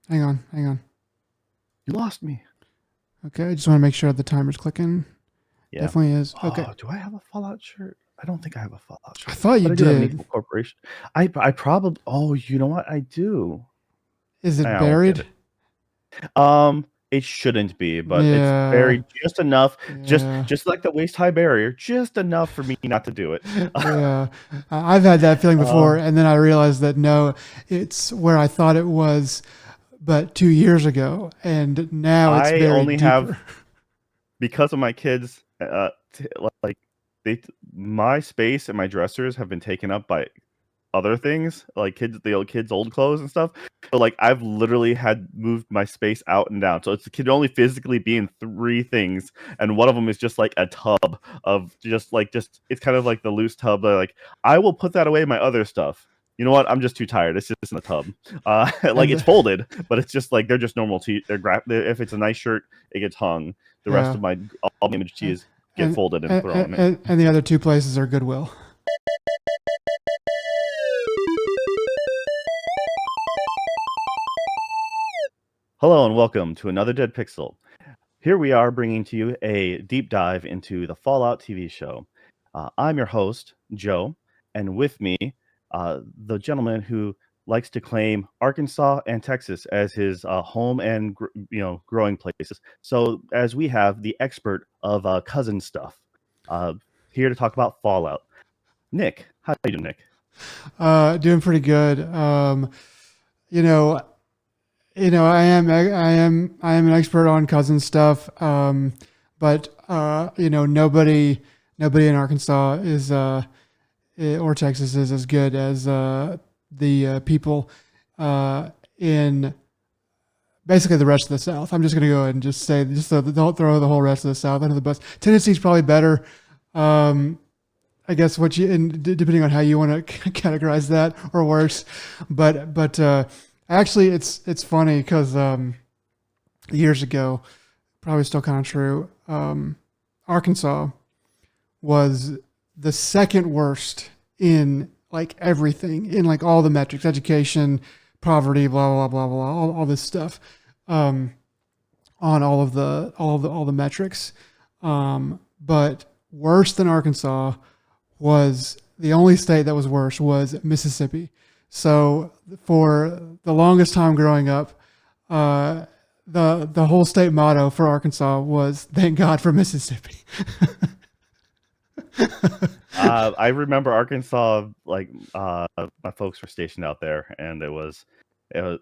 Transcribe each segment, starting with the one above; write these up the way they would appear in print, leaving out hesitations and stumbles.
Hang on, hang on. You lost me. Okay, I just want to make sure the timer's clicking. Yeah. Definitely is. Okay. Oh, do I have a Fallout shirt? I don't think I have a Fallout I shirt, thought you but I do have an did. Equal Corporation. I probably. Oh, you know what? I do. Is it I won't get buried? it. It shouldn't be, but it's Yeah. buried just enough, Yeah. just like the waist high barrier, just enough for me not to do it. Yeah. I've had that feeling before, Uh, and then I realized that no, it's where I thought it was, but 2 years ago, and now it's I buried only have deeper. because of my kids. Like they, my space and my dressers have been taken up by other things, like the old kids' old clothes and stuff. So like I've literally had moved my space out and down. So it's the kid only physically being three things, and one of them is just like a tub of just it's kind of like the loose tub. Like I will put that away in my other stuff. You know what? I'm just too tired. It's just in the tub. Like it's And folded, but it's just like they're just normal tee. If it's a nice shirt, it gets hung. The rest yeah, of my all the image tees get and folded and and, thrown in. and the other two places are Goodwill. Hello and welcome to another Dead Pixel. Here we are bringing to you a deep dive into the Fallout TV show. I'm your host, Joe, and with me, the gentleman who likes to claim Arkansas and Texas as his home and growing places. So, as we have the expert of cousin stuff, uh, here to talk about Fallout, Nick. How you doing, Nick? Doing pretty good. You know, I am an expert on cousin stuff. But nobody in Arkansas is or Texas is as good as the people in basically the rest of the South. I'm just going to go ahead and just say, don't throw the whole rest of the South under the bus. Tennessee's probably better. Um, I guess depending on how you want to categorize that, or worse, but actually it's funny because years ago, probably still kind of true. Arkansas was the second worst in like everything, in like all the metrics, education, poverty, blah blah blah blah, all this stuff, um, on all the metrics. But worse than Arkansas was the only state that was worse was Mississippi. So for the longest time growing up, uh, the whole state motto for Arkansas was "Thank God for Mississippi." I remember Arkansas, like my folks were stationed out there, and it was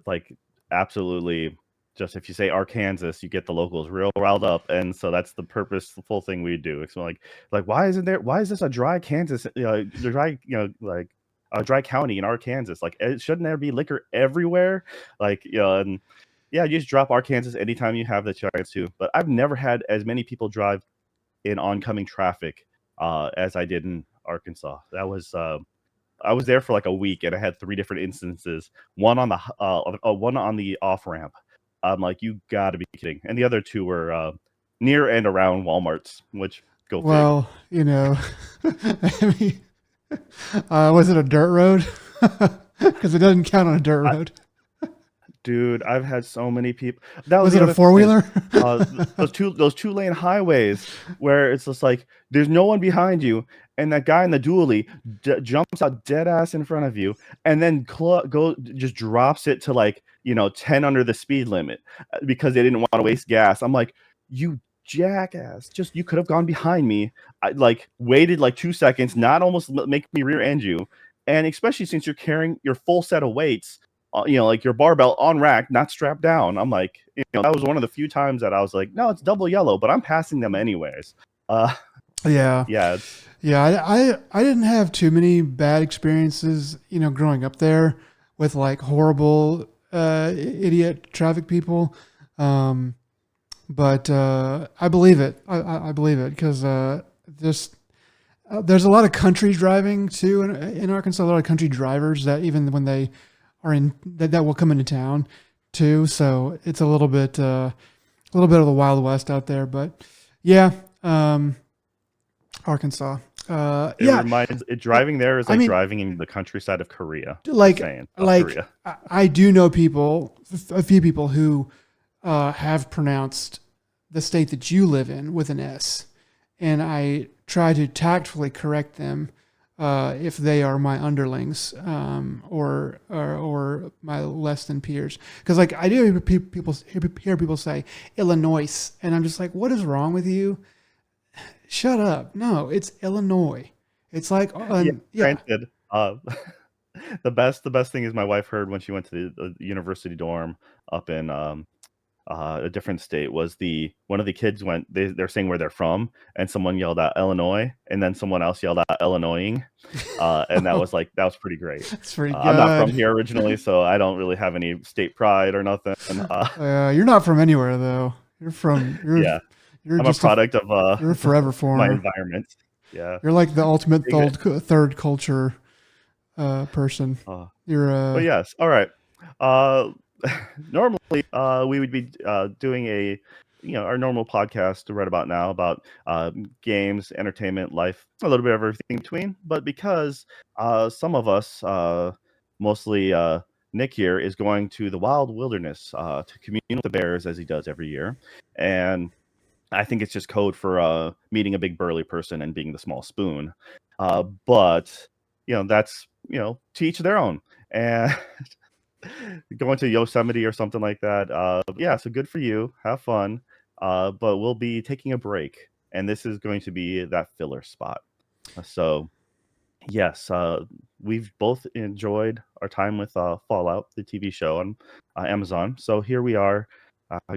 like absolutely just if you say Arkansas, you get the locals real riled up, and so that's the purposeful thing we do. So like why is this a dry Kansas, dry like a dry county in Arkansas? Like shouldn't there be liquor everywhere? Like and yeah, you just drop Arkansas anytime you have the chance to. But I've never had as many people drive in oncoming traffic as I did in Arkansas. That was I was there for like a week, and I had three different instances. One on the off ramp. I'm like, you got to be kidding. And the other two were near and around WalMarts, which go fig. Well, I mean, was it a dirt road? Because it doesn't count on a dirt I, road. Dude, I've had so many people. That was Was the it a other four thing is wheeler? those two-lane highways where it's just like there's no one behind you, and that guy in the dually jumps out dead ass in front of you, and then just drops it to like 10 under the speed limit because they didn't want to waste gas. I'm like, you jackass! Just you could have gone behind me. I like waited like 2 seconds, not almost make me rear end you, and especially since you're carrying your full set of weights like your barbell on rack, not strapped down. I'm like, that was one of the few times that I was like, no, it's double yellow, but I'm passing them anyways. Uh, Yeah, yeah, it's yeah. I didn't have too many bad experiences, growing up there with like horrible idiot traffic people. Um, but I believe it. I believe it because just there's a lot of country driving too in Arkansas. A lot of country drivers that even when they are that will come into town too. So it's a little bit of the Wild West out there. But yeah, Arkansas. It Yeah, reminds it driving there is I like mean, driving in the countryside of Korea. Just like, saying, South like Korea. I do know people, a few people who have pronounced the state that you live in with an S, and I try to tactfully correct them if they are my underlings or my less than peers. Because like I do hear people say Illinois, and I'm just like, what is wrong with you? Shut up! No, it's Illinois. It's like, Yeah, yeah, granted. The best thing is my wife heard when she went to the university dorm up in a different state was one of the kids went they're saying where they're from and someone yelled out Illinois and then someone else yelled out Illinoising, and that was pretty great. it's pretty I'm not from good. here originally, so I don't really have any state pride or nothing. You're not from anywhere though. Yeah, You're I'm a just a product of you're a forever my foreigner. environment. Yeah. You're like the ultimate Big- third culture person. uh, You're but yes, all right. Uh, normally, we would be doing our normal podcast right about now about games, entertainment, life, a little bit of everything in between. But because some of us, mostly Nick here, is going to the wild wilderness to commune with the bears as he does every year, and I think it's just code for meeting a big burly person and being the small spoon. But that's to each their own. And going to Yosemite or something like that. Yeah, so good for you. Have fun. But we'll be taking a break, and this is going to be that filler spot. So yes, we've both enjoyed our time with Fallout, the TV show on Amazon. So here we are,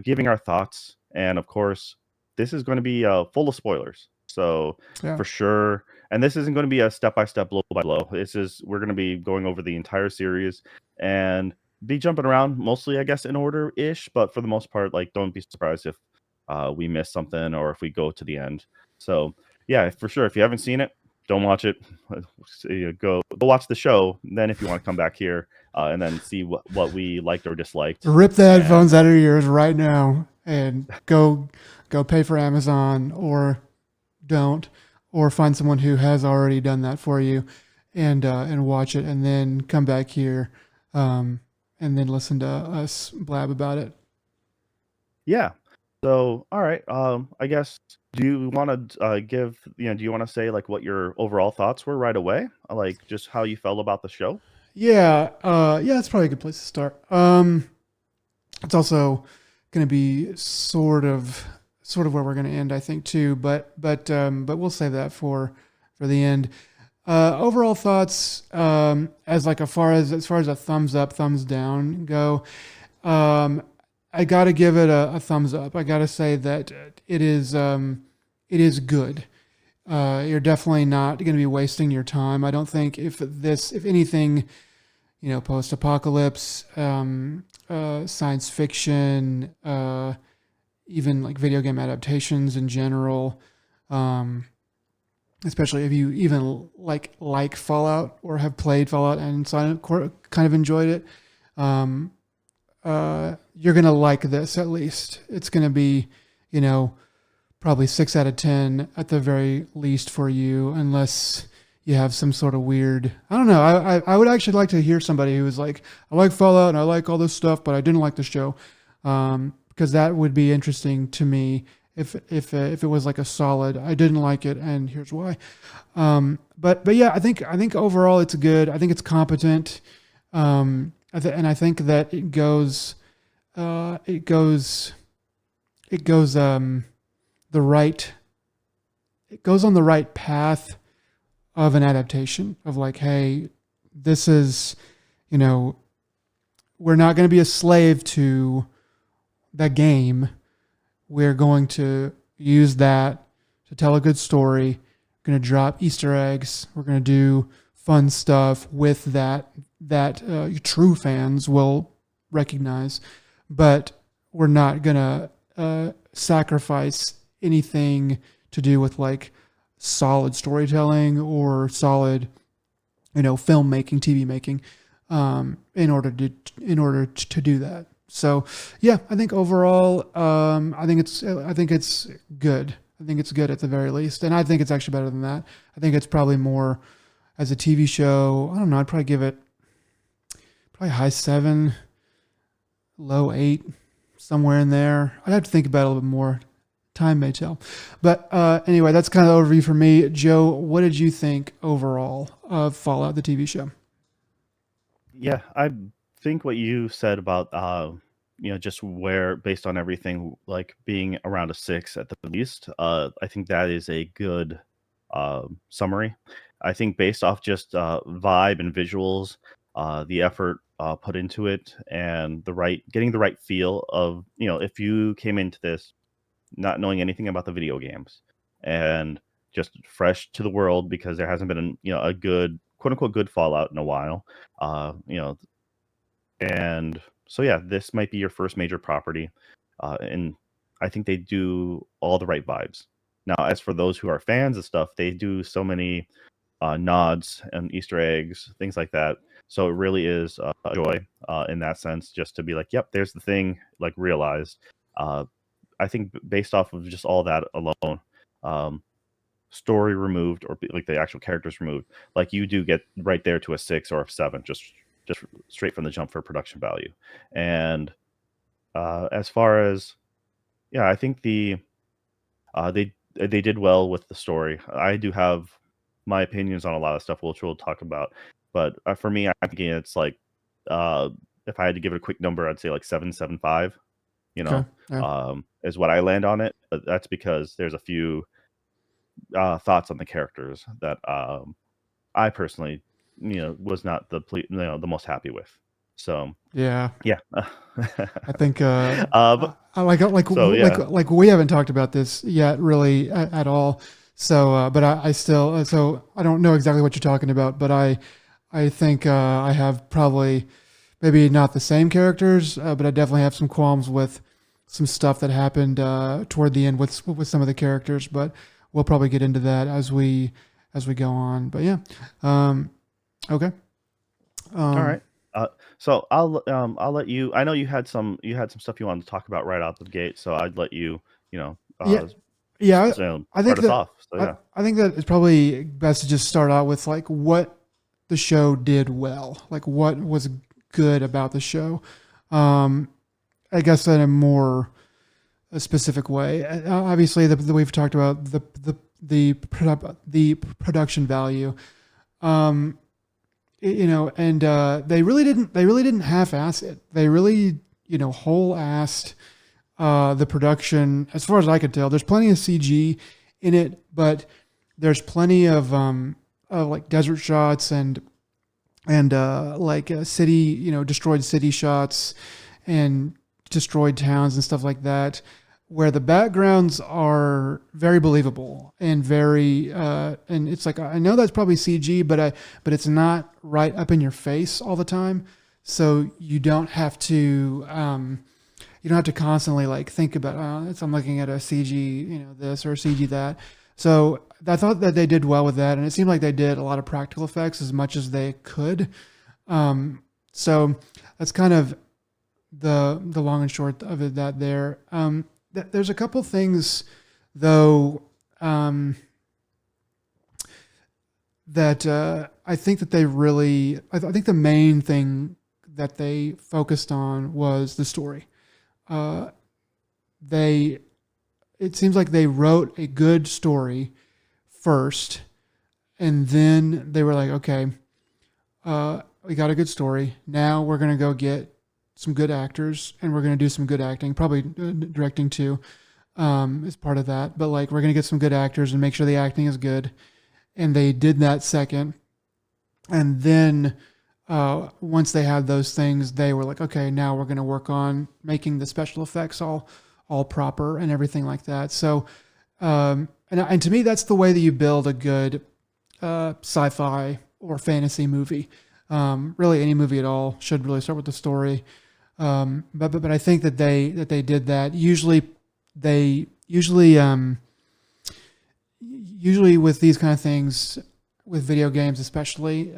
giving our thoughts, and of course, this is going to be full of spoilers. So yeah. for sure, and this isn't going to be a step by step, blow by blow. We're going to be going over the entire series and be jumping around, mostly I guess in order ish, but for the most part, like don't be surprised if we miss something or if we go to the end. So yeah, for sure, if you haven't seen it, don't watch it. Go watch the show. Then, if you want to come back here and then see what we liked or disliked, Rip the headphones out of your ears right now and go pay for Amazon or don't, or find someone who has already done that for you and watch it, and then come back here and then listen to us blab about it. Yeah. So, all right. I guess. Do you want to give? Do you want to say like what your overall thoughts were right away? Like just how you felt about the show? Yeah, yeah, it's probably a good place to start. It's also going to be sort of where we're going to end, I think, too. But we'll save that for the end. Overall thoughts, as like as far as a thumbs up, thumbs down go. I got to give it a thumbs up. I got to say that it is good. You're definitely not going to be wasting your time. I don't think if anything, post-apocalypse, science fiction, even like video game adaptations in general, especially if you even like Fallout or have played Fallout and kind of enjoyed it, you're going to like this at least. It's going to be, probably 6 out of 10 at the very least for you, unless you have some sort of weird, I don't know. I would actually like to hear somebody who was like, I like Fallout and I like all this stuff, but I didn't like the show. Because that would be interesting to me if it was like a solid, I didn't like it and here's why. But yeah, I think overall it's good. I think it's competent. And I think that it goes on the right path of an adaptation of like, hey, this is, we're not going to be a slave to that game. We're going to use that to tell a good story. We're going to drop Easter eggs. We're going to do fun stuff with that true fans will recognize, but we're not going to sacrifice anything to do with like solid storytelling or solid, filmmaking, TV making, in order to do that. So yeah, I think overall, I think it's good. I think it's good at the very least, and I think it's actually better than that. I think it's probably more as a TV show. I don't know. I'd probably give it probably high 7, low 8, somewhere in there. I'd have to think about it a little bit more. Time may tell. But anyway, that's kind of the overview for me. Joe, what did you think overall of Fallout, the TV show? Yeah, I think what you said about just where based on everything like being around a 6 at the least, I think that is a good summary. I think based off just vibe and visuals, the effort put into it, and getting the right feel of if you came into this not knowing anything about the video games and just fresh to the world because there hasn't been a good quote unquote good Fallout in a while, uh, you know, and so yeah, this might be your first major property, and I think they do all the right vibes. Now, as for those who are fans of stuff, they do so many nods and Easter eggs, things like that. So it really is a joy in that sense, just to be like, yep, there's the thing, like realized. Uh, I think based off of just all that alone, um, story removed or like the actual characters removed, like you do get right there to a 6 or a 7, just straight from the jump for production value. And as far as yeah, I think they did well with the story. I do have my opinions on a lot of stuff, which we'll talk about. But for me, I'm thinking it's like uh, if I had to give it a quick number, I'd say like 7.75. Okay. Yeah. Is what I land on it. But that's because there's a few thoughts on the characters that I personally, was not the most happy with. So Yeah. yeah, I think but I like so yeah, like we haven't talked about this yet really at all. So but I still so I don't know exactly what you're talking about, but I think I have probably maybe not the same characters, but I definitely have some qualms with some stuff that happened toward the end with some of the characters. But we'll probably get into that as we go on. But yeah, okay. all Um, right. So I'll let you. I know you had some stuff you wanted to talk about right out the gate, so I'd let you yeah, yeah. I think start us that off. So yeah. I think that it's probably best to just start out with like what the show did well, like what was good about the show. Um, I guess in a more a specific way. Obviously, we've talked about the production value. Um, and they really didn't half-ass it. They really whole-assed the production. As far as I could tell, there's plenty of CG in it, but there's plenty of like desert shots and like city, destroyed city shots and destroyed towns and stuff like that, where the backgrounds are very believable and very, and it's like, I know that's probably CG, but it's not right up in your face all the time. So you don't have to constantly like think about, I'm looking at a CG, this or CG that. So I thought that they did well with that, and it seemed like they did a lot of practical effects as much as they could. So that's kind of the long and short of it. That there, there's a couple things though that I think that they really. I think the main thing that they focused on was the story. Uh, they it seems like they wrote a good story first, and then they were like, okay, we got a good story. Now we're gonna go get some good actors, and we're gonna do some good acting, probably directing too, is part of that. But like, we're gonna get some good actors and make sure the acting is good. And they did that second, and then once they had those things, they were like, okay, now we're gonna work on making the special effects all proper and everything like that. So, and to me, that's the way that you build a good sci-fi or fantasy movie. Really, any movie at all should really start with the story. But I think that they did that. Usually with these kind of things, with video games especially,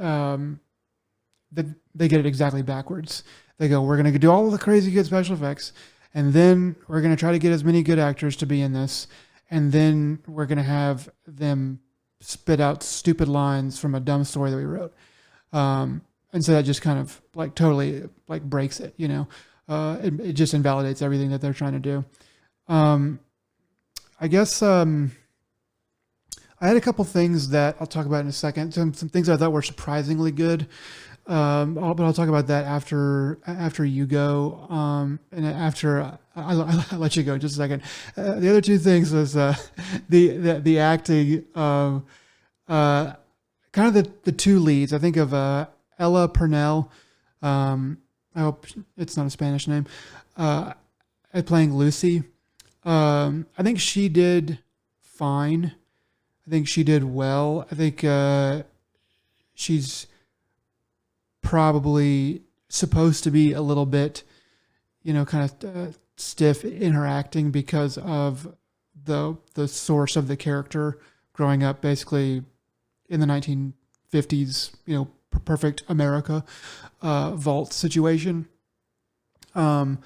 that they get it exactly backwards. They go, we're going to do all the crazy good special effects, and then we're going to try to get as many good actors to be in this, and then we're gonna have them spit out stupid lines from a dumb story that we wrote. And so that just kind of like totally like breaks it, you know. It just invalidates everything that they're trying to do. Um, I guess I had a couple things that I'll talk about in a second. Some things I thought were surprisingly good. But I'll talk about that after you go, and after I'll let you go in just a second. The other two things was the acting. Uh, Kind of the two leads. I think of Ella Purnell. I hope it's not a Spanish name. Uh, Playing Lucy. I think she did fine. I think she did well. I think she's probably supposed to be a little bit, you know, kind of stiff in her acting because of the source of the character growing up basically in the 1950s, you know, perfect America vault situation. Um,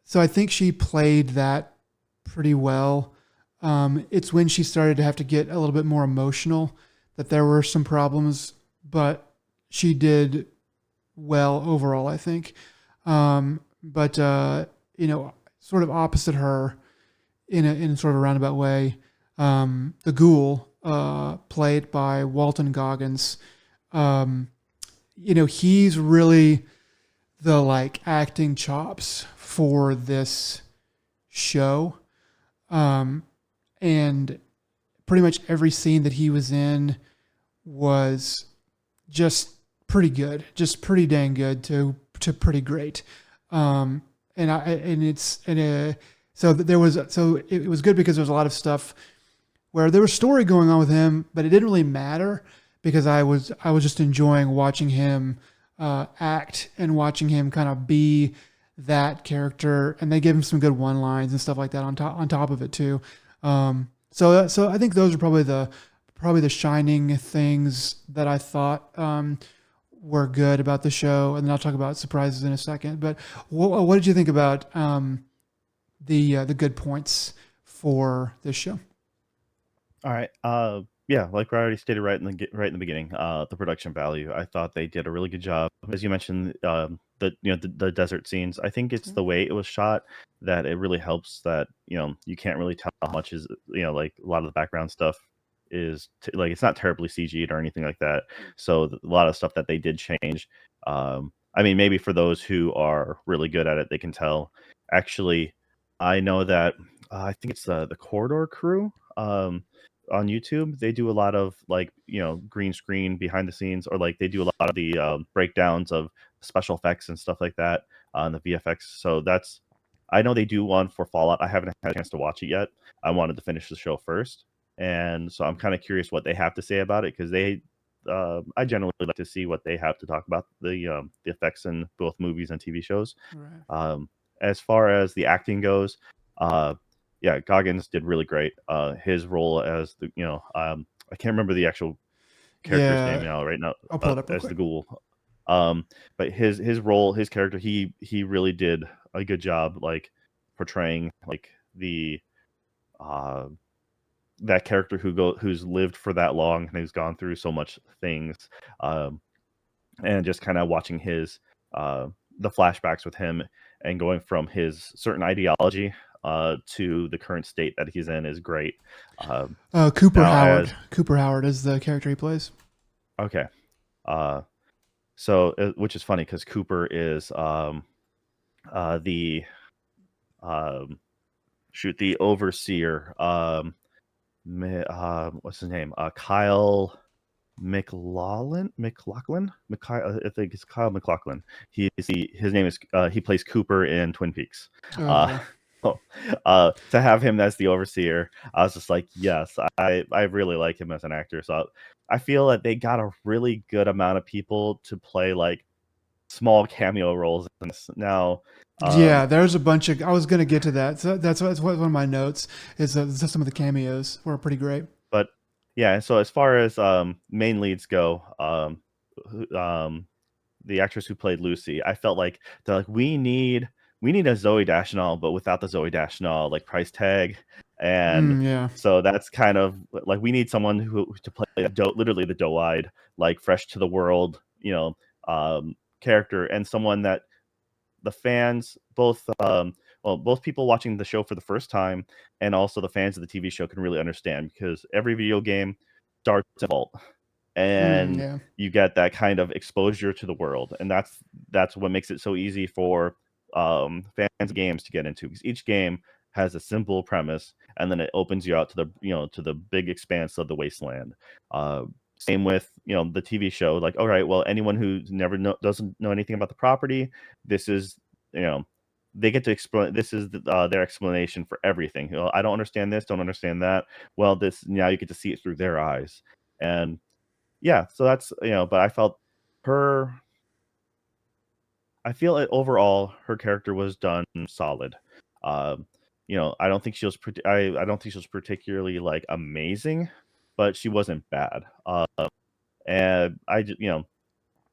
so I think she played that pretty well. It's when she started to have to get a little bit more emotional that there were some problems, but she did well overall, I think. But you know, sort of opposite her in sort of a roundabout way, the Ghoul, played by Walton Goggins. Um, you know, he's really the like acting chops for this show. Um, and pretty much every scene that he was in was just pretty good, just pretty dang good to pretty great. Um, and I and it's and so there was so it was good because there was a lot of stuff where there was story going on with him, but it didn't really matter because I was just enjoying watching him act and watching him kind of be that character, and they give him some good one lines and stuff like that on top of it too. So I think those are probably the shining things that I thought were good about the show, and then I'll talk about surprises in a second. But what did you think about the good points for this show? All right. Yeah, like I already stated right in the beginning, the production value. I thought they did a really good job. As you mentioned, the desert scenes. I think it's the way it was shot that it really helps. That you can't really tell how much is like a lot of the background stuff is like it's not terribly CG'd or anything like that. So a lot of stuff that they did change. I mean, maybe for those who are really good at it, they can tell. Actually, I know that I think it's the Corridor Crew. On YouTube, they do a lot of like green screen behind the scenes, or like they do a lot of the breakdowns of special effects and stuff like that on the VFX. So that's I know they do one for Fallout. I haven't had a chance to watch it yet. I wanted to finish the show first, and so I'm kind of curious what they have to say about it because they. I generally like to see what they have to talk about the effects in both movies and TV shows. Right. Um, as far as the acting goes, uh, yeah, Goggins did really great. His role as I can't remember the actual character's name Yeah, now right now I'll pull it up real as the quick. Ghoul. But his role, his character, he really did a good job like portraying like the uh that character who's lived for that long and who's gone through so much things. Um, and just kind of watching his uh, the flashbacks with him and going from his certain ideology to the current state that he's in is great. Um, Cooper now, Howard. as Cooper Howard is the character he plays. okay, uh, so which is funny because Cooper is the um, the overseer. What's his name? Kyle I think it's Kyle McLaughlin. His name is he plays Cooper in Twin Peaks. Uh, Okay. so, to have him as the overseer, I was just like, yes, I really like him as an actor. So I feel that they got a really good amount of people to play like small cameo roles in this. Now, Yeah, there's a bunch of. I was gonna get to that. So that's one of my notes. Is some of the cameos were pretty great. but yeah. So as far as main leads go, the actress who played Lucy, I felt like they're like we need a Zoe Deschanel, but without the Zoe Deschanel like price tag, And Yeah. so that's kind of like we need someone who to play literally the doe-eyed, like fresh to the world, character, and someone that the fans both people watching the show for the first time and also the fans of the TV show can really understand, because every video game starts at vault, and Yeah. you get that kind of exposure to the world, and that's what makes it so easy for fans of games to get into, because each game has a simple premise and then it opens you out to the big expanse of the wasteland. Same with the TV show, like, all right, well, anyone who doesn't know anything about the property, this is you know they get to explain, this is their explanation for everything. I don't understand this, don't understand that. Well, this now you get to see it through their eyes. And yeah, so that's but her I feel it overall her character was done solid. Um, I don't think she was I don't think she was particularly like amazing, but she wasn't bad. And I just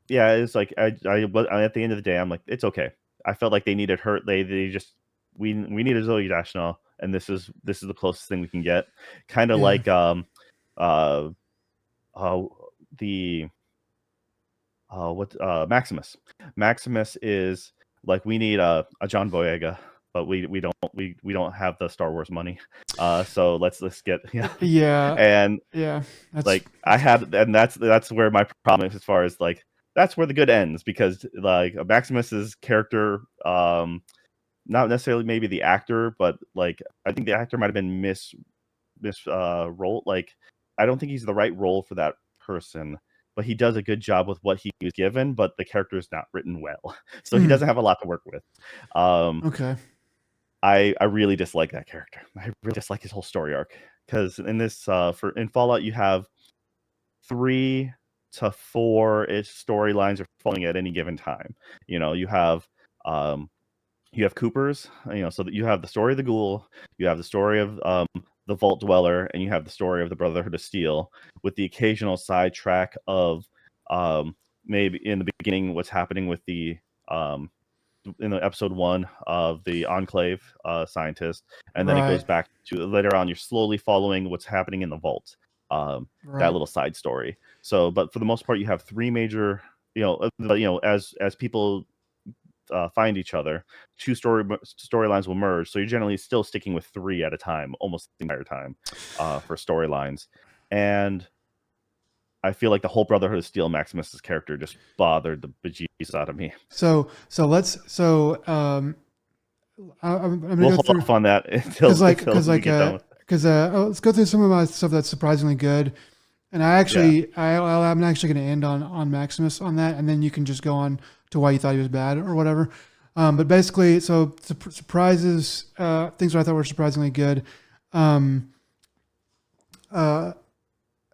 yeah, it's like but at the end of the day, I'm like, it's okay. I felt like they needed her. They just we needed Zoe Deschanel, and this is the closest thing we can get. Kind of Yeah. like uh the what Maximus. Maximus is like, we need a John Boyega, but we don't have the Star Wars money. So let's get Yeah. and Yeah. That's like I had, and that's where my problem is, as far as like that's where the good ends, because like Maximus's character, not necessarily maybe the actor, but like I think the actor might have been role. Like, I don't think he's the right role for that person, but he does a good job with what he was given. But the character is not written well, so he hmm, doesn't have a lot to work with. Um, okay. I really dislike that character. I really dislike his whole story arc, because in this in Fallout you have 3 to 4-ish storylines are falling at any given time. You have Coopers, so that you have the story of the Ghoul, you have the story of the Vault Dweller, and you have the story of the Brotherhood of Steel, with the occasional sidetrack of maybe in the beginning what's happening with the in the episode 1 of the Enclave scientist, and then it Right. goes back to later on. You're slowly following what's happening in the vault, that Right. little side story. So, but for the most part, you have 3 major, as people find each other, 2 storylines will merge. So you're generally still sticking with 3 at a time, almost the entire time, for storylines. And I feel like the whole Brotherhood of Steel Maximus's character just bothered the bejesus out of me. I'm gonna We'll go hold through off on that because until we get done with. let's go through some of my stuff that's surprisingly good. And Yeah. I'm actually going to end on Maximus on that, and then you can just go on to why you thought he was bad or whatever. But basically, so surprises, things that I thought were surprisingly good. Um, uh,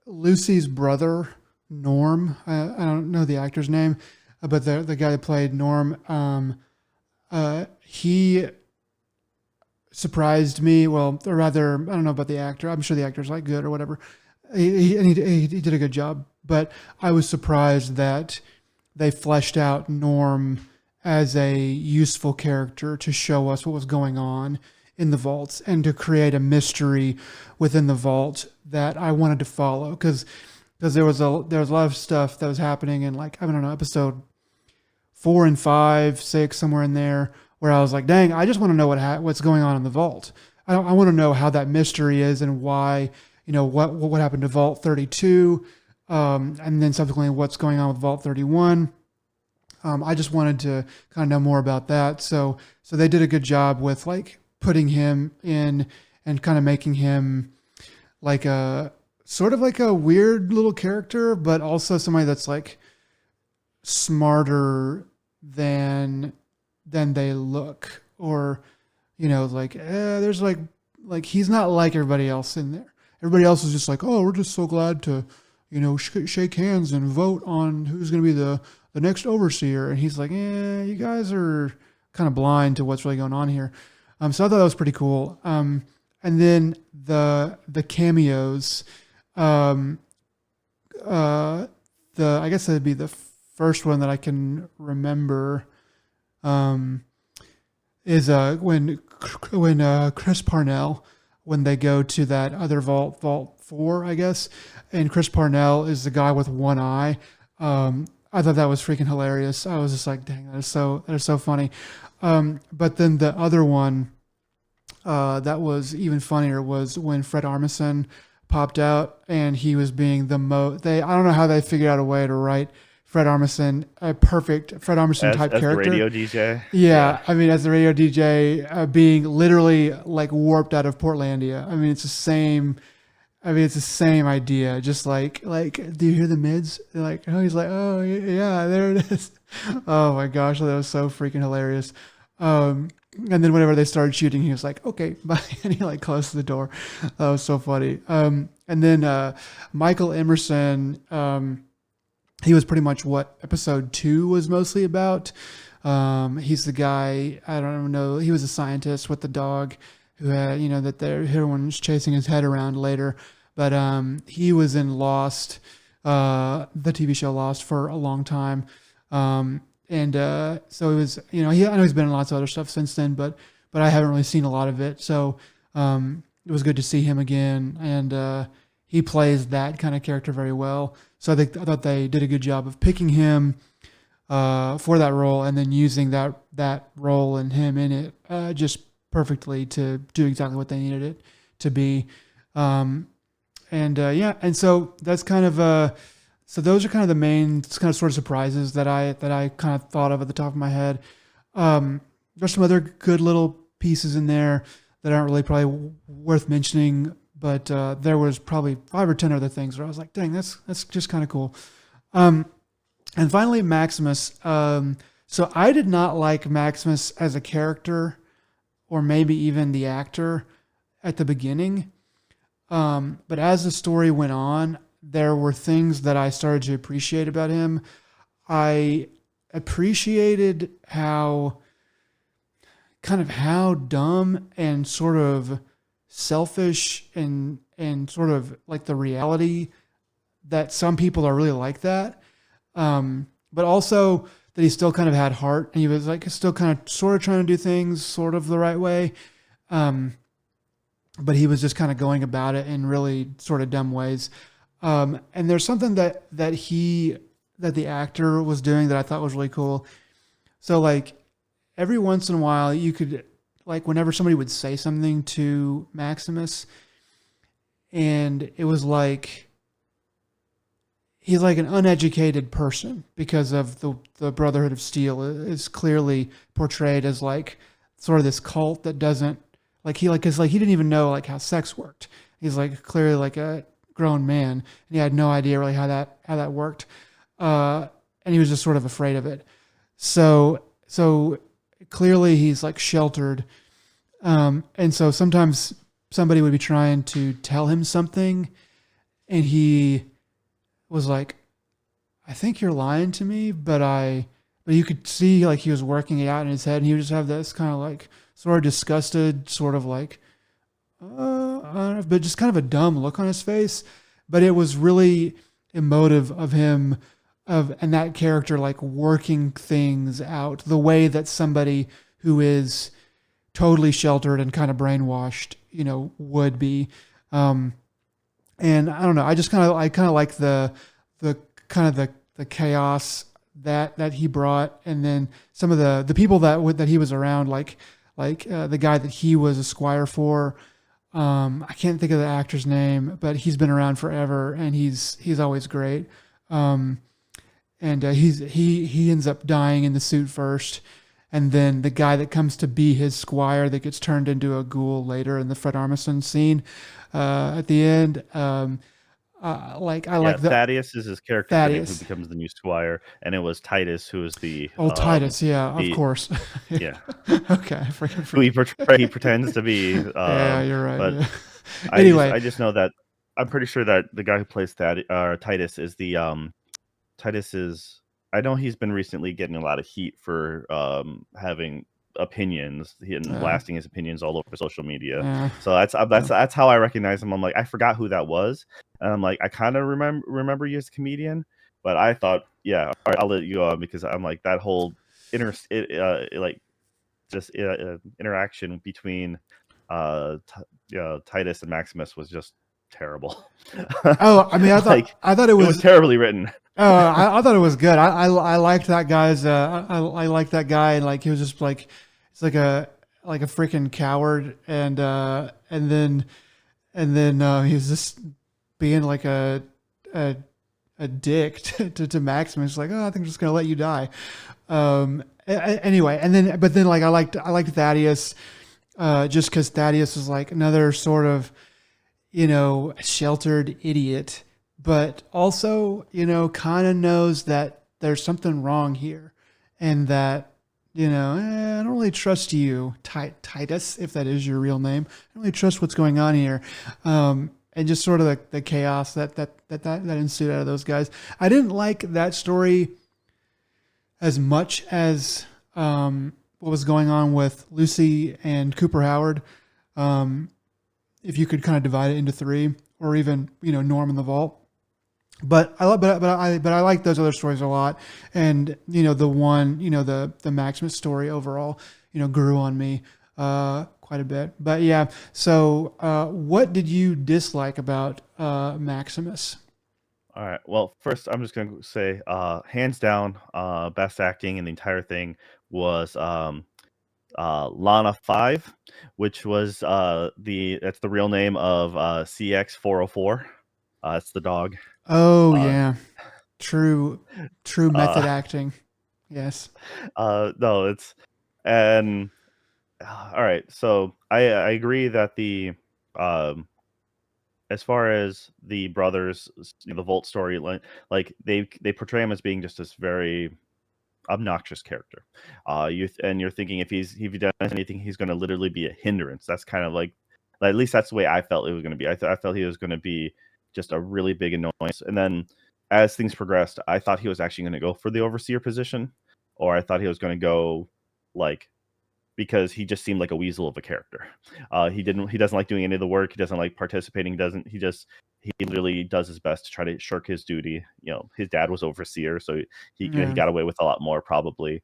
Lucy's brother, Norm. I don't know the actor's name, but the guy that played Norm, he surprised me. Well, or rather, I don't know about the actor. I'm sure the actor's like good or whatever. He did a good job, but I was surprised that they fleshed out Norm as a useful character to show us what was going on in the vaults and to create a mystery within the vault that I wanted to follow, because there was a lot of stuff that was happening in, like, I don't know, episode 4 and 5, 6, somewhere in there, where I was like, dang, I just want to know what's going on in the vault. I want to know how that mystery is and why, what happened to Vault 32, and then subsequently what's going on with Vault 31. I just wanted to kind of know more about that. So they did a good job with, like, putting him in and kind of making him like a sort of like a weird little character, but also somebody that's like smarter than they look, or like, there's like he's not like everybody else in there. Everybody else is just like, oh, we're just so glad to shake hands and vote on who's going to be the next overseer, and he's like, you guys are kind of blind to what's really going on here. So I thought that was pretty cool. And then the cameos, um, I guess that'd be the first one that I can remember. Um, is when Chris Parnell when they go to that other vault 4, I guess, and Chris Parnell is the guy with one eye. I thought that was freaking hilarious. I was just like, dang, that is so funny. But then the other one that was even funnier was when Fred Armisen popped out and he was being the they I don't know how they figured out a way to write Fred Armisen a perfect Fred Armisen type as the character. radio DJ. Yeah, Yeah, I mean, as the radio DJ, being literally like warped out of Portlandia. I mean, it's the same. I mean, it's the same idea. Just like, do you hear the mids? They're like, oh, he's like, oh yeah, there it is. Oh my gosh, that was so freaking hilarious. And then whenever they started shooting, he was like, okay, bye, and he like closed the door. That was so funny. And then Michael Emerson. He was pretty much what episode 2 was mostly about. He's the guy, I don't know, he was a scientist with the dog who had, that everyone was chasing his head around later. But he was in Lost, the TV show Lost, for a long time. And so it was, I know he's been in lots of other stuff since then, but I haven't really seen a lot of it. So it was good to see him again. And he plays that kind of character very well. So I thought they did a good job of picking him for that role, and then using that role and him in it just perfectly to do exactly what they needed it to be. And so that's kind of so those are kind of the main kind of sort of surprises that I kind of thought of at the top of my head. There's some other good little pieces in there that aren't really probably worth mentioning, but there was probably 5 or 10 other things where I was like, dang, that's just kind of cool. And finally, Maximus. So I did not like Maximus as a character, or maybe even the actor at the beginning. But as the story went on, there were things that I started to appreciate about him. I appreciated how dumb and sort of selfish and sort of like the reality that some people are really like that. But also that he still kind of had heart, and he was like still kind of sort of trying to do things sort of the right way. But he was just kind of going about it in really sort of dumb ways. And there's something that the actor was doing that I thought was really cool. So like every once in a while you could, like, whenever somebody would say something to Maximus, and it was like he's like an uneducated person, because of the Brotherhood of Steel is clearly portrayed as like sort of this cult that doesn't like he like, cause like he didn't even know like how sex worked. He's like clearly like a grown man, and he had no idea really how that worked. And he was just sort of afraid of it. So clearly he's like sheltered. And so sometimes somebody would be trying to tell him something, and he was like, I think you're lying to me, but you could see like he was working it out in his head, and he would just have this kind of like sort of disgusted, sort of like, I don't know, but just kind of a dumb look on his face. But it was really emotive of him, and that character like working things out the way that somebody who is totally sheltered and kind of brainwashed, would be. And I don't know. I kind of like the kind of the chaos that he brought, and then some of the people that he was around, like the guy that he was a squire for. I can't think of the actor's name, but he's been around forever, and he's always great. And he ends up dying in the suit first, and then the guy that comes to be his squire that gets turned into a ghoul later in the Fred Armisen scene at the end. Like I like the Thaddeus is his character name, who Thaddeus. becomes the new squire, and it was Titus who was the Oh, Titus, yeah, of the course. yeah Okay, I forget. who he pretends to be. Yeah, you're right. But Yeah. I just Anyway, I just know that I'm pretty sure that the guy who plays Titus is the Titus is. I know he's been recently getting a lot of heat for having opinions and uh, blasting his opinions all over social media. uh, So that's how I recognize him. I'm like, I forgot who that was, and I'm like, I kind of remember you as a comedian, but I thought, yeah, all right, I'll let you on, because I'm like that whole like just interaction between Titus and Maximus was just terrible. Oh, I mean, Like I thought it was terribly written. I thought it was good. I liked that guy's. I liked that guy, and like he was just like, it's like a freaking coward, and then he was just being like a a dick to Maximus. Like, oh, I think I'm just gonna let you die. Anyway, and then but then like I liked Thaddeus, just because Thaddeus was like another sort of sheltered idiot, but also, kind of knows that there's something wrong here and that, I don't really trust you, Titus, if that is your real name. I don't really trust what's going on here. And just sort of the chaos that ensued out of those guys. I didn't like that story as much as what was going on with Lucy and Cooper Howard. If you could kind of divide it into three, or even Norm in the Vault. But I like those other stories a lot, and the one the Maximus story overall grew on me quite a bit. But yeah, so what did you dislike about Maximus? All right. Well, first, I'm just going to say, hands down, best acting in the entire thing was Lana 5, which was that's the real name of CX404. It's the dog. Oh Uh, yeah, true method uh, acting. Yes. no, it's and all right. So I agree that the um as far as the brothers, the Volt story, like they portray him as being just this very obnoxious character. You're thinking if he does anything, he's going to literally be a hindrance. That's kind of like at least that's the way I felt it was going to be. I felt he was going to be just a really big annoyance. And then as things progressed, I thought he was actually going to go for the overseer position, or I thought he was going to go like because he just seemed like a weasel of a character. He doesn't like doing any of the work. He doesn't like participating. He literally does his best to try to shirk his duty. His dad was overseer, so he Yeah. got away with a lot more probably.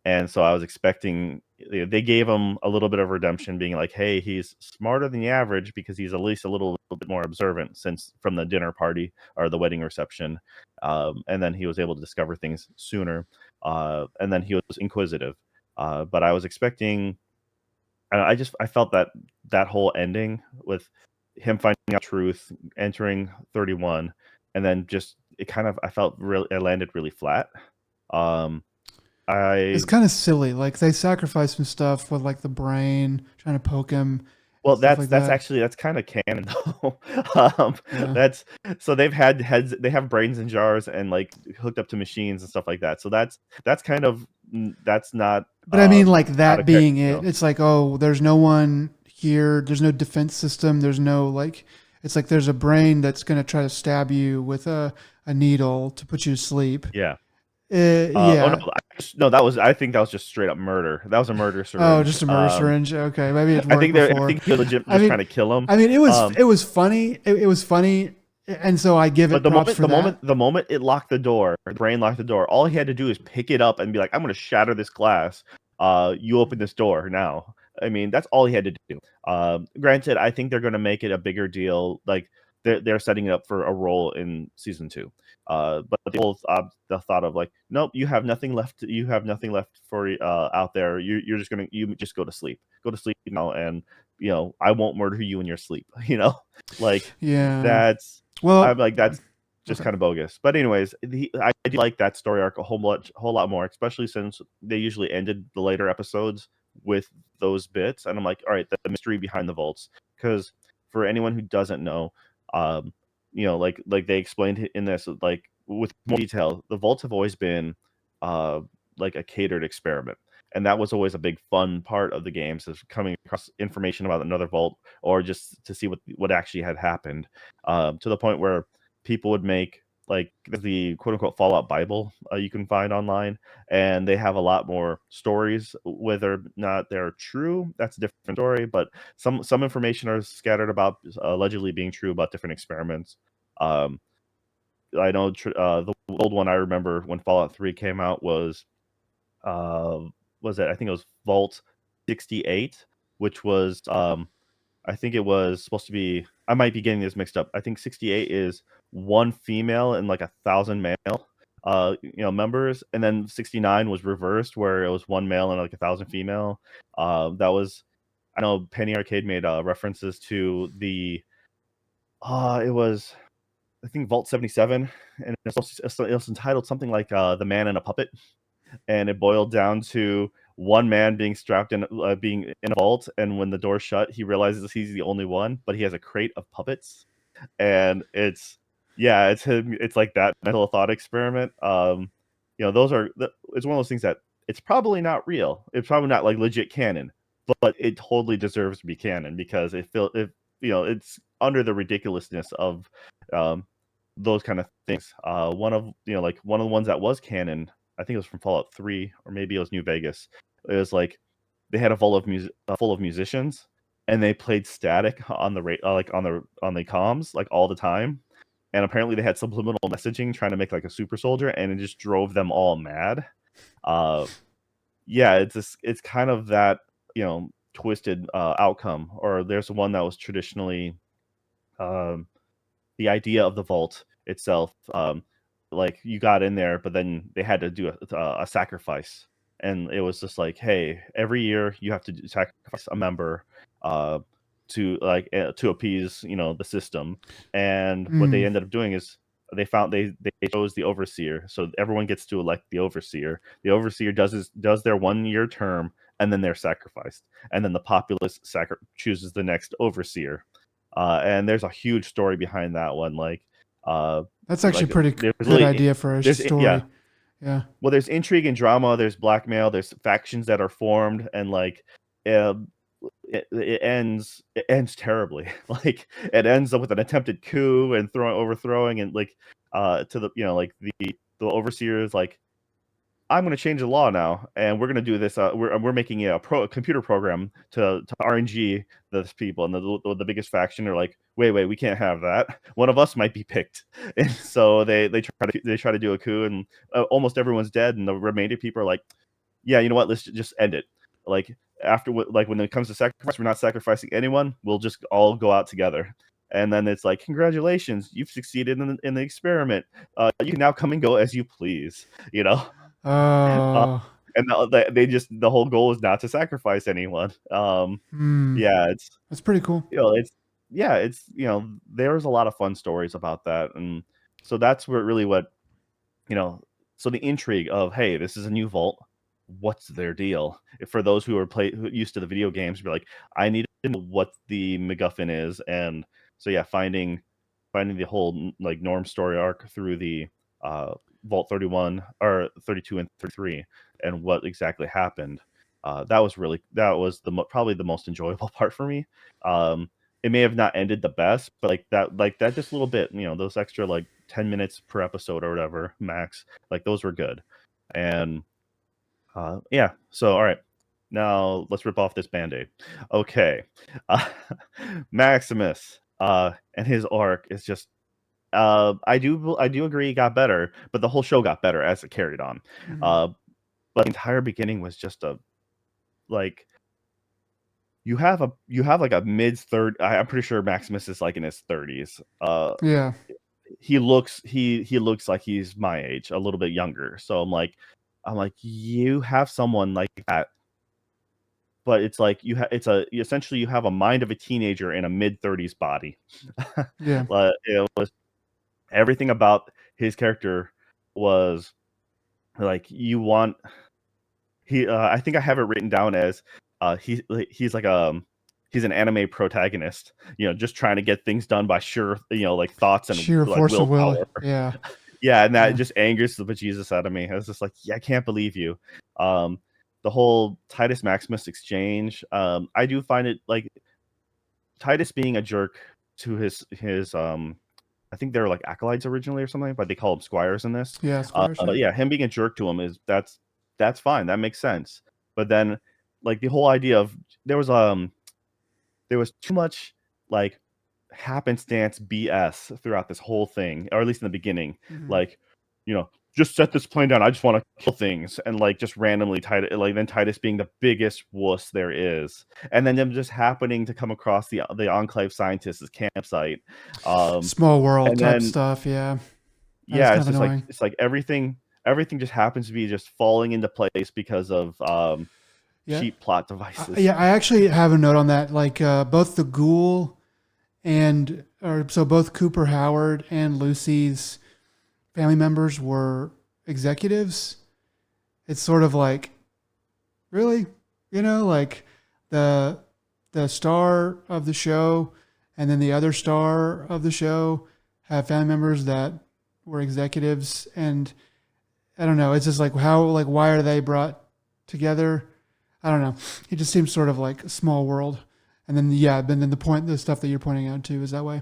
And so I was expecting they gave him a little bit of redemption, being like, hey, he's smarter than the average because he's at least a little bit more observant since from the dinner party or the wedding reception. And then he was able to discover things sooner. And then he was inquisitive. But I was expecting. I felt that whole ending with him finding out truth, entering 31, and then just I felt really it landed really flat. Um, It's I kind of silly. Like they sacrifice some stuff with like the brain, trying to poke him, Well, stuff like that's that. actually that's kind of canon though. Yeah. That's so they've had heads, they have brains in jars and like hooked up to machines and stuff like that. So that's kind of that's not But I mean, like out that of character, being it, it's like, oh, there's no one here. There's no defense system. There's no like, it's like there's a brain that's going to try to stab you with a needle to put you to sleep. Yeah. Oh no, Yeah. no, that was I think that was just straight up murder. That was a murder Oh, syringe. just a murder syringe. Okay. Maybe it's I worked think I before. think he was legit I just trying mean, to kill him. it was funny. It was funny. And so I give But it props for that. the moment it locked the door, the brain locked the door, all he had to do is pick it up and be like, "I'm going to shatter this glass. You open this door now." I mean, that's all he had to do. Granted, I think they're going to make it a bigger deal. Like they're setting it up for a role in season 2. But the thought of like, nope, you have nothing left. You have nothing left for out there. You're just gonna you just go to sleep. Go to sleep now, and I won't murder you in your sleep. Like Yeah. that's I'm Well, like that's just okay. kind of bogus. But anyways, I do like that story arc a whole lot more, especially since they usually ended the later episodes with those bits. And I'm like, all right, the mystery behind the vaults. Because for anyone who doesn't know, um, like they explained in this, like with more detail, the vaults have always been uh like a catered experiment. And that was always a big fun part of the games, is coming across information about another vault or just to see what actually had happened, to the point where people would make like the quote unquote Fallout Bible you can find online, and they have a lot more stories. Whether or not they're true, that's a different story. But some information are scattered about allegedly being true about different experiments. Um, I know the old one I remember when Fallout 3 came out uh, was it? I think it was Vault 68, which was I think it was supposed to be. I might be getting this mixed up. I think 68 is one female and like 1,000 male, members, and then 69 was reversed, where it was one male and like 1,000 female. That was. I know Penny Arcade made references to the. It was I think Vault 77, and it was entitled something like "The Man and a Puppet," and it boiled down to one man being strapped in, being in a vault, and when the door shut, he realizes he's the only one, but he has a crate of puppets, and it's him. It's like that mental thought experiment. It's one of those things that it's probably not real. It's probably not like legit canon, but it totally deserves to be canon because it's under the ridiculousness of um, those kind of things. One of the ones that was canon, I think it was from Fallout 3, or maybe it was New Vegas. It was like they had a full of musicians, and they played static on the on the comms like all the time. And apparently they had subliminal messaging trying to make like a super soldier, and it just drove them all mad. Uh, yeah, it's kind of that twisted outcome. Or there's one that was traditionally um, the idea of the vault itself, like you got in there, but then they had to do a sacrifice, and it was just like, hey, every year you have to sacrifice a member uh, to appease the system. And what they Mm. ended up doing is they chose the overseer, so everyone gets to elect the overseer. The overseer does their 1 year term, and then they're sacrificed, and then the populace chooses the next overseer. And there's a huge story behind that one. That's actually Like pretty there's good really idea for a yeah. story. Yeah. Well, there's intrigue and drama. There's blackmail. There's factions that are formed, and um, it ends terribly. Like it ends up with an attempted coup and overthrowing, and to the the overseer is like, I'm going to change the law now, and we're going to do this. We're making a computer program to RNG those people, and the biggest faction are like, wait, we can't have that. One of us might be picked, and so they try to do a coup, and almost everyone's dead, and the remaining people are like, yeah, you know what? Let's just end it. Like when it comes to sacrifice, we're not sacrificing anyone. We'll just all go out together. And then it's like, congratulations, you've succeeded in the experiment. You can now come and go as you please. You know. Uh, Oh. and the whole goal is not to sacrifice anyone. Hmm. Yeah, That's pretty cool. there's a lot of fun stories about that, and so that's where really what you know. So the intrigue of, hey, this is a new vault. What's their deal? For those who used to the video games, be like, I need to know what the MacGuffin is, and so yeah, finding the whole like Norm story arc through the Vault 31 or 32 and 33, and what exactly happened. That was probably the most enjoyable part for me. Um, it may have not ended the best, but like that just a little bit, those extra like 10 minutes per episode or whatever max, like those were good. And yeah, so all right, now let's rip off this band-aid. Okay. uh, Maximus and his arc is just I do agree it got better, but the whole show got better as it carried on. Mhm. Uh, but the entire beginning was just like you have like a mid third. I'm pretty sure Maximus is like in his 30s. Yeah. He looks like he's my age, a little bit younger. So I'm like, you have someone like that, but it's like essentially you have a mind of a teenager in a mid 30s body. Yeah. It was everything about his character was like you want I think I have it written down as he's like he's an anime protagonist, just trying to get things done by sure, like thoughts and Sheer like force of will. willpower. Yeah. Yeah, and that Yeah. just angers the bejesus out of me. I was just like, yeah, I can't believe you. Um, the whole Titus Maximus exchange, I do find it like Titus being a jerk to his I think they were like acolytes originally or something, but they call them squires in this. Yeah. Squires. Yeah. But yeah, him being a jerk to him that's fine. That makes sense. But then like the whole idea of there was there was too much like happenstance BS throughout this whole thing, or at least in the beginning. Mhm. Like, you know, just set this plane down. I just want to kill things, and like just randomly then Titus being the biggest wuss there is, and then them just happening to come across the Enclave scientists' campsite, Small world and type then stuff. Yeah, that is yeah, kind it's of just like annoying. everything just happens to be just falling into place because of Yeah, cheap plot devices. I actually have a note on that. Like both the ghoul and or so both Cooper Howard and Lucy's family members were executives. It's sort of like really, like the the star of the show and then the other star of the show have family members that were executives, and I don't know. It's just like how like why are they brought together? I don't know. It just seems sort of like a small world. And then yeah, then the stuff that you're pointing out too is that way.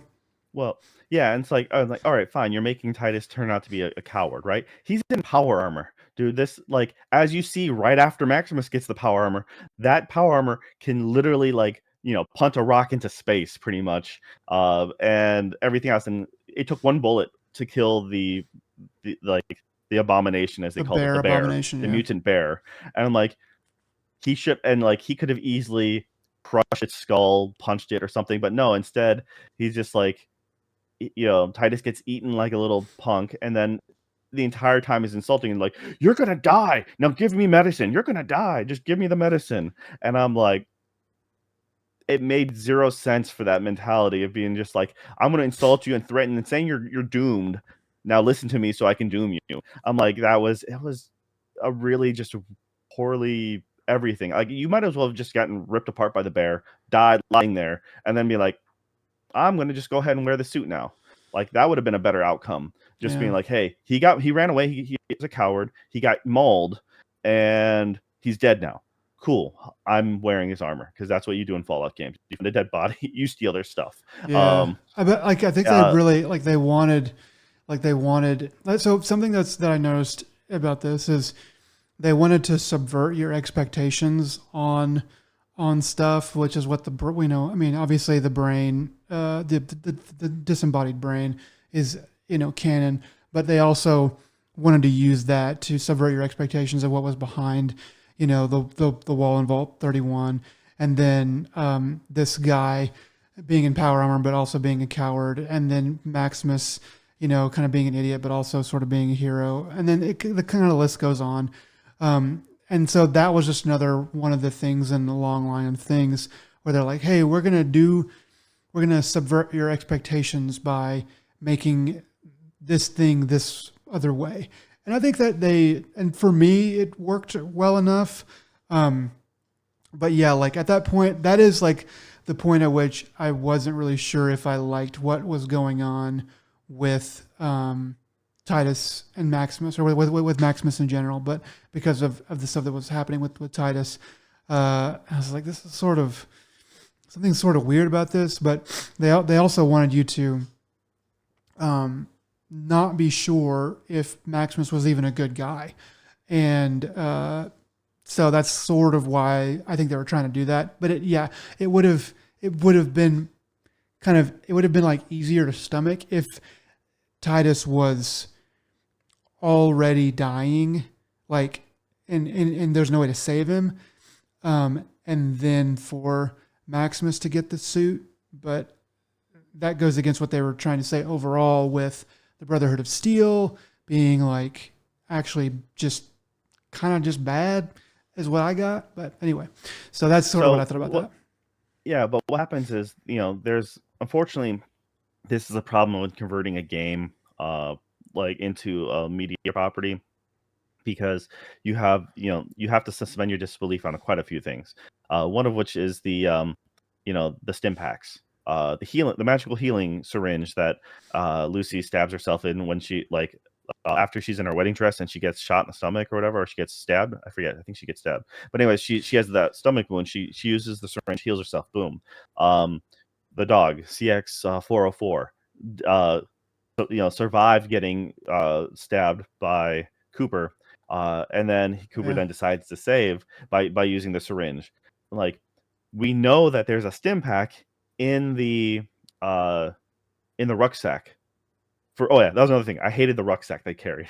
Well, yeah, and it's like I was like, all right, fine, you're making Titus turn out to be a coward, right? He's in power armor, dude. This like as you see right after Maximus gets the power armor, that power armor can literally like punt a rock into space, pretty much, and everything else. And it took one bullet to kill the abomination, as they The called it, bear the bear, abomination, the yeah. mutant bear, and I'm like, he could have easily crushed its skull, punched it or something, but no, instead he's just like Titus gets eaten like a little punk, and then the entire time is insulting and like, "You're gonna die now. Give me medicine. You're gonna die. Just give me the medicine." And I'm like, it made zero sense for that mentality of being just like, "I'm gonna insult you and threaten and saying you're doomed. Now listen to me so I can doom you." I'm like, it was a really just poorly everything. Like you might as well have just gotten ripped apart by the bear, died lying there, and then be like, I'm going to just go ahead and wear the suit now. Like that would have been a better outcome. Just being Yeah. like, hey, he ran away. He was a coward. He got mauled, and he's dead now. Cool. I'm wearing his armor because that's what you do in Fallout games. You find a dead body, you steal their stuff. Yeah. Um, I bet like I think they uh, really like they wanted so something that I noticed about this is they wanted to subvert your expectations on stuff, which is what we know. I mean, obviously the brain, the disembodied brain is canon, but they also wanted to use that to subvert your expectations of what was behind, the wall in Vault 31, and then this guy being in power armor but also being a coward, and then Maximus, kind of being an idiot but also sort of being a hero, and then the kind of list goes on. And so that was just another one of the things in the long line of things where they're like, hey, we're going to subvert your expectations by making this thing this other way. And I think that and for me, it worked well enough. Um, but yeah, like at that point, that is like the point at which I wasn't really sure if I liked what was going on with Titus and Maximus, or with Maximus in general. But because of the stuff that was happening with Titus, I was like, this is sort of something sort of weird about this. But they also wanted you to not be sure if Maximus was even a good guy, and so that's sort of why I think they were trying to do that. But it would have been it would have been like easier to stomach if Titus was already dying, like, and there's no way to save him, and then for Maximus to get the suit. But that goes against what they were trying to say overall with the Brotherhood of Steel being like actually just kind of just bad is what I got. But anyway, so that's sort of what I so thought about what? that. Yeah, but what happens is there's unfortunately this is a problem with converting a game like into a media property because you have to suspend your disbelief on quite a few things. One of which is the stim packs, the magical healing syringe that Lucy stabs herself in when she after she's in her wedding dress and she gets shot in the stomach or whatever, or she gets stabbed. I forget. I think she gets stabbed. But anyway, she has that stomach wound. She uses the syringe, heals herself. Boom. Um, the dog CX 404. Survived getting stabbed by Cooper, and then Cooper Yeah. then decides to save by using the syringe. Like we know that there's a stim pack in the uh, in the rucksack. For oh yeah, that was another thing. I hated the rucksack they carried.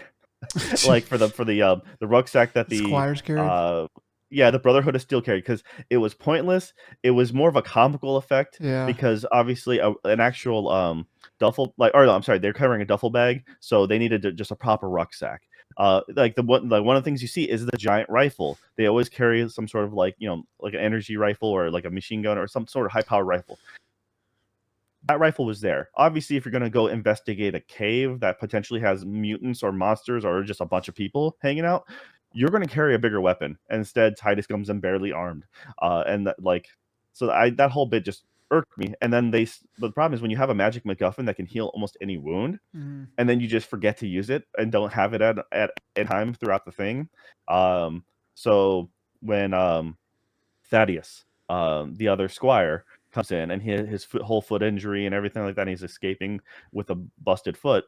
like the rucksack that Squires carried. uh yeah, the Brotherhood of Steel carried, because it was pointless. It was more of a comical effect Yeah. because obviously an actual duffel, like, or no, I'm sorry, they're covering a duffel bag, so they needed just a proper rucksack. Like one of the things you see is the giant rifle. They always carry some sort of, like, like an energy rifle or like a machine gun or some sort of high power rifle. That rifle was there. Obviously, if you're going to go investigate a cave that potentially has mutants or monsters or just a bunch of people hanging out, you're going to carry a bigger weapon. And instead, Titus comes in barely armed, and that, like, so that whole bit just irked me. And then the problem is when you have a magic MacGuffin that can heal almost any wound, Mm-hmm. and then you just forget to use it and don't have it at a time throughout the thing. So when Thaddeus, the other squire, comes in and his whole foot injury and everything like that, and he's escaping with a busted foot.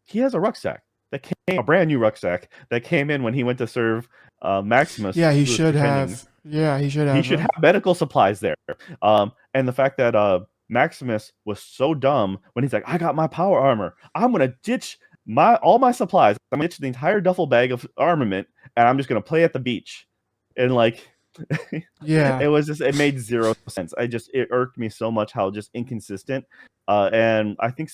He has a rucksack a brand new rucksack that came in when he went to serve Maximus, Yeah, he who was should pretending. have. Yeah, he should He have. should have medical supplies there. And the fact that Maximus was so dumb when he's like, "I got my power armor. I'm gonna ditch all my supplies. I'm gonna ditch the entire duffel bag of armament, and I'm just gonna play at the beach." And like, Yeah. it made zero sense. It irked me so much how just inconsistent. And I think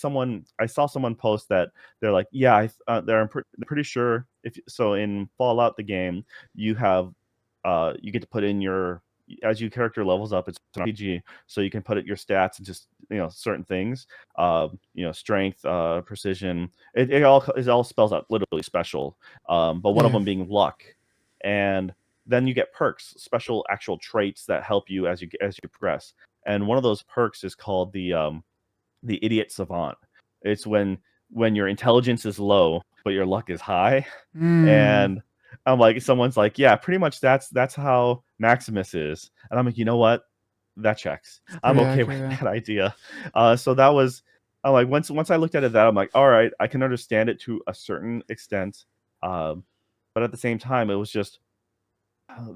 I saw someone post that they're like, yeah, they're pretty sure if so in Fallout the game you have you get to put in your, as your character levels up, it's an RPG, so you can put it your stats and just certain things, strength, precision. It all spells out literally special, but one of Yeah. them being luck, and then you get perks, special actual traits that help you as you progress. And one of those perks is called the idiot savant. It's when your intelligence is low but your luck is high. Mm. And I'm like, someone's like, yeah, pretty much that's how Maximus is. And I'm like, you know what? That checks. It's I'm pretty okay with accurate. Yeah. that idea. So that was, I'm like, once I looked at it, that I'm like, all right, I can understand it to a certain extent. Um, but at the same time, it was just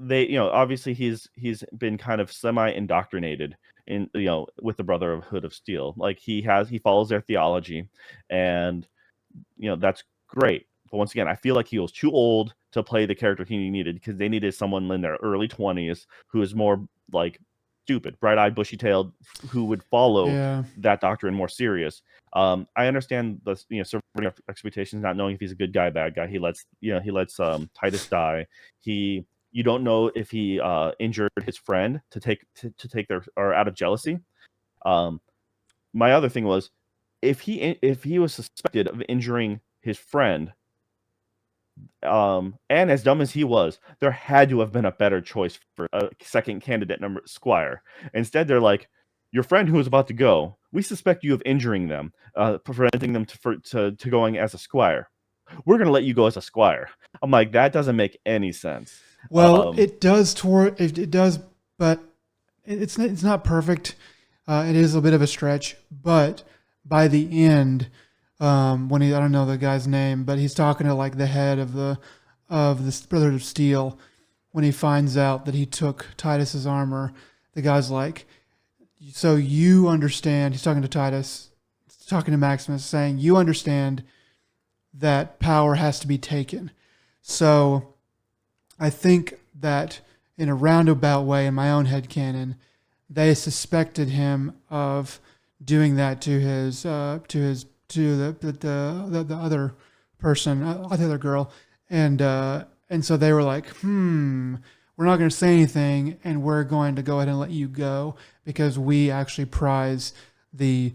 they, obviously he's been kind of semi indoctrinated in, with the Brotherhood of Steel. Like he follows their theology, and that's great. But once again, I feel like he was too old to play the character he needed, because they needed someone in their early 20s who is more like stupid, bright-eyed, bushy-tailed, who would follow Yeah. that doctrine more serious. I understand the subverting expectations, not knowing if he's a good guy, bad guy. He lets Titus die. You don't know if he injured his friend to take their, or out of jealousy. Um, my other thing was, if he was suspected of injuring his friend, and as dumb as he was, there had to have been a better choice for a second candidate, number Squire. Instead, they're like, your friend who is about to go, we suspect you of injuring them, preventing them to going as a squire. We're gonna let you go as a squire. I'm like, that doesn't make any sense. Well, it does it does, but it's not perfect. It is a bit of a stretch, but by the end, when I don't know the guy's name, but he's talking to like the head of the Brotherhood of Steel. When he finds out that he took Titus's armor, the guy's like, "So you understand?" He's talking to Titus, talking to Maximus, saying, "You understand that power has to be taken." So I think that in a roundabout way, in my own head canon, they suspected him of doing that to the other person, the other girl, and so they were like, we're not going to say anything, and we're going to go ahead and let you go because we actually prize the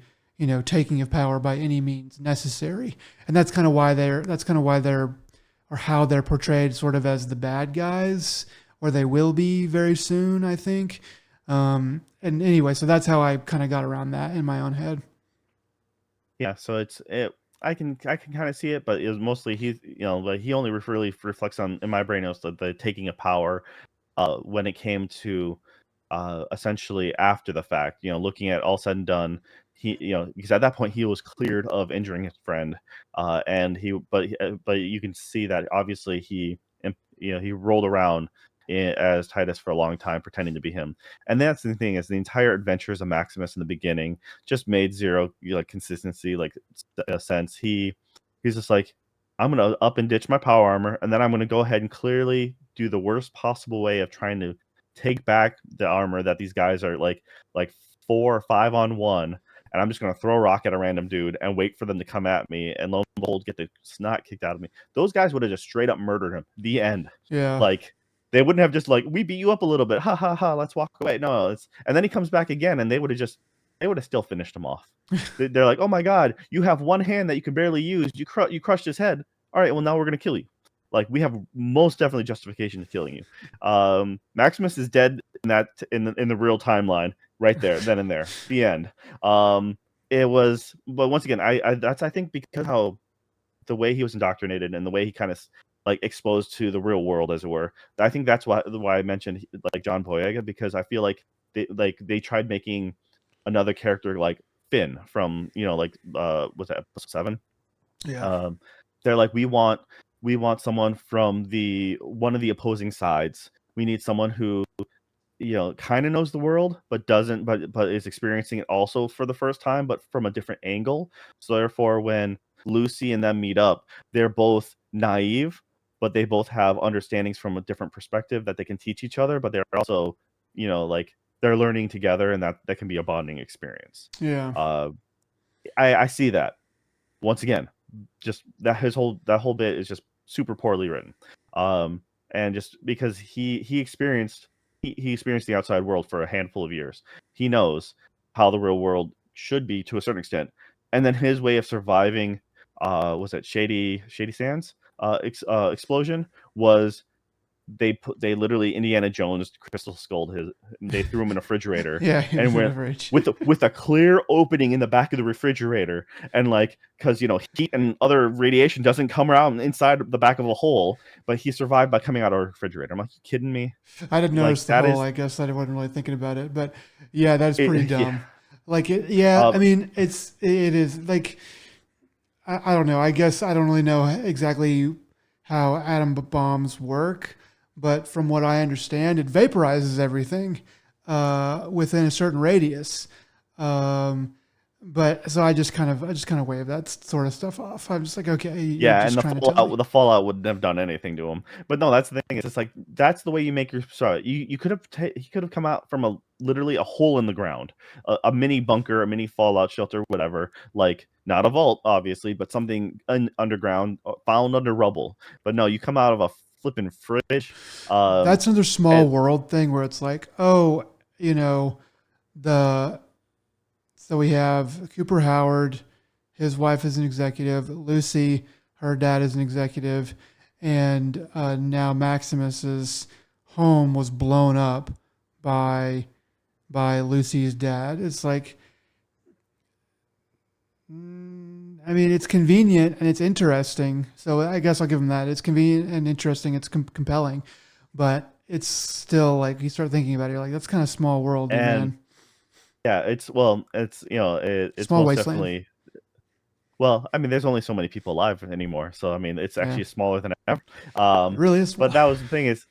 taking of power by any means necessary, and that's kind of why they're or how they're portrayed sort of as the bad guys, or they will be very soon, I think. And anyway, so that's how I kind of got around that in my own head. Yeah, so I can kind of see it, but it was mostly like he only really reflects on, in my brain, it was the taking of power when it came to essentially after the fact, looking at all said and done. Because at that point he was cleared of injuring his friend, and but you can see that obviously he rolled around as Titus for a long time, pretending to be him. And that's the thing, is the entire adventures of Maximus in the beginning just made zero, like, consistency, like, sense. He's just like, I'm gonna up and ditch my power armor, and then I'm gonna go ahead and clearly do the worst possible way of trying to take back the armor that these guys are like 4 or 5 on 1, and I'm just gonna throw a rock at a random dude and wait for them to come at me, and lo and behold, get the snot kicked out of me. Those guys would have just straight up murdered him. The end. Yeah. Like they wouldn't have just like, we beat you up a little bit, ha ha ha, let's walk away. No, it's and then he comes back again, and they would have still finished him off. They're like, oh my god, you have one hand that you can barely use. You crushed his head. All right, well now we're gonna kill you. Like we have most definitely justification to killing you. Maximus is dead in the real timeline right there, then and there. The end. It was, but once again, I think because how the way he was indoctrinated and the way he kind of like exposed to the real world, as it were. I think that's why I mentioned like John Boyega, because I feel like they tried making another character like Finn from like was that episode 7? Yeah. They're like, we want someone from one of the opposing sides. We need someone who kind of knows the world but doesn't but is experiencing it also for the first time, but from a different angle. So therefore when Lucy and them meet up, they're both naive, but they both have understandings from a different perspective that they can teach each other, but they're also like they're learning together, and that can be a bonding experience. Yeah. I see that. Once again, just that whole bit is just super poorly written. And just because he experienced the outside world for a handful of years, he knows how the real world should be to a certain extent, and then his way of surviving was that Shady Sands explosion was they literally Indiana Jones crystal skulled his. They threw him in a refrigerator, Yeah. He was and went average. with a clear opening in the back of the refrigerator, and like because heat and other radiation doesn't come around inside the back of a hole, but he survived by coming out of a refrigerator. I'm like, you kidding me? I didn't notice Like the that whole. is I guess I wasn't really thinking about it, but yeah, that is pretty yeah. dumb. Like it. Yeah. I Uh, mean, it is like I don't know. I guess I don't really know exactly how atom bombs work, but from what I understand, it vaporizes everything within a certain radius. Um, but so I just kind of wave that sort of stuff off. I'm just like, okay, you're Yeah, and just trying to tell me. the fallout wouldn't have done anything to him. But no, that's the thing. It's just like that's the way you make your sorry. You could have he could have come out from literally a hole in the ground, a mini bunker, a mini fallout shelter, whatever. Like not a vault, obviously, but something underground, found under rubble. But no, you come out of a flipping fridge. That's another small And world thing where it's like, oh, the so we have Cooper Howard, his wife is an executive, Lucy, her dad is an executive, and now Maximus's home was blown up by Lucy's dad. It's like, I mean, it's convenient and it's interesting. So I guess I'll give him that. It's convenient and interesting. It's compelling, but it's still like you start thinking about it, you're like, that's kind of small worldy, and man. yeah, it's it's Small most wasteland. definitely. Well, I mean, there's only so many people alive anymore, so I mean, it's Yeah, actually smaller than ever. it Um, really is but small. that was the thing is,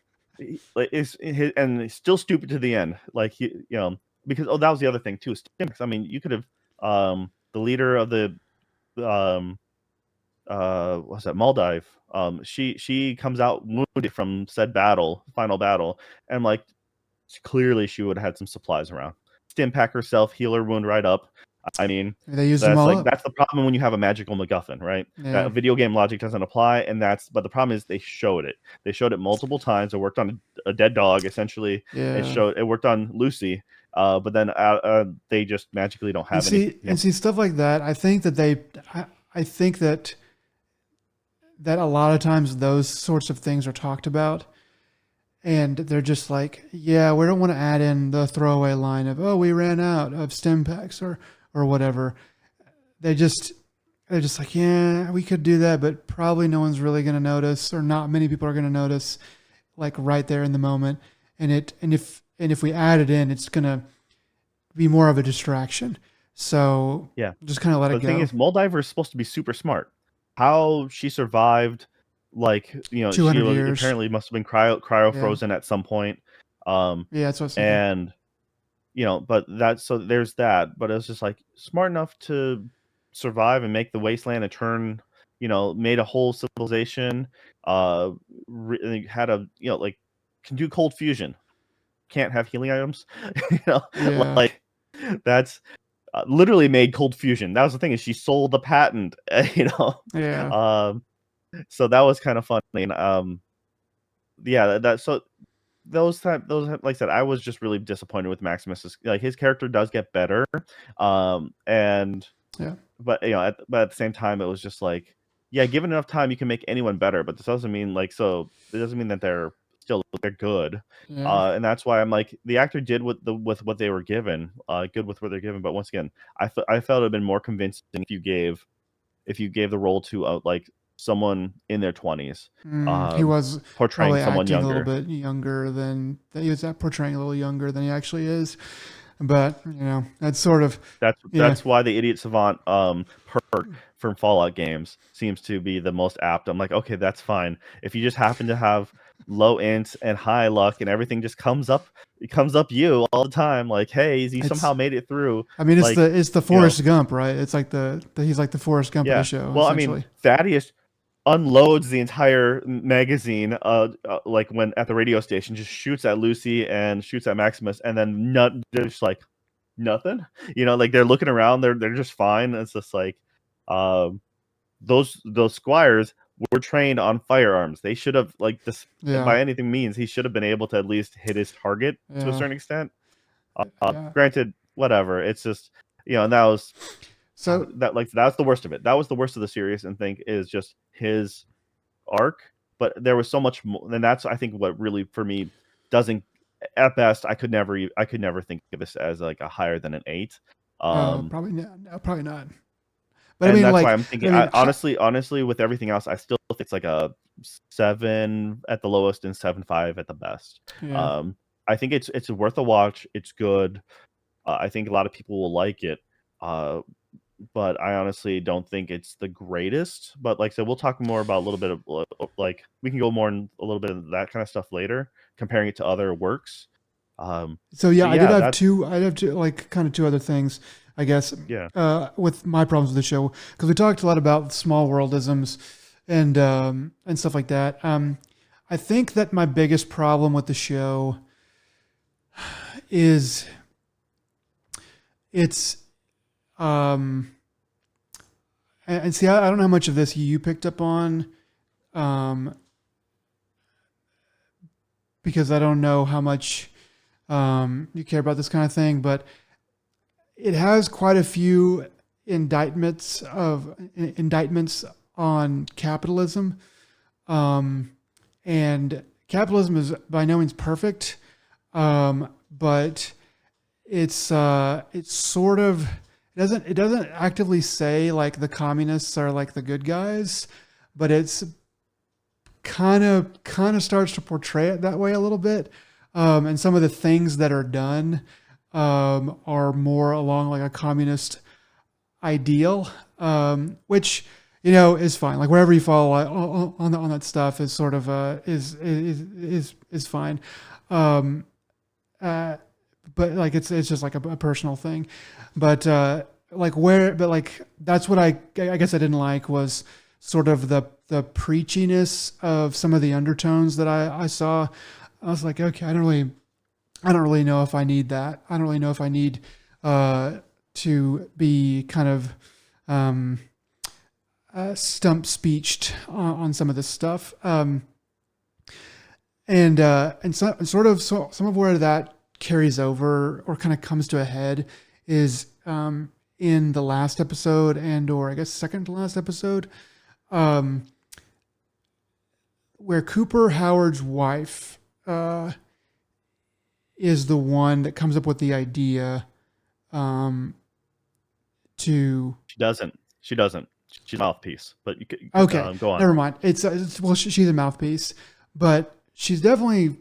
and he's still stupid to the end. Like because that was the other thing too. Stimps. I mean, you could have the leader of the um what's that Maldive. She comes out wounded from said final battle, and like clearly she would have had some supplies around. Stimpack herself, heal her wound right up. I mean, They used them all up. that's the problem when you have a magical MacGuffin, right? Yeah, That video game logic doesn't apply, and but the problem is they showed it. They showed it multiple times. It worked on a dead dog, essentially. yeah. It worked on Lucy, but then they just magically don't And have any. see stuff like that. I think that a lot of times those sorts of things are talked about, and they're just like, yeah, we don't want to add in the throwaway line of, oh, we ran out of stem packs or whatever. They just they're just like, yeah, we could do that, but probably no one's really going to notice, or not many people are going to notice, like right there in the moment. And if we add it in, it's going to be more of a distraction. So Yeah, just kind of let it but the thing go. is, Moldiver is supposed to be super smart. How she survived, like she 200 years. apparently must have been cryo Yeah. frozen at some point. Um, Yeah, that's what I was thinking. and but there's that. But it was just like smart enough to survive and make the wasteland a turn made a whole civilization, had a, like, can do cold fusion, can't have healing items, Yeah. like that's literally made cold fusion. That was the thing, is she sold the patent, Yeah. um, so that was kind of funny. And yeah, so those like I said, I was just really disappointed with Maximus. Like, his character does get better, and Yeah. but but at the same time, it was just like, yeah, given enough time, you can make anyone better. But this doesn't mean it doesn't mean that they're good. Yeah. And that's why I'm like, the actor did with what they were given, good with what they're given. But once again, I felt it would have been more convincing if you gave the role to like someone in their 20s, He was portraying probably someone acting a little younger. bit younger than he was portraying a little younger than he actually is. But that's sort of yeah. That's why the idiot savant perk from Fallout games seems to be the most apt. I'm like, okay, that's fine. If you just happen to have low int and high luck and everything just it comes up you all the time, like, hey, you It's somehow made it through. I mean Like, it's the you know, Forrest Gump, right? It's like he's like the Forrest Gump of the yeah. show Well, I mean, essentially. Thaddeus unloads the entire magazine, like when at the radio station, just shoots at Lucy and shoots at Maximus, and then they're just like nothing. Like, they're looking around, they're just fine. It's just like, um, those squires were trained on firearms. They should have, like, this, Yeah. by anything means, he should have been able to at least hit his target to a Yeah. certain extent. Yeah. Granted, whatever. It's just, and that was So that's the worst of it. That was the worst of the series, and think is just his arc. But there was so much more, and that's, I think, what really for me doesn't. At best, I could never think of this as like a higher than an 8. probably not. No, probably not. But I And mean, that's why like, I'm thinking. Honestly, with everything else, I still think it's like a 7 at the lowest and 7.5 at the best. yeah. I think it's worth a watch. It's good. I think a lot of people will like it. But I honestly don't think it's the greatest. But like I said, we'll talk more about a little bit of, like, we can go more in a little bit of that kind of stuff later, comparing it to other works. So yeah, But yeah, I have two, like, kind of two other things, I guess, yeah. with my problems with the show, because we talked a lot about small worldisms and stuff like that. I think that my biggest problem with the show is it's and see, I don't know how much of this you picked up on, um, because I don't know how much you care about this kind of thing, but it has quite a few indictments on capitalism, and capitalism is by no means perfect, but it's sort of it doesn't actively say like the communists are like the good guys, but it's kind of starts to portray it that way a little bit, and some of the things that are done are more along like a communist ideal, which is fine. Like wherever you fall on that stuff is sort of is fine. Um, but like it's just like a personal thing, but like that's what I guess I didn't like was sort of the preachiness of some of the undertones that I saw. I was like, okay, I don't really know if I need that. I don't really know if I need to be kind of stump speeched on some of this stuff, and sort of some of where that carries over or kind of comes to a head is in the last episode, or I guess second to last episode, where Cooper Howard's wife is the one that comes up with the idea to. She doesn't. She's a mouthpiece. But you could, Okay, go on. never mind. Well, she's a mouthpiece, but she's definitely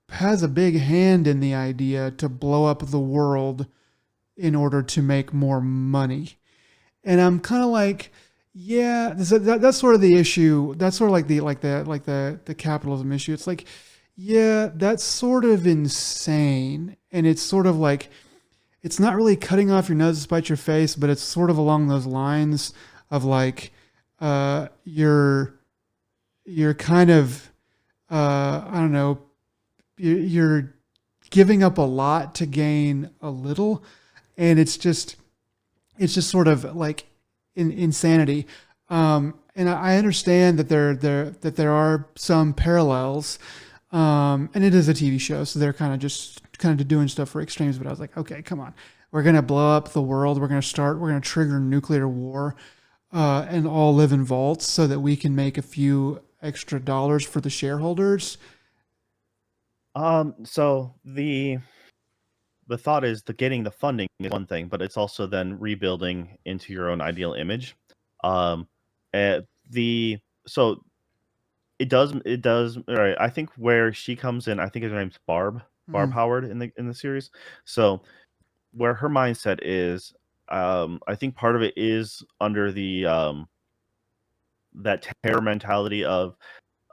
has a big hand in the idea to blow up the world in order to make more money. And I'm kind of like, yeah, that's sort of the issue. That's sort of like the capitalism issue. It's like, yeah, that's sort of insane. And it's sort of like, it's not really cutting off your nose to spite your face, but it's sort of along those lines of like, you're kind of I don't know, you're giving up a lot to gain a little, and it's just sort of like insanity. And I understand that there are some parallels, and it is a TV show, so they're kind of doing stuff for extremes. But I was like, okay, come on, we're gonna blow up the world. We're gonna trigger nuclear war, and all live in vaults so that we can make a few extra dollars for the shareholders. So the thought is the getting the funding is one thing, but it's also then rebuilding into your own ideal image. Um, the so it does. All right, I think where she comes in, I think her name's Barb Mm, Howard in the series. So where her mindset is, I think part of it is under the that terror mentality of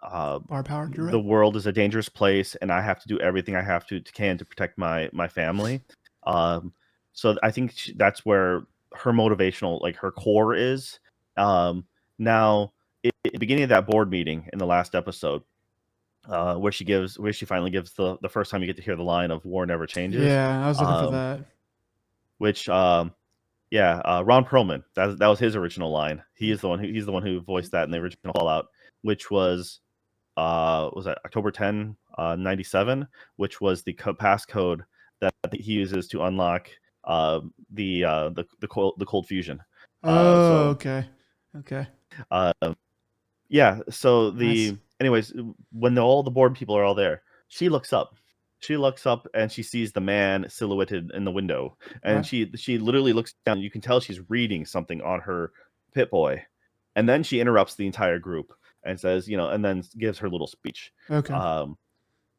uh, bar powered, you're the right. world is a dangerous place, and I have to do everything I have to can to protect my family. Um, so I think that's where her motivational, like her core is. Um, now, at the beginning of that board meeting in the last episode, where she finally gives the first time you get to hear the line of "War never changes," Yeah, I was looking for um, that. which yeah, Ron Perlman. That was his original line. He's the one who voiced that in the original Fallout, which was that October 10, 97, which was the passcode that he uses to unlock the cold fusion. Oh, So okay, okay, uh, yeah, so nice. the anyways, when all the board people are all there, she looks up. She looks up and she sees the man silhouetted in the window, and Right. she literally looks down. You can tell she's reading something on her Pit Boy, and then she interrupts the entire group and says, and then gives her little speech. Okay. Um,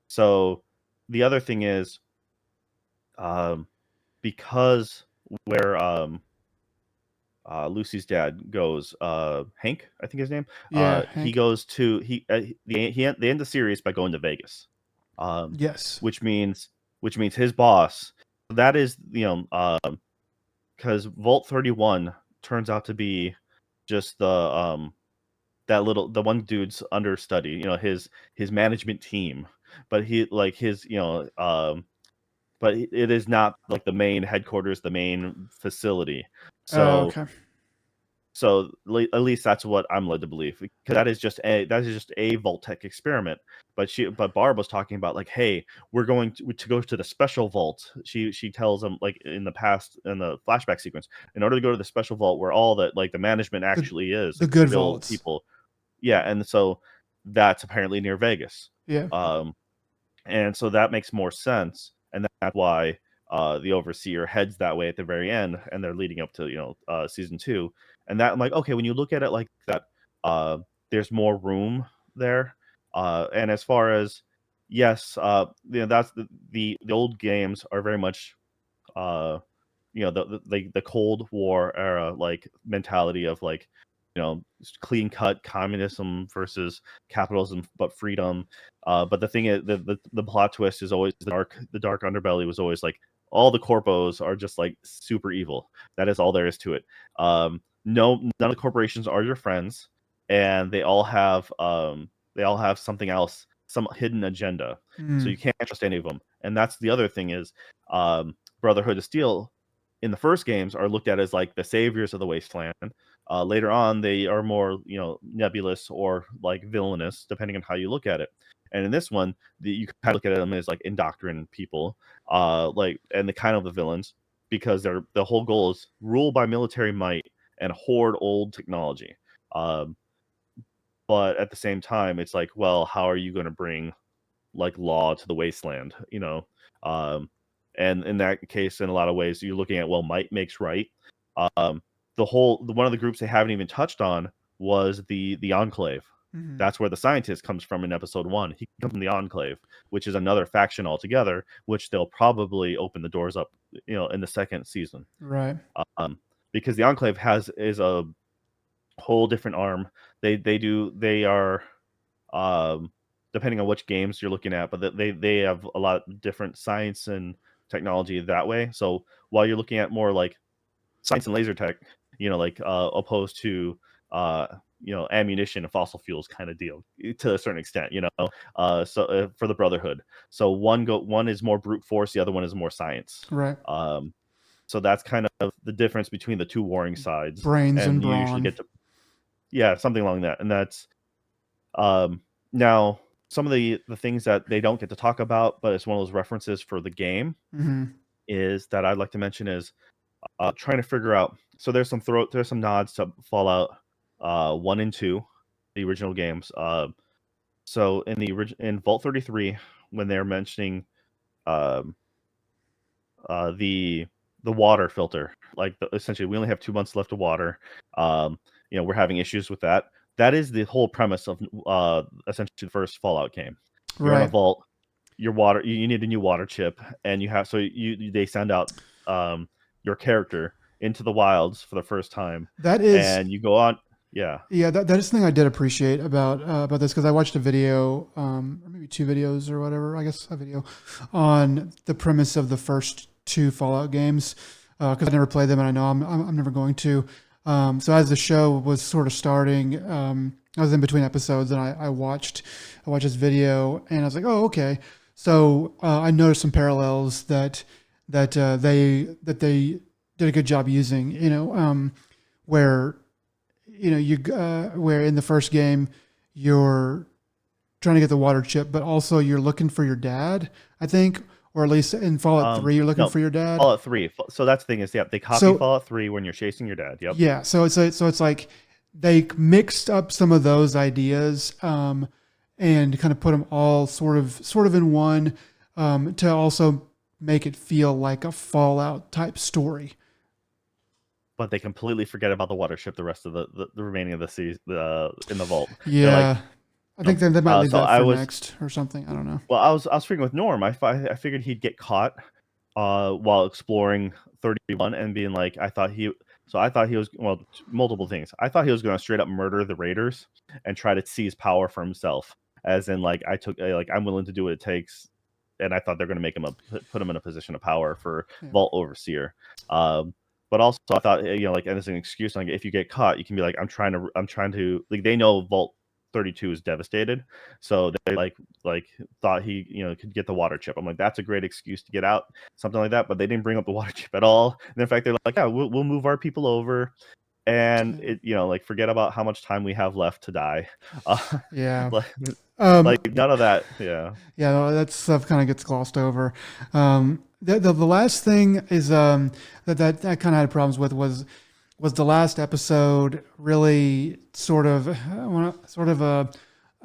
so the other thing is, um, because where Lucy's dad goes, Hank, I think his name. Yeah, He Hank. goes to they end the series by going to Vegas, um, Yes. which means his boss. That is, because Vault 31 turns out to be just the one dude's understudy, his management team, but he like his but it is not like the main headquarters, the main facility. So Okay. at least that's what I'm led to believe, because that is just a Vault-Tec experiment. But Barb was talking about, like, hey, we're going to go to the special vault. She tells him, like, in the past, in the flashback sequence, in order to go to the special vault where all that, like, the management The actually is, the like good real vaults. people. Yeah, and so that's apparently near Vegas. Yeah. Um, and so that makes more sense, and that's why the overseer heads that way at the very end, and they're leading up to season two. And that, I'm like, okay, when you look at it like that, uh, there's more room there. And as far as, yes, that's the old games are very much uh, the Cold War era, like, mentality of, like, clean cut communism versus capitalism, but freedom. But the thing is, the plot twist is always the dark underbelly was always like all the corpos are just like super evil. That is all there is to it. No, none of the corporations are your friends, and they all have something else, some hidden agenda. So Mm. you can't trust any of them. And that's the other thing is, Brotherhood of Steel in the first games are looked at as like the saviors of the wasteland. Later on, they are more, nebulous or like villainous, depending on how you look at it. And in this one, you kind of look at them as like indoctrined people, like, and the kind of the villains, because the whole goal is rule by military might and hoard old technology. Um, but at the same time, it's like, well, how are you going to bring like law to the wasteland? Um, and in that case, in a lot of ways, you're looking at, well, might makes right. Um, one of the groups they haven't even touched on was the Enclave. Mm. That's where the scientist comes from in episode one. He comes from the Enclave, which is another faction altogether, which they'll probably open the doors up, in the second season. Right. Um, because the Enclave is a whole different arm. They are, um, depending on which games you're looking at, but they have a lot of different science and technology that way. So while you're looking at more like science and laser tech, like, opposed to, uh, ammunition and fossil fuels kind of deal to a certain extent, so for the Brotherhood. So one is more brute force, the other one is more science. Right. So that's kind of the difference between the two warring sides, Brains and and you usually brawn. get to, yeah, something along that. And that's now some of the things that they don't get to talk about, but it's one of those references for the game, Hmm. is that I'd like to mention is trying to figure out. So there's some nods to Fallout 1 and 2, the original games. So in Vault 33, when they're mentioning um, the water filter, like essentially we only have 2 months left of water. We're having issues with that. That is the whole premise of essentially the first Fallout game. You're in a Right. vault. Your water, you need a new water chip, and they send out your character into the wilds for the first time, That is, and you go on. Yeah. yeah, that is something I did appreciate about this, because I watched a video, or maybe two videos or whatever. I guess a video on the premise of the first two Fallout games, because I never played them and I know I'm never going to. So as the show was sort of starting, I was in between episodes and I watched this video and I was like, oh, okay. So I noticed some parallels that they did a good job using. Where where in the first game you're trying to get the water chip, but also you're looking for your dad, I think, or at least in Fallout 3, you're looking No, for your dad. Fallout 3. So that's the thing is, yeah, they copy So Fallout 3 when you're chasing your dad. Yep. yeah, so it's like they mixed up some of those ideas, and kind of put them all sort of in one, to also make it feel like a Fallout type story. But they completely forget about the water ship the rest of the remaining of the season in the vault. They're like, Yeah, I think no. they might leave So that I for was next or something. I don't know. well, I was figuring with Norm. I figured he'd get caught while exploring 31 and being like, I thought he was, well, multiple things. I thought he was going to straight up murder the Raiders and try to seize power for himself, as in like I'm willing to do what it takes, and I thought they're going to make him put him in a position of power for Yeah. Vault Overseer. But also I thought, like, and as an excuse, like, if you get caught, you can be like, I'm trying to, like, they know Vault 32 is devastated, so they like thought he could get the water chip. I'm like, that's a great excuse to get out, something like that. But they didn't bring up the water chip at all. And in fact, they're like, yeah, we'll move our people over, and it like, forget about how much time we have left to die. Yeah. like, Um, none of that. Yeah. yeah, no, that stuff kind of gets glossed over. The last thing is, that I kind of had problems with was the last episode really sort of a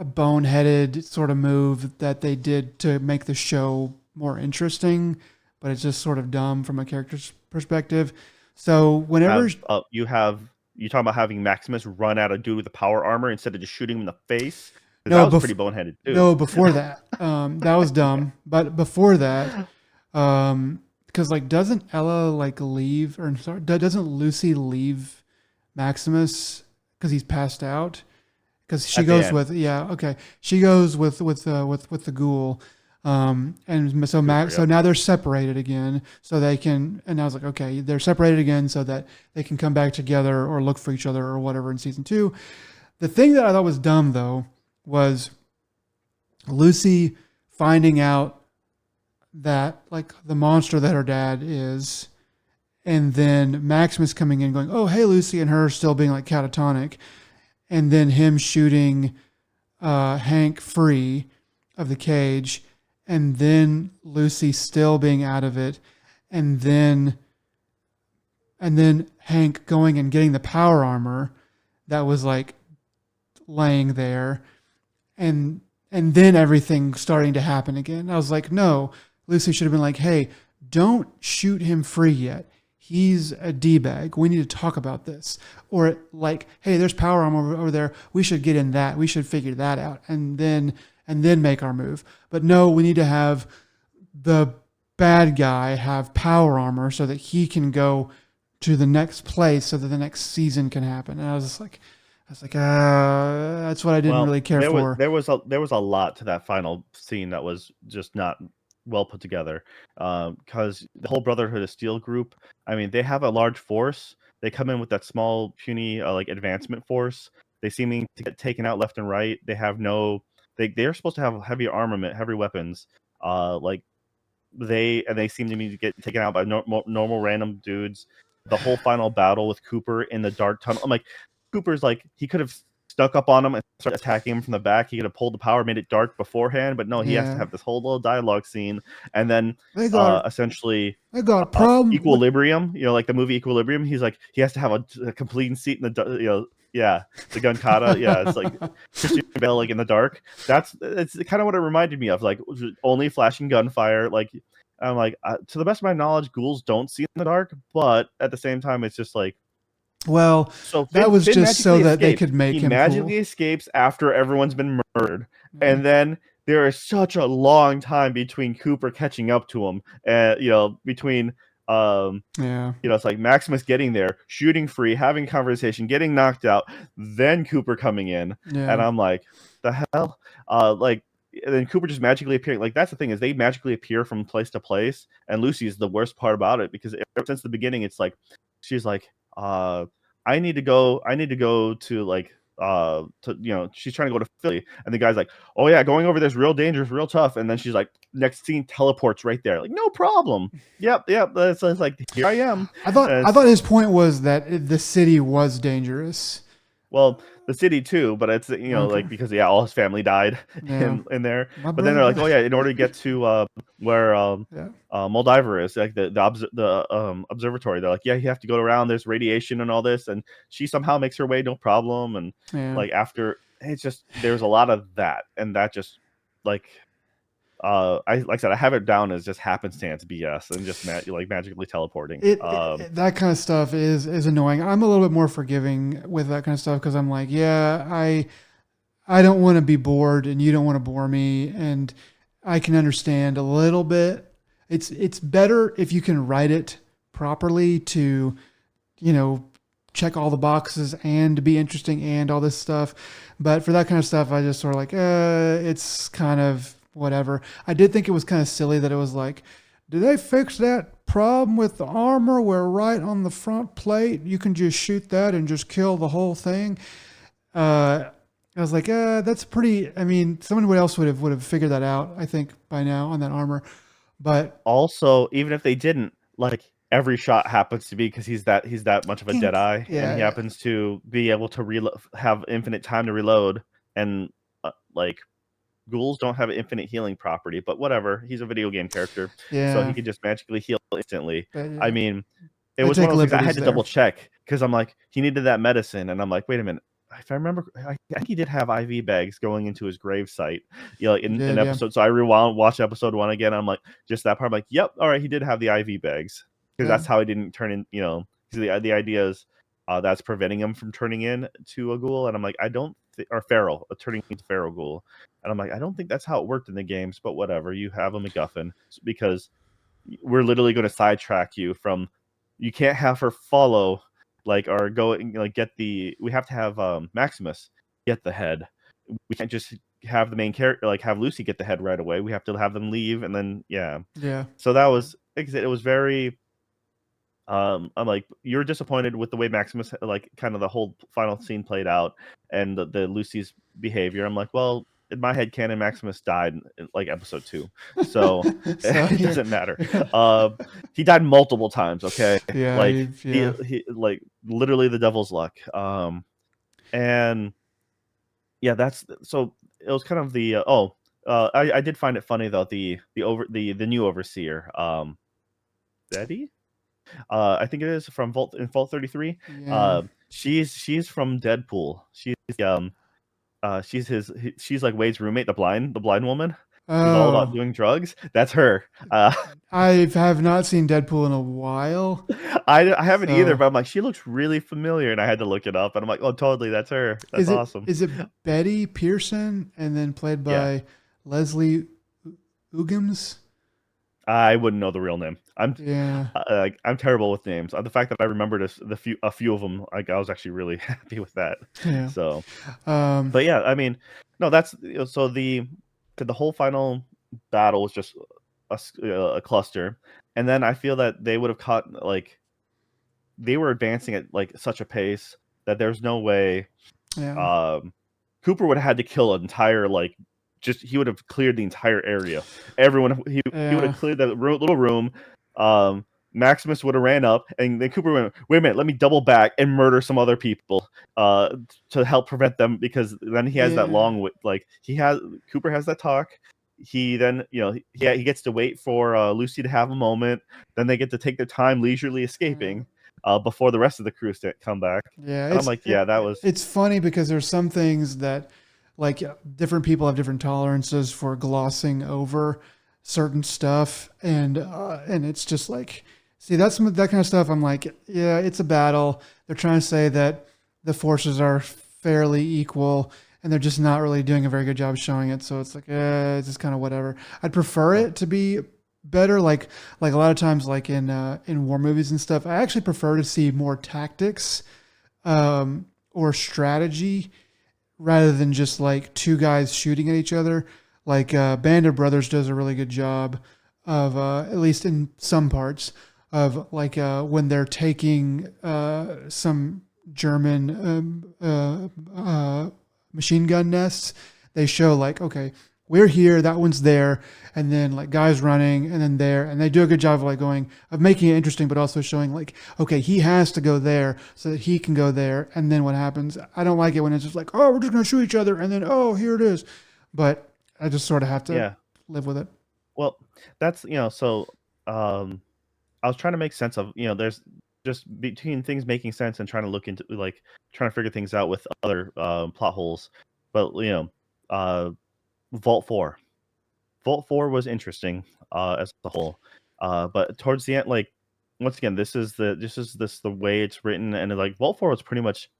boneheaded sort of move that they did to make the show more interesting, but it's just sort of dumb from a character's perspective. So whenever You talking about having Maximus run at a dude with a power armor instead of just shooting him in the face? no, That was pretty boneheaded too. no, before that, that was dumb. But before that, because like, doesn't Ella like leave, or sorry, doesn't Lucy leave Maximus because he's passed out? Because she At the goes end. with, yeah, okay, she goes with the ghoul, and so so Yep. now they're separated again, so they can. And I was like, okay, they're separated again so that they can come back together or look for each other or whatever in season 2. The thing that I thought was dumb though was Lucy finding out that like the monster that her dad is, and then Maximus coming in going, oh, hey, Lucy, and her still being like catatonic, and then him shooting Hank free of the cage, and then Lucy still being out of it, and then Hank going and getting the power armor that was like laying there, and then everything starting to happen again. I was like, no, Lucy should have been like, hey, don't shoot him free yet. He's a D-bag. We need to talk about this. Or like, hey, there's power armor over there. We should get in that. We should figure that out and then make our move. But no, we need to have the bad guy have power armor so that he can go to the next place so that the next season can happen. And I was like, that's what I didn't really care for. There was a lot to that final scene that was just not well put together. Because the whole Brotherhood of Steel group, I mean, they have a large force. They come in with that small, puny, like, advancement force, They seeming to get taken out left and right. They have no. They're supposed to have heavy armament, heavy weapons. Like they seem to me to get taken out by normal random dudes. The whole final battle with Cooper in the dark tunnel. I'm like, Cooper's like he could have stuck up on him and started attacking him from the back. He could have pulled the power, made it dark beforehand, but no, he has to Yeah. have this whole little dialogue scene, and then essentially they got a problem with Equilibrium. Like the movie Equilibrium. He's like he has to have a complete seat in the yeah, the gun kata. Yeah, it's like Christian Bale like in the dark. It's kind of what it reminded me of. Like only flashing gunfire. Like I'm like to the best of my knowledge, ghouls don't see in the dark, but at the same time, it's just like well, so. that was Finn just so magically that they escapes. could make He him magically cool. escapes after everyone's been murdered, Yeah. and then there is such a long time between Cooper catching up to him, and between Yeah. it's like Maximus getting there, shooting free, having conversation, getting knocked out, then Cooper coming in, and Yeah. I'm like, the hell, like, and then Cooper just magically appearing. Like that's the thing is they magically appear from place to place, and Lucy's the worst part about it because ever since the beginning, it's like she's like, I need to go to like she's trying to go to Philly, and the guy's like, oh yeah, going over there's real dangerous, real tough, and then she's like, next scene teleports right there, like no problem. Yep. That's like here I am. I thought his point was that the city was dangerous. Well, the city too, but it's Okay. like because all his family died Yeah. in there. My But then they're like, brother. oh yeah, in order to get to where Yeah. Moldiver is, like the observatory, they're like, yeah, you have to go around. There's radiation and all this, and she somehow makes her way, no problem. And Yeah. like after, it's just there's a lot of that, and that just like like I said, I have it down as just happenstance BS and just magically teleporting. That kind of stuff is annoying. I'm a little bit more forgiving with that kind of stuff because I'm like, yeah, I don't want to be bored and you don't want to bore me, and I can understand a little bit. It's better if you can write it properly to, you know, check all the boxes and be interesting and all this stuff. But for that kind of stuff, I just sort of like, it's kind of whatever. I did think it was kind of silly that it was like, did they fix that problem with the armor where right on the front plate you can just shoot that and just kill the whole thing? I was like, that's pretty. I mean, someone else would have figured that out. I think by now on that armor, but Also, even if they didn't, like every shot happens to be because he's that much of a King, Jedi, and he yeah, happens to be able to have infinite time to reload, and like ghouls don't have an infinite healing property, but whatever. He's a video game character, so he yeah, could just magically heal instantly. but I yeah, mean, it they was one take of those things I liberties had to there. double check because I'm like, he needed that medicine, and I'm like, wait a minute. If I remember, I think he did have IV bags going into his grave site, like He in did, yeah, episode. So I rewound, watched episode 1 again. I'm like, just that part. I'm like, yep, all right, he did have the IV bags because yeah, that's how he didn't turn in. 'Cause the idea is that's preventing him from turning in to a ghoul, and I'm like, I don't, or feral, turning into feral ghoul, and I'm like, I don't think that's how it worked in the games, but whatever. You have a MacGuffin because we're literally going to sidetrack you from. You can't have her follow, like, or go and like get the. We have to have Maximus get the head. We can't just have the main character, like have Lucy get the head right away. We have to have them leave, and then yeah. yeah, So that was, like I said, it was very. I'm like, you're disappointed with the way Maximus, like, kind of the whole final scene played out, and the Lucy's behavior. I'm like, well, in my head, canon Maximus died in like episode 2, so so it you're, doesn't matter. He died multiple times. Okay, yeah, like yeah, he like literally the devil's luck. And yeah, that's so. It was kind of the I did find it funny though the new overseer Betty. I think it is from Vault 33. yeah. She's from Deadpool. She's like Wade's roommate, the blind woman who's all about Oh, doing drugs. That's her. Uh, I have not seen Deadpool in a while, I haven't either, so but I'm like, she looks really familiar, and I had to look it up, and I'm like, oh, totally, that's her. That's is it awesome. is it Betty Pearson and then played Yeah, by Leslie Uggams? I wouldn't know the real name. Yeah, Like I'm terrible with names. The fact that I remembered a few of them, like I was actually really happy with that. yeah. So. Um, But yeah, I mean, no, that's so the whole final battle was just a cluster, and then I feel that they would have caught like they were advancing at like such a pace that there's no way Yeah. Cooper would have had to kill an entire like just he would have cleared the entire area. Everyone he would have Yeah. cleared that little room. Maximus would have ran up, and then Cooper went, "Wait a minute, let me double back and murder some other people to help prevent them." Because then he has that Yeah. long like Cooper has that talk. He then he gets to wait for Lucy to have a moment. Then they get to take their time, leisurely escaping before the rest of the crew come back. Yeah, And I'm like, yeah, that was it's funny because there's some things that like different people have different tolerances for glossing over certain stuff, and it's just like, see, that kind of stuff. I'm like, yeah, it's a battle. They're trying to say that the forces are fairly equal, and they're just not really doing a very good job showing it. So it's like, it's just kind of whatever. I'd prefer it to be better. Like a lot of times, like in war movies and stuff, I actually prefer to see more tactics or strategy rather than just like two guys shooting at each other. Like Band of Brothers does a really good job of at least in some parts of like when they're taking some German machine gun nests. They show like, okay, we're here, that one's there, and then like guys running, and then there, and they do a good job of like of making it interesting, but also showing like, okay, he has to go there so that he can go there, and then what happens? I don't like it when it's just like, oh, we're just gonna shoot each other, and then oh, here it is, but I just sort of have to yeah. live with it. Well, that's so I was trying to make sense of there's just between things making sense and trying to look into like trying to figure things out with other plot holes, but uh, Vault 4. Vault 4 was interesting as a whole. But towards the end, like once again, this the way it's written, and like Vault 4 was pretty much,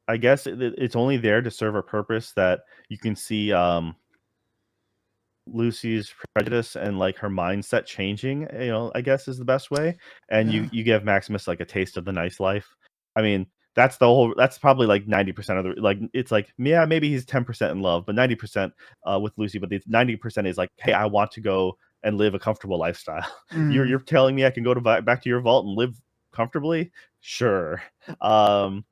I guess it's only there to serve a purpose that you can see Lucy's prejudice and like her mindset changing, I guess is the best way. And Yeah. you give Maximus like a taste of the nice life. I mean, that's probably like 90% of the like it's like, yeah, maybe he's 10% in love, but 90% with Lucy, but the 90% is like, hey, I want to go and live a comfortable lifestyle. You're Mm. telling me I can go to back to your vault and live comfortably? Sure. Um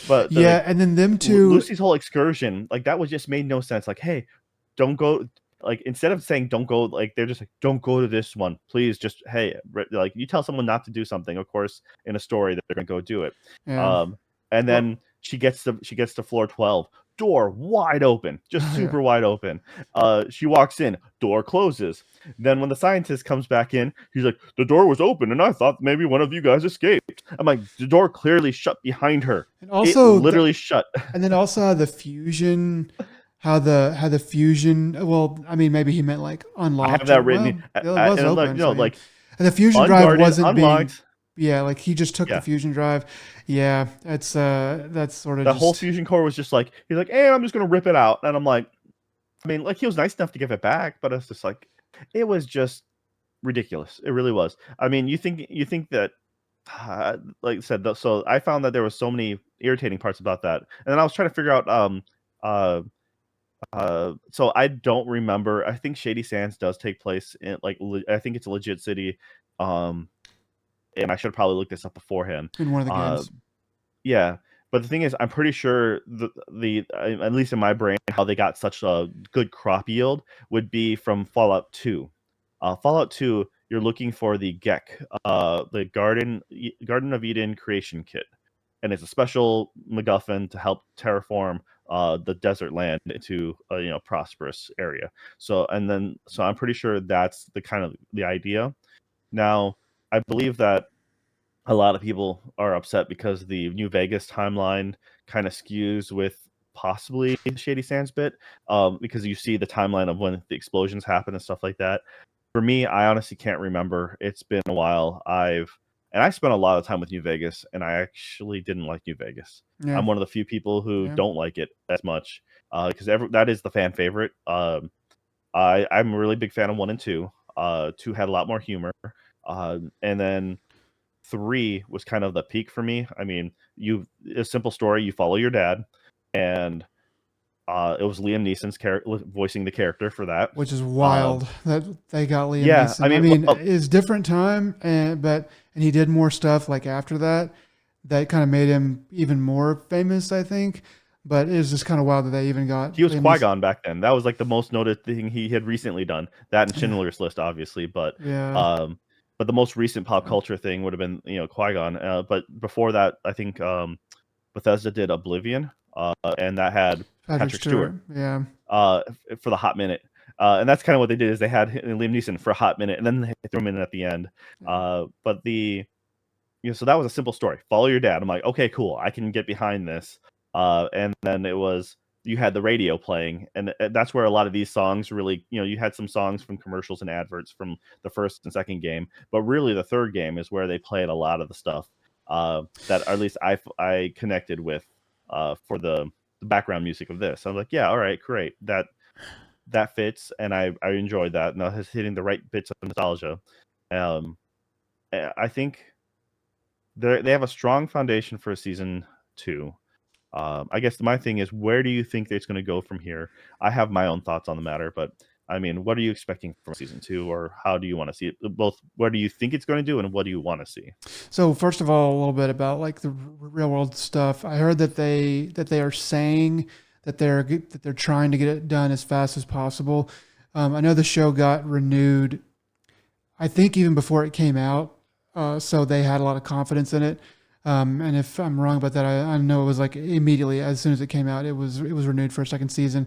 but Yeah, and then them two. Lucy's whole excursion, like that was just made no sense. Like, hey, don't go. Like instead of saying don't go, like they're just like don't go to this one, please. Just hey, like you tell someone not to do something, of course, in a story that they're gonna go do it. Yeah. And Well, then she gets to floor 12, door wide open, just yeah. super wide open. She walks in, door closes. Then when the scientist comes back in, he's like, the door was open, and I thought maybe one of you guys escaped. I'm like, the door clearly shut behind her. And It also literally shut. and then also how the fusion, how the fusion. Well, I mean, maybe he meant like I have unlocked or that written, well, it was and like open. So yeah, like and the fusion drive unguarded, wasn't being. unlocked. Yeah, like he just took the Yeah, fusion drive. Yeah, that's sort of the whole just. fusion core was just like he's like, hey, I'm just gonna rip it out, and I'm like, I mean, like he was nice enough to give it back, but it's just like it was just ridiculous. It really was. I mean, you think that, like I said, so I found that there was so many irritating parts about that, and then I was trying to figure out, uh, so I don't remember. I think Shady Sands does take place in like I think it's a legit city, um, and I should have probably looked this up beforehand. In one of the Uh, games. Yeah, but the thing is, I'm pretty sure at least in my brain, how they got such a good crop yield would be from Fallout 2. Fallout 2, you're looking for the GEC, the Garden of Eden creation kit, and it's a special MacGuffin to help terraform the desert land into a prosperous area. So I'm pretty sure that's the kind of the idea. Now, I believe that a lot of people are upset because the New Vegas timeline kind of skews with possibly the Shady Sands bit, because you see the timeline of when the explosions happen and stuff like that. For me, I honestly can't remember. It's been a while. I spent a lot of time with New Vegas, and I actually didn't like New Vegas. Yeah, I'm one of the few people who yeah. don't like it as much because that is the fan favorite. I'm a really big fan of 1 and 2. 2 had a lot more humor, and then 3 was kind of the peak for me. I mean, a simple story. You follow your dad, and it was Liam Neeson's voicing the character for that. Which is Um, wild that they got Liam yeah, I Neeson. I mean, mean, well, it's different time, and he did more stuff like after that. that kind of made him even more famous, I think. But it was just kind of wild that they even got He was Liam Qui Neeson. Gon back then. That was like the most noted thing he had recently done. That and Yeah, Schindler's List, obviously, yeah. um, but the most recent pop culture thing would have been Qui Gon. But before that, I think Bethesda did Oblivion, and that had Patrick Patrick Stewart Stewart. Yeah, for the hot minute. And that's kind of what they did is they had Liam Neeson for a hot minute, and then they threw him in at the end. yeah. But so that was a simple story. Follow your dad. I'm like, okay, cool. I can get behind this. And then it was you had the radio playing, and that's where a lot of these songs really, you had some songs from commercials and adverts from the first and second game, but really the third game is where they played a lot of the stuff that or at least I connected with for the background music of this. I'm like, yeah, all right, great. That fits, and I enjoyed that. And I was hitting the right bits of nostalgia. Um, I think they have a strong foundation for a season two. I guess my thing is, where do you think it's going to go from here? I have my own thoughts on the matter, but I mean, what are you expecting from season two, or how do you want to see it? Both, what do you think it's going to do, and what do you want to see? So first of all, a little bit about like the real world stuff. I heard that they are saying that they're trying to get it done as fast as possible. I know the show got renewed. I think even before it came out, so they had a lot of confidence in it. And if I'm wrong about that, I know it was like immediately as soon as it came out, it was renewed for a second season.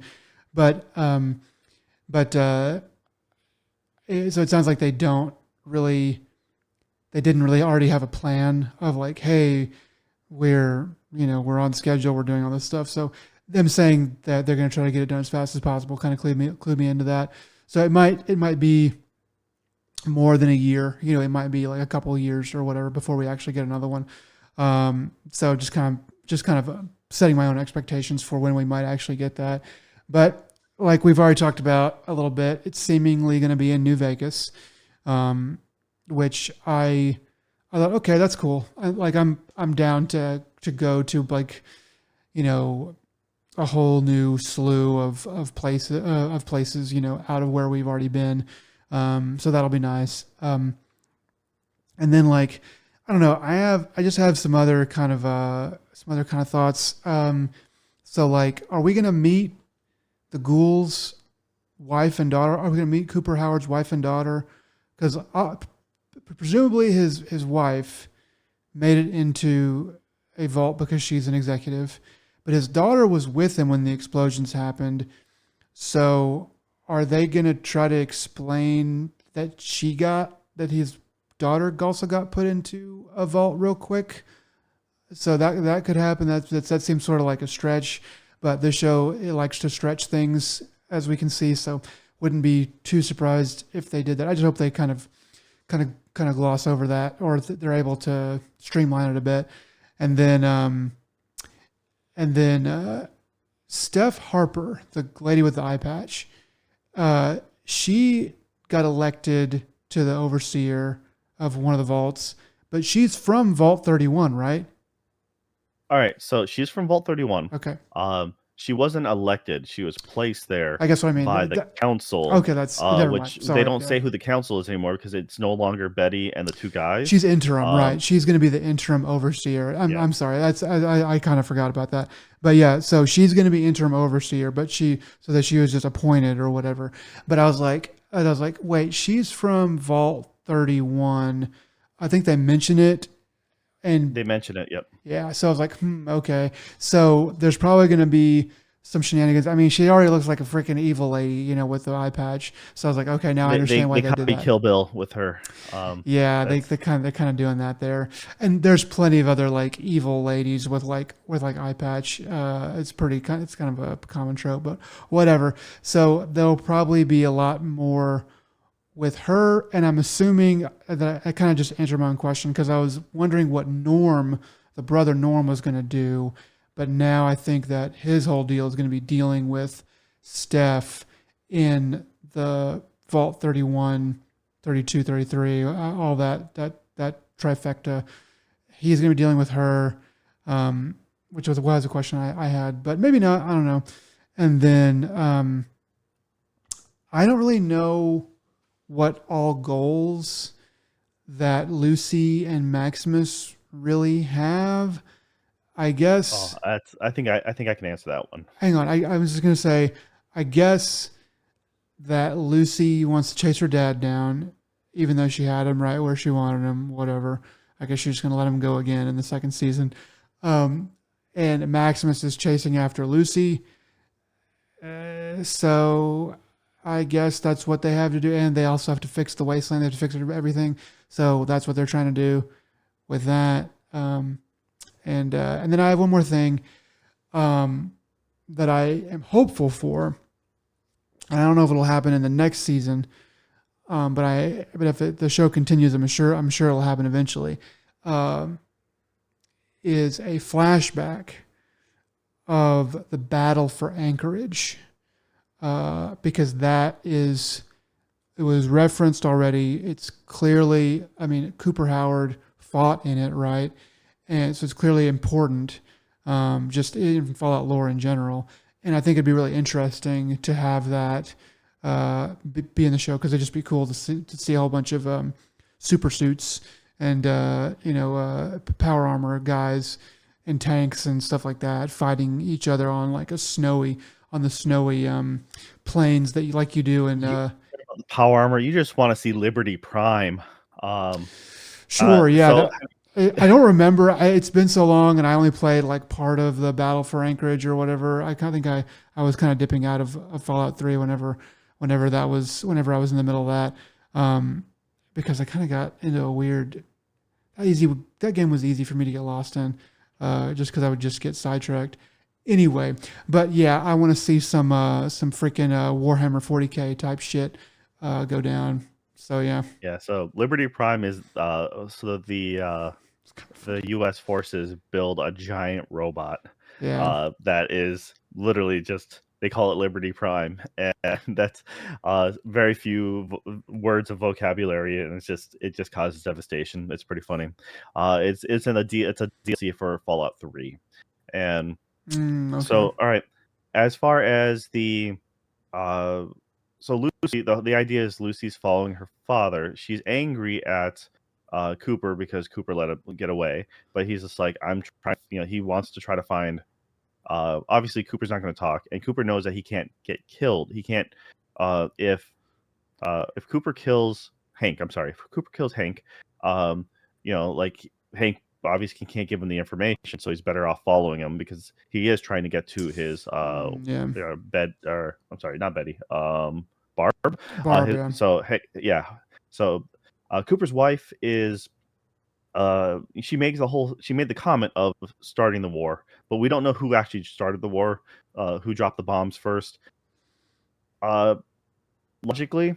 But but so it sounds like they didn't really already have a plan of like, hey, we're on schedule, we're doing all this stuff. So them saying that they're going to try to get it done as fast as possible kind of clued me into that. So it might be more than a year. It might be like a couple of years or whatever before we actually get another one. So just kind of setting my own expectations for when we might actually get that. But like we've already talked about a little bit, it's seemingly going to be in New Vegas, which I thought, okay, that's cool. I'm down to go to like you know a whole new slew of places out of where we've already been. So that'll be nice. And then like I don't know, I just have some other kind of thoughts. So like, are we gonna meet the Ghouls' wife and daughter? Are we gonna meet Cooper Howard's wife and daughter? Because presumably his wife made it into a vault because she's an executive, but his daughter was with him when the explosions happened. So are they gonna try to explain that his daughter also got put into a vault real quick? So that could happen. That seems sort of like a stretch, but the show it likes to stretch things as we can see. So wouldn't be too surprised if they did that. I just hope they kind of gloss over that, or they're able to streamline it a bit. And then Steph Harper, the lady with the eye patch, she got elected to the overseer of one of the vaults, but she's from Vault 31, right? All right, so she's from Vault 31. Okay, She wasn't elected; she was placed there I guess what I mean. by the council. Okay, that's never mind. Which they Sorry, don't yeah. say who the council is anymore because it's no longer Betty and the two guys. She's interim, right? Um, She's going to be the interim overseer. I'm, yeah, I'm sorry. I kind of forgot about that. But yeah, so she's going to be interim overseer, but so that she was just appointed or whatever. But I was like, wait, she's from Vault 31. I think they mention it, and they mentioned it. Yep. yeah, so I was like, okay. So there's probably going to be some shenanigans. I mean, she already looks like a freaking evil lady, with the eye patch. So I was like, okay, now I understand why They they did copy that. Kill Bill with her. Yeah, That's they're kind of doing that there, and there's plenty of other like evil ladies with eye patch. It's kind of a common trope, but whatever. So there'll probably be a lot more with her, and I'm assuming that I kind of just answered my own question because I was wondering what the brother Norm, was going to do, but now I think that his whole deal is going to be dealing with Steph in the Vault 31, 32, 33, all that trifecta. He's going to be dealing with her, which was a question I had, but maybe not. I don't know. And then I don't really know what all goals that Lucy and Maximus really have. I Oh, guess. I think I can answer that one. Hang on. I was just gonna say. I guess that Lucy wants to chase her dad down, even though she had him right where she wanted him. Whatever. I guess she's just gonna let him go again in the second season. Um, and Maximus is chasing after Lucy. So I guess that's what they have to do, and they also have to fix the wasteland. They have to fix everything. So that's what they're trying to do with that. And then I have one more thing um, that I am hopeful for. And I don't know if it'll happen in the next season, but if the show continues, I'm sure it'll happen eventually. Um, is a flashback of the battle for Anchorage, because it was referenced already. It's clearly, I mean, Cooper Howard fought in it, right? And so it's clearly important, just in Fallout lore in general. And I think it'd be really interesting to have that be in the show, because it'd just be cool to see a whole bunch of super suits and power armor guys and tanks and stuff like that fighting each other on like the snowy plains that you do in You Power armor. You just want to see Liberty Prime. Sure, yeah. So I don't remember. It's been so long, and I only played like part of the Battle for Anchorage or whatever. I kind of think I was kind of dipping out of Fallout 3 whenever I was in the middle of that, because I kind of got into a weird that game was easy for me to get lost in, just because I would just get sidetracked. Anyway, but yeah, I want to see some freaking Warhammer 40K type shit go down. So yeah, yeah, so Liberty Prime is so the U.S. forces build a giant robot yeah. that is literally just they call it Liberty Prime, and that's very few words of vocabulary, and it just causes devastation. It's pretty funny. It's a DLC for Fallout 3, and Okay. so all right, as far as the uh, so Lucy, the idea is Lucy's following her father. She's angry at Cooper because Cooper let him get away, but he's just like, I'm trying. He wants to try to find. Obviously, Cooper's not going to talk, and Cooper knows that he can't get killed. He can't. If Cooper kills Hank, I'm sorry, if Cooper kills Hank, um, like Hank obviously can't give him the information, so he's better off following him because he is trying to get to his Yeah. bed, or I'm sorry, not Betty, Barb. Barb. Yeah. So hey, yeah, so Cooper's wife is she made the comment of starting the war, but we don't know who actually started the war, who dropped the bombs first. Uh, Logically,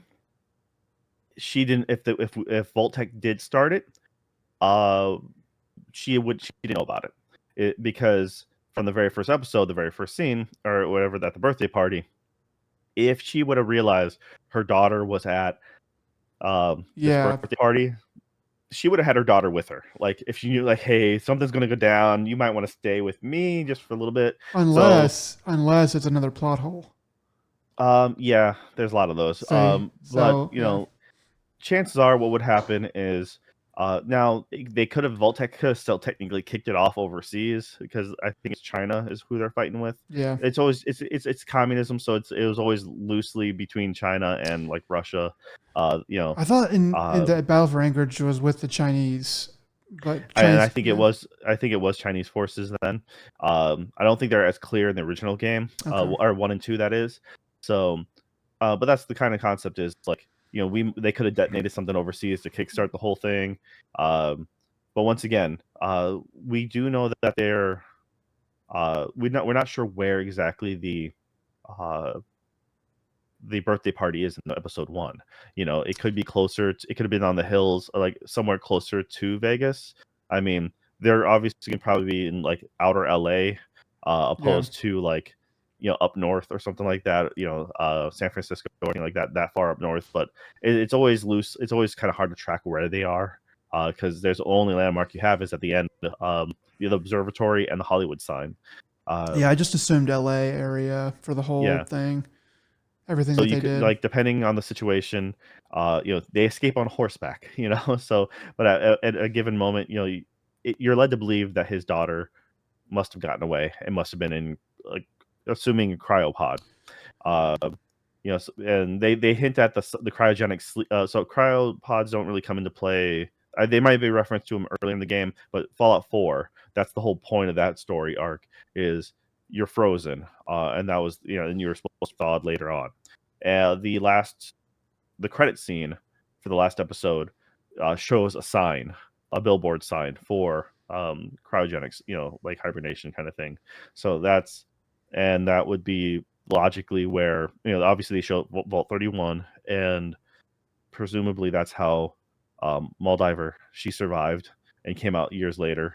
she didn't. If Voltec did start it, uh, she didn't know about it because from the very first episode, the very first scene, or whatever, at the birthday party, if she would have realized her daughter was at this Yeah. birthday party, she would have had her daughter with her. Like if she knew, like, hey, something's gonna go down, you might want to stay with me just for a little bit. So Unless it's another plot hole. yeah, there's a lot of those. Say But so. Yeah. chances are what would happen is now they could have Voltec could have still technically kicked it off overseas because I think it's China is who they're fighting with. Yeah. It's always it's communism, so it was always loosely between China and like Russia. I thought in uh, the Battle for Anchorage was with the Chinese, but and Chinese. Yeah. I think it was Chinese forces then. I don't think they're as clear in the original game, Okay. or 1 and 2 that is. So, but that's the kind of concept is like they could have detonated something overseas to kickstart the whole thing. But once again, we do know that they're we're not sure where exactly uh, the birthday party is in episode 1. It could be closer. It could have been on the hills, or like somewhere closer to Vegas. I mean, they're obviously going to probably be in like outer LA, Yeah. opposed to like up north or something like that. San Francisco or anything like that far up north. But it's always loose. It's always kind of hard to track where they are because there's the only landmark you have is at the end, the observatory and the Hollywood sign. Yeah. I Um, just assumed L.A. area for the whole yeah. thing. Everything So that you they could, did. like, depending on the situation, they escape on horseback. So but at a given moment, you're led to believe that his daughter must have gotten away and must have been in, like, assuming a cryopod. Uh, and they hint at the cryogenic sleep. So cryopods don't really come into play. They might be referenced to them early in the game, but Fallout 4, that's the whole point of that story arc, is you're frozen, and that was, and you were supposed to thaw later on. The credit scene for the last episode shows a billboard sign for cryogenics, like hibernation kind of thing. So that would be logically where, obviously they show Vault 31, and presumably that's how Moldiver, she survived and came out years later,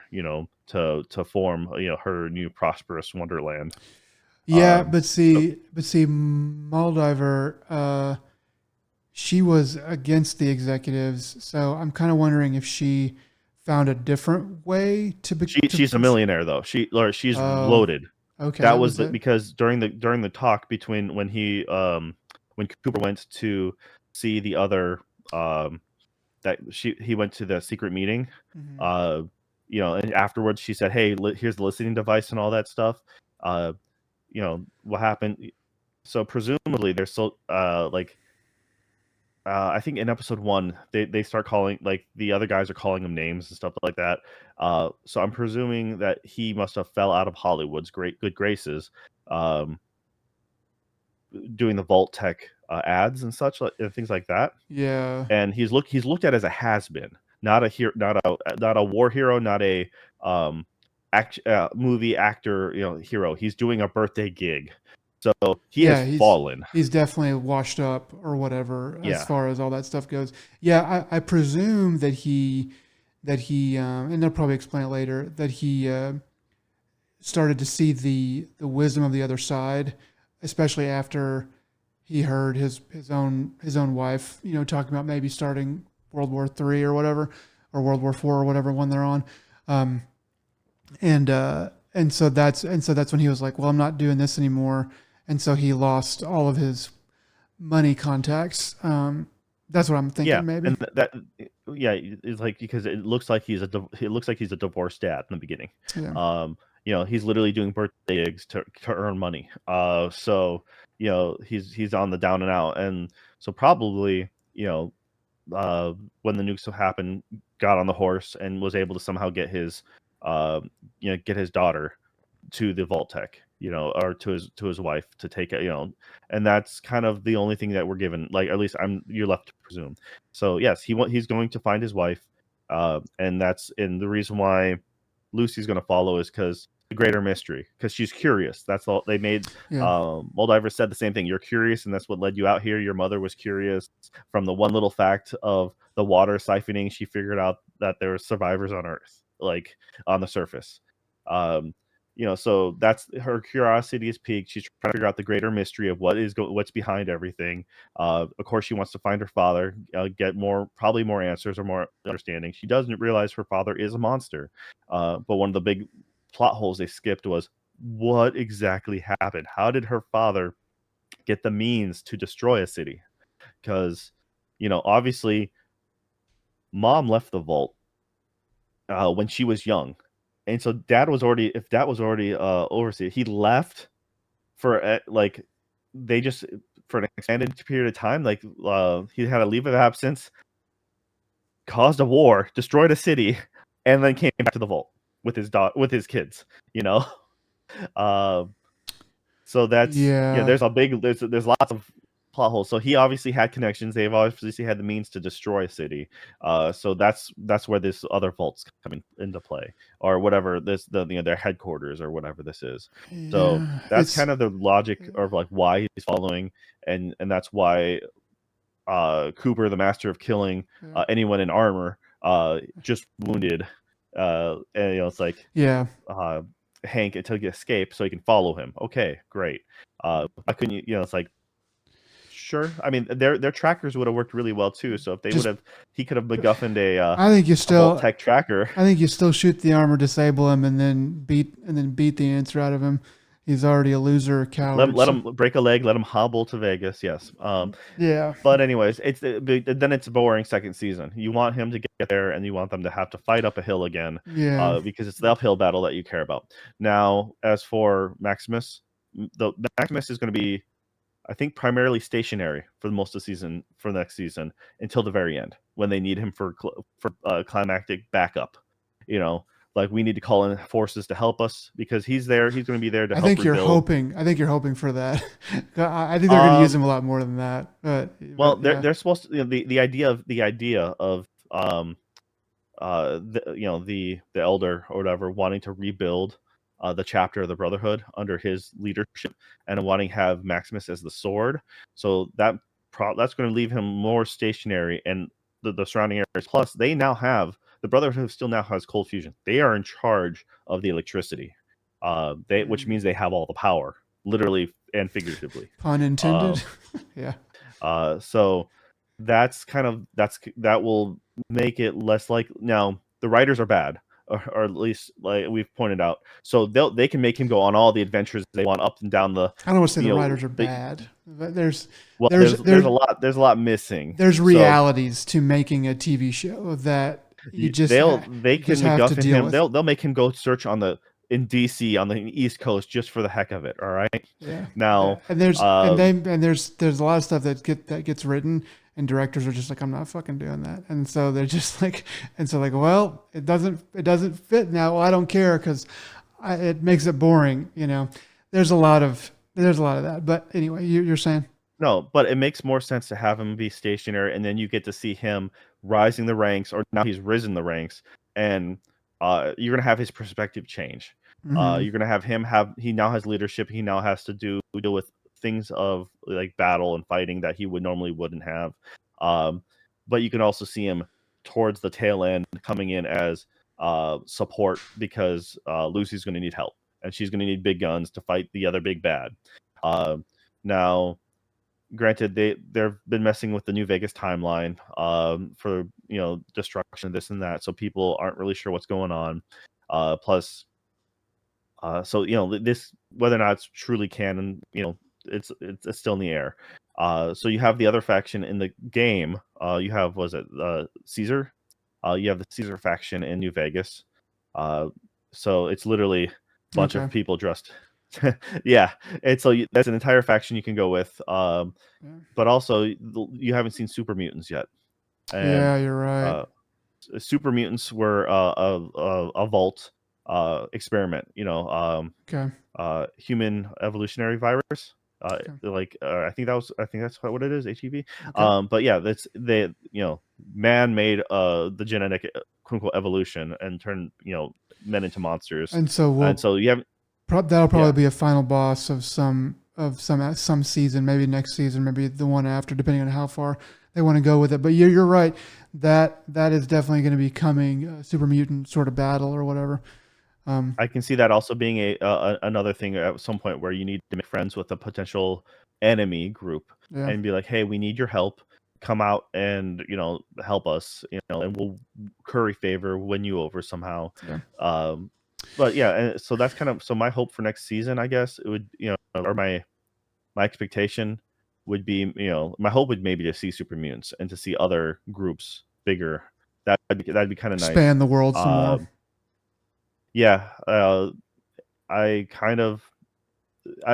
to form, her new prosperous wonderland. Yeah, but see, Moldiver, she was against the executives, so I'm kind of wondering if she found a different way to be. She's a millionaire though. She's Oh, loaded. okay, That that was was it. because during the talk between when Cooper went to see the other, he went to the secret meeting, Mhm. and afterwards she said, "Hey, here's the listening device and all that stuff." What happened? So presumably they're still I think in episode 1 they start calling, like, the other guys are calling him names and stuff like that. So I'm presuming that he must have fell out of Hollywood's good graces, um, doing the Vault Tech ads and such, and things like that. Yeah, And he's looked at as a has been, not a hero, not a war hero, not a movie actor, hero. He's doing a birthday gig, so he has yeah, fallen. he's definitely washed up or whatever as Yeah, far as all that stuff goes. Yeah, I presume that he and they'll probably explain it later that he started to see the wisdom of the other side, especially after he heard his own wife, talking about maybe starting World War III or whatever, or World War IV or whatever one they're on, um, and so that's when he was like, well, I'm not doing this anymore, and so he lost all of his money contacts. That's what I'm yeah, thinking, maybe. and yeah, it's like, because it looks like he's a divorced dad in the beginning. Yeah, He's literally doing birthday gigs to earn money. So he's on the down and out, and so probably, when the nukes happened, got on the horse and was able to somehow get get his daughter to the Vault-Tec, or to his wife to take it, and that's kind of the only thing that we're given. Like, at least you're left to presume. So yes, he's going to find his wife, and the reason why Lucy's going to follow is because the greater mystery, because she's curious. That's all they made. yeah, Moldiver said the same thing. You're curious, and that's what led you out here. Your mother was curious. From the one little fact of the water siphoning, she figured out that there were survivors on Earth, like, on the surface. Um, so that's her curiosity is piqued. She's trying to figure out the greater mystery of what's behind everything. Of course, she wants to find her father, get probably more answers or more understanding. She doesn't realize her father is a monster. But one of the big plot holes they skipped was, what exactly happened? How did her father get the means to destroy a city? Because, obviously, mom left the vault when she was young, and so dad was already overseas. He left for like, they just, for an extended period of time, like, he had a leave of absence, caused a war, destroyed a city, and then came back to the vault with his kids. You know, Um, so that's, yeah, there's lots of plot holes. So he obviously had connections. They've obviously had the means to destroy a city. So that's where this other vault's coming into play, or whatever their headquarters or whatever this is. So yeah. that's kind of the logic of, like, why he's following, and that's why Cooper, the master of killing Yeah. anyone in armor, just wounded, and it's like, Yeah. uh, Hank until he escapes so he can follow him. Okay, great. Why couldn't you? It's like, sure. I mean, their trackers would have worked really well too. So if they would Just have, he could have MacGuffined I think you a Vault still Tech tracker. I think you still shoot the armor, disable him, and then beat the answer out of him. He's already a loser, a coward. Let him break a leg. Let him hobble to Vegas. Yes. Yeah. But anyways, then it's a boring second season. You want him to get there, and you want them to have to fight up a hill again, Yeah. because it's the uphill battle that you care about. Now, as for Maximus, the Maximus is going to be, I think, primarily stationary for most of the season, for next season, until the very end when they need him for climactic backup. You know, like we need to call in forces to help us because he's there. He's going to be there to I help think you're rebuild. hoping. I think you're hoping for that. I think they're going to use him a lot more than that. Well, yeah. they're supposed to. You know, the idea of the elder or whatever wanting to rebuild the chapter of the Brotherhood under his leadership and wanting to have Maximus as the sword. So that's going to leave him more stationary and the surrounding areas. Plus, they now have the Brotherhood still now has cold fusion. They are in charge of the electricity, which means they have all the power, literally and figuratively. Pun intended. Yeah. So that will make it less like now the writers are bad, or at least like we've pointed out. So they can make him go on all the adventures they want up and down the. I don't want to say the you know, writers are bad, but there's there's a lot missing. There's So realities to making a TV show that you just they can just have to MacGuffin deal him. with. They'll make him go search in DC on the East Coast just for the heck of it. All right. Yeah. Now and there's there's a lot of stuff that gets written and directors are just like, I'm not fucking doing that, and so they're just like, well, it doesn't fit now. Well, I don't care because it makes it boring. You know, there's a lot of that. But anyway, you're saying. No, but it makes more sense to have him be stationary, and then you get to see him rising the ranks, or now he's risen the ranks, and you're gonna have his perspective change. Mm-hmm. You're gonna have he now has leadership. He now has to deal with things of like battle and fighting that he wouldn't have. But you can also see him towards the tail end coming in as support because Lucy's gonna need help, and she's gonna need big guns to fight the other big bad. Now, granted, they've been messing with the New Vegas timeline for destruction, this and that, so people aren't really sure what's going on. Plus, so this, whether or not it's truly canon, it's still in the air. So you have the other faction in the game. You have Caesar. You have the Caesar faction in New Vegas. So it's literally a bunch of people dressed. Yeah, and so that's an entire faction you can go with. But also you haven't seen super mutants yet. And, yeah, you're right. Super mutants were a Vault experiment. Human evolutionary virus. I think that's what it is. HEV. Okay. But yeah, man made the genetic quote unquote evolution and turned men into monsters. And so you have. That'll probably be a final boss of some season, maybe next season, maybe the one after, depending on how far they want to go with it. But you're right, that is definitely going to be coming, super mutant sort of battle or whatever. I can see that also being another thing at some point where you need to make friends with a potential enemy group and be like, hey, we need your help. Come out and help us, and we'll curry favor, win you over somehow. Yeah. But yeah, and so that's kind of my hope for next season, I guess. It would, or my expectation would be, my hope would maybe to see super mutants and to see other groups bigger. That'd be kind of nice. Expand the world some more. Yeah, I kind of.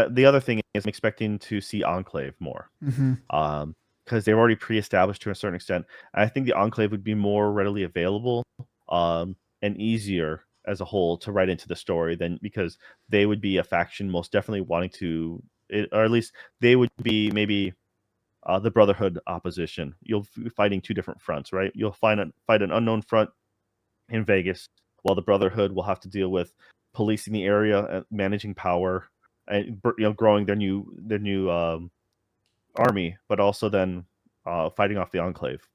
The other thing is I'm expecting to see Enclave more, because they've already pre-established to a certain extent. I think the Enclave would be more readily available, and easier as a whole to write into the story than, because they would be a faction most definitely wanting to, or at least they would be maybe the Brotherhood opposition. You'll be fighting two different fronts, right? You'll fight an unknown front in Vegas, while the Brotherhood will have to deal with policing the area and managing power and growing their new army, but also then fighting off the Enclave.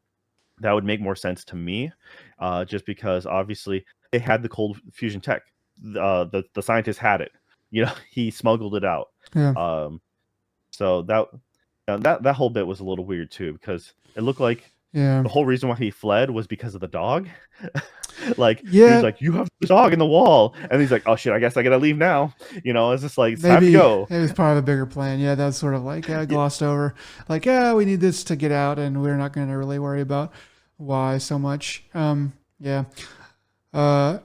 That would make more sense to me, just because obviously they had the cold fusion tech. The scientist had it. He smuggled it out. Yeah. So that whole bit was a little weird too, because it looked like Yeah. The whole reason why he fled was because of the dog. Like he was Yeah. like, "You have the dog in the wall," and he's like, "Oh shit, I guess I gotta leave now." It's just like it's time to Maybe go. it was part of a bigger plan. Yeah, that's sort of like glossed over. Like, yeah, we need this to get out, and we're not going to really worry about why so much. Yeah. Uh,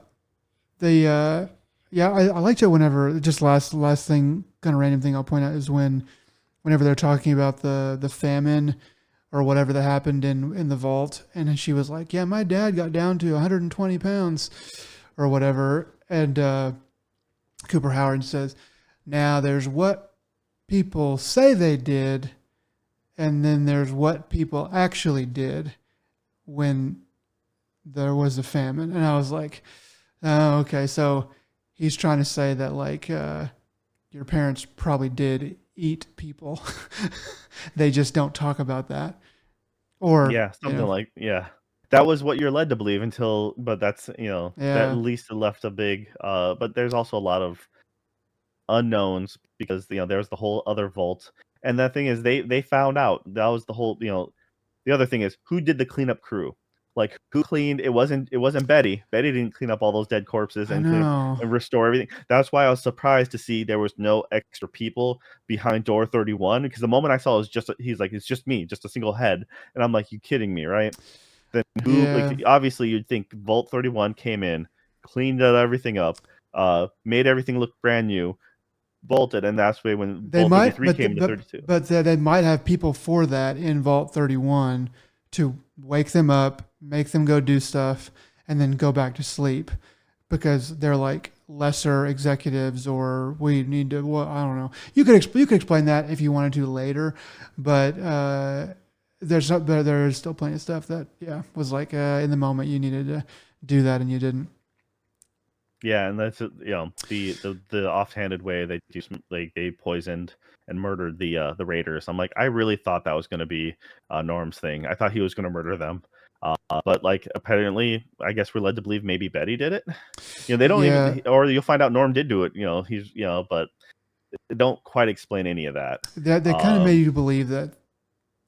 the yeah, I liked it whenever just last thing, kind of random thing I'll point out is whenever they're talking about the famine or whatever that happened in the vault, and then she was like, "Yeah, my dad got down to 120 pounds or whatever," and Cooper Howard says, "Now there's what people say they did, and then there's what people actually did when there was a famine." And I was like, "Oh, okay, so he's trying to say that like your parents probably did eat people, they just don't talk about that, or Yeah, something like yeah. That was what you're led to believe until, but that's that at yeah, least it left a big. But there's also a lot of unknowns because there's the whole other vault, and the thing is they found out that was the whole. The other thing is who did the cleanup crew, like who cleaned. It wasn't Betty. Betty didn't clean up all those dead corpses I and clean up know, and restore everything. That's why I was surprised to see there was no extra people behind door 31, because the moment I saw it was just he's like, it's just me, just a single head, and I'm like, you kidding me, right? Then who, yeah, like, obviously you'd think Vault 31 came in, cleaned everything up, made everything look brand new, bolted, and that's when they Vault might, 33 came to 32. they might have people for that in Vault 31 to wake them up, make them go do stuff, and then go back to sleep because they're like lesser executives or we need to. Well, I don't know. You could explain that if you wanted to later, but there's still plenty of stuff that was like in the moment you needed to do that and you didn't. Yeah, and that's the offhanded way they do like they poisoned and murdered the Raiders. I'm like, I really thought that was going to be Norm's thing. I thought he was going to murder them, but like apparently, I guess we're led to believe maybe Betty did it. They don't Yeah, even, or you'll find out Norm did do it. He's but they don't quite explain any of that. that they kind of made Um, you believe that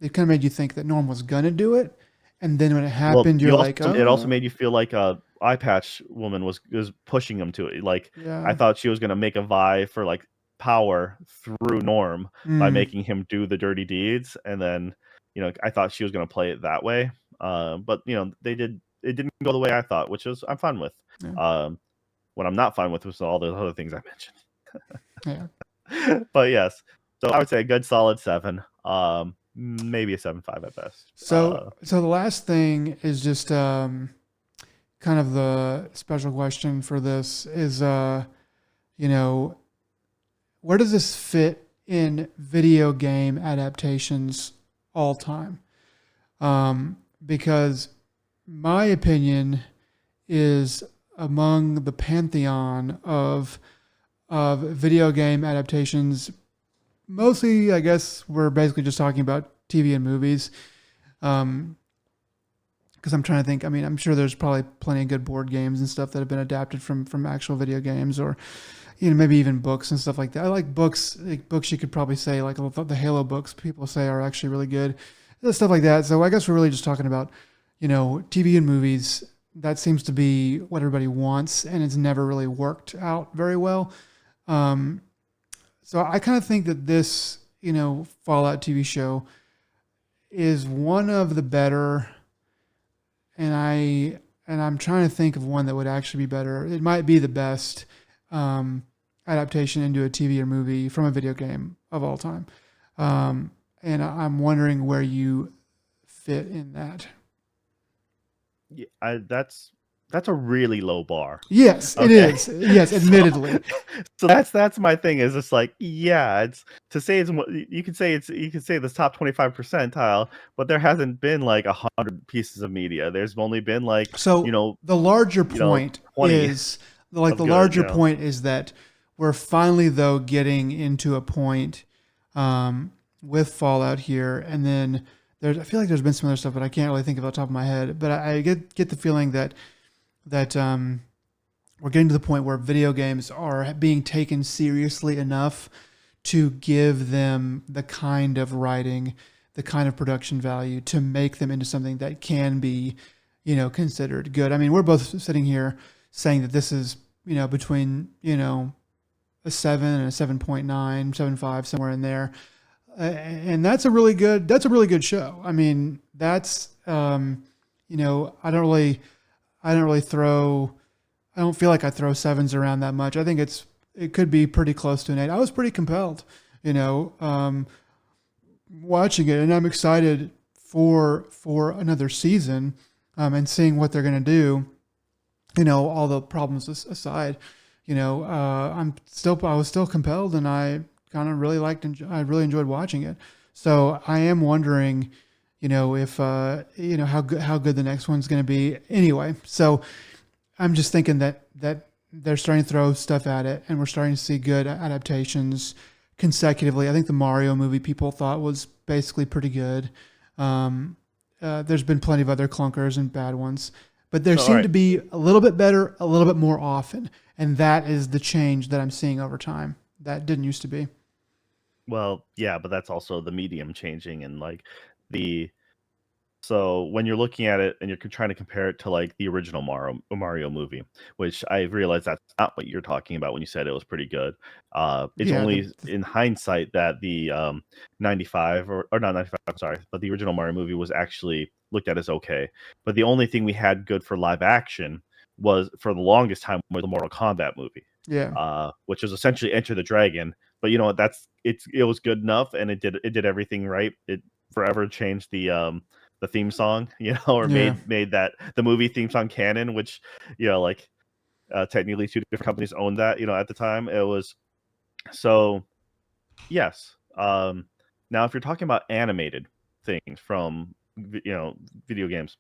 it kind of made you think that Norm was gonna do it, and then when it well, happened, you're like, it also oh, made you feel like eye patch woman was pushing him to it. Like I yeah, thought she was gonna make a vie for like power through Norm by mm, making him do the dirty deeds, and then I thought she was gonna play it that way. But they did it didn't go the way I thought, which is I'm fine with. yeah, Um, what I'm not fine with was all the other things I yeah. mentioned. But yes, so I would say a good solid 7. Maybe a 7.5 at best. So the last thing is just kind of the special question for this is you know, where does this fit in video game adaptations all time? Because my opinion is among the pantheon of video game adaptations. Mostly, I guess we're basically just talking about TV and movies. Um, because I'm trying to think. I mean, I'm sure there's probably plenty of good board games and stuff that have been adapted from actual video games, or maybe even books and stuff like that. I like books. Like books, you could probably say like the Halo books. People say are actually really good, stuff like that. So I guess we're really just talking about TV and movies. That seems to be what everybody wants, and it's never really worked out very well. Um, so I kind of think that this Fallout TV show is one of the better, and I'm trying to think of one that would actually be better. It might be the best um, adaptation into a TV or movie from a video game of all time. And I'm wondering where you fit in that. Yeah, that's a really low bar. Yes, it Okay. is. Yes, So admittedly. so that's my thing, is just like, yeah, it's to say it's you could say this top 25 percentile, but there hasn't been like 100 pieces of media. There's only been like, So the larger you know, point 20 is like of the good, larger point is that we're finally though getting into a point with Fallout here, and then I feel like there's been some other stuff, but I can't really think of it off the top of my head. But I get the feeling that we're getting to the point where video games are being taken seriously enough to give them the kind of writing the kind of production value to make them into something that can be, considered good. I mean, we're both sitting here saying that this is, between, a 7 and a 7.9, 7.5, somewhere in there. And that's a really good show. I mean, that's, I don't feel like I throw sevens around that much. I think it could be pretty close to an 8. I was pretty compelled, watching it, and I'm excited for another season, and seeing what they're going to do, all the problems aside, I was still compelled, and I kind of really I really enjoyed watching it. So I am wondering, if, how good the next one's going to be anyway. So I'm just thinking that they're starting to throw stuff at it, and we're starting to see good adaptations consecutively. I think the Mario movie people thought was basically pretty good. There's been plenty of other clunkers and bad ones, but there seem to be a little bit better, a little bit more often. And that is the change that I'm seeing over time. That didn't used to be. Well, yeah, but that's also the medium changing, and like the so when you're looking at it and you're trying to compare it to like the original Mario movie, which I realized that's not what you're talking about when you said it was pretty good. It's Yeah, only in hindsight that the 95 or not 95, I'm sorry, but the original Mario movie was actually looked at as okay. But the only thing we had good for live action was for the longest time was the Mortal Kombat movie, yeah, which was essentially Enter the Dragon. But you know what? It was good enough, and it did everything right. It forever changed the theme song, or yeah, made that the movie theme song canon, which like technically two different companies owned that, at the time. It was so yes. Now if you're talking about animated things from video games,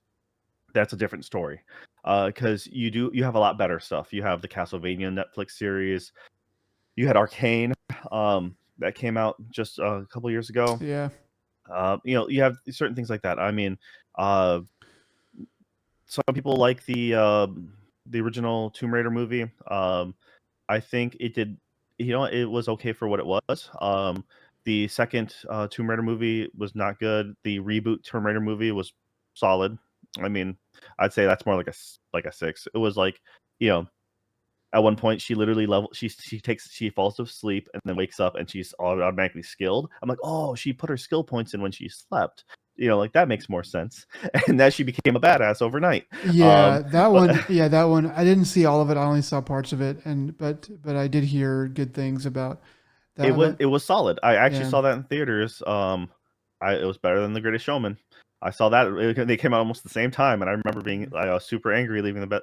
that's a different story. Because you have a lot better stuff. You have the Castlevania Netflix series. You had Arcane, that came out just a couple years ago. yeah. You have certain things like that. I mean, uh, some people like the original Tomb Raider movie. I think it did. It was okay for what it was. The second Tomb Raider movie was not good. The reboot Tomb Raider movie was solid. I mean, I'd say that's more like a 6. It was like, you know, at one point she literally she falls asleep and then wakes up and she's automatically skilled. I'm like, oh, she put her skill points in when she slept. Like that makes more sense. And that she became a badass overnight. Yeah, that one. Yeah, that one. I didn't see all of it. I only saw parts of it, but I did hear good things about It that. was it was solid. I actually Yeah, saw that in theaters. It was better than The Greatest Showman. I saw that they came out almost the same time, and I remember being super angry leaving the bed.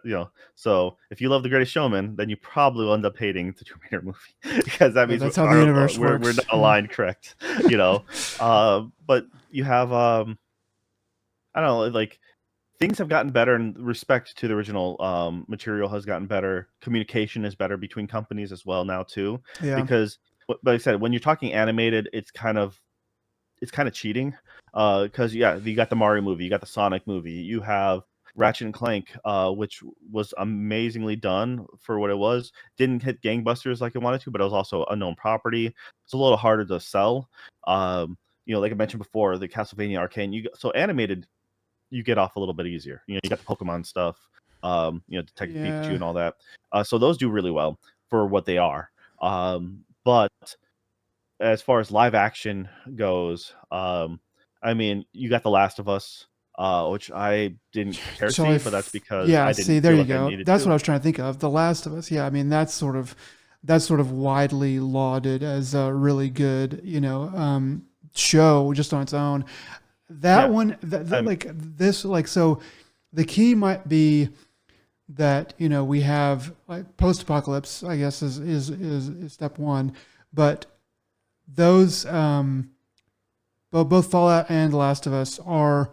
So if you love The Greatest Showman, then you probably will end up hating the Tomb Raider movie because that yeah. means That's how the universe we're works. not aligned correct. You know, but you have I don't know, like things have gotten better in respect to the original. Material has gotten better. Communication is better between companies as well now too, Yeah, because like I said, when you're talking animated, it's kind of cheating, because yeah, you got the Mario movie, you got the Sonic movie, you have Ratchet and Clank, which was amazingly done for what it was. Didn't hit gangbusters like it wanted to, but it was also a known property. It's a little harder to sell. Like I mentioned before, the Castlevania Arcane, so animated, you get off a little bit easier. You got the Pokemon stuff, Detective Pikachu yeah. and all that. So those do really well for what they are. But as far as live action goes, I mean, you got The Last of Us, which I didn't care to So see, but that's because yeah. I See, didn't there feel you like I go. needed That's what to. I was trying to think of. The Last of Us. Yeah, I mean that's sort of widely lauded as a really good, show just on its own. That Yeah, one, I'm like this, like so, the key might be that we have like post-apocalypse. I guess is step one, but those both Fallout and The Last of Us are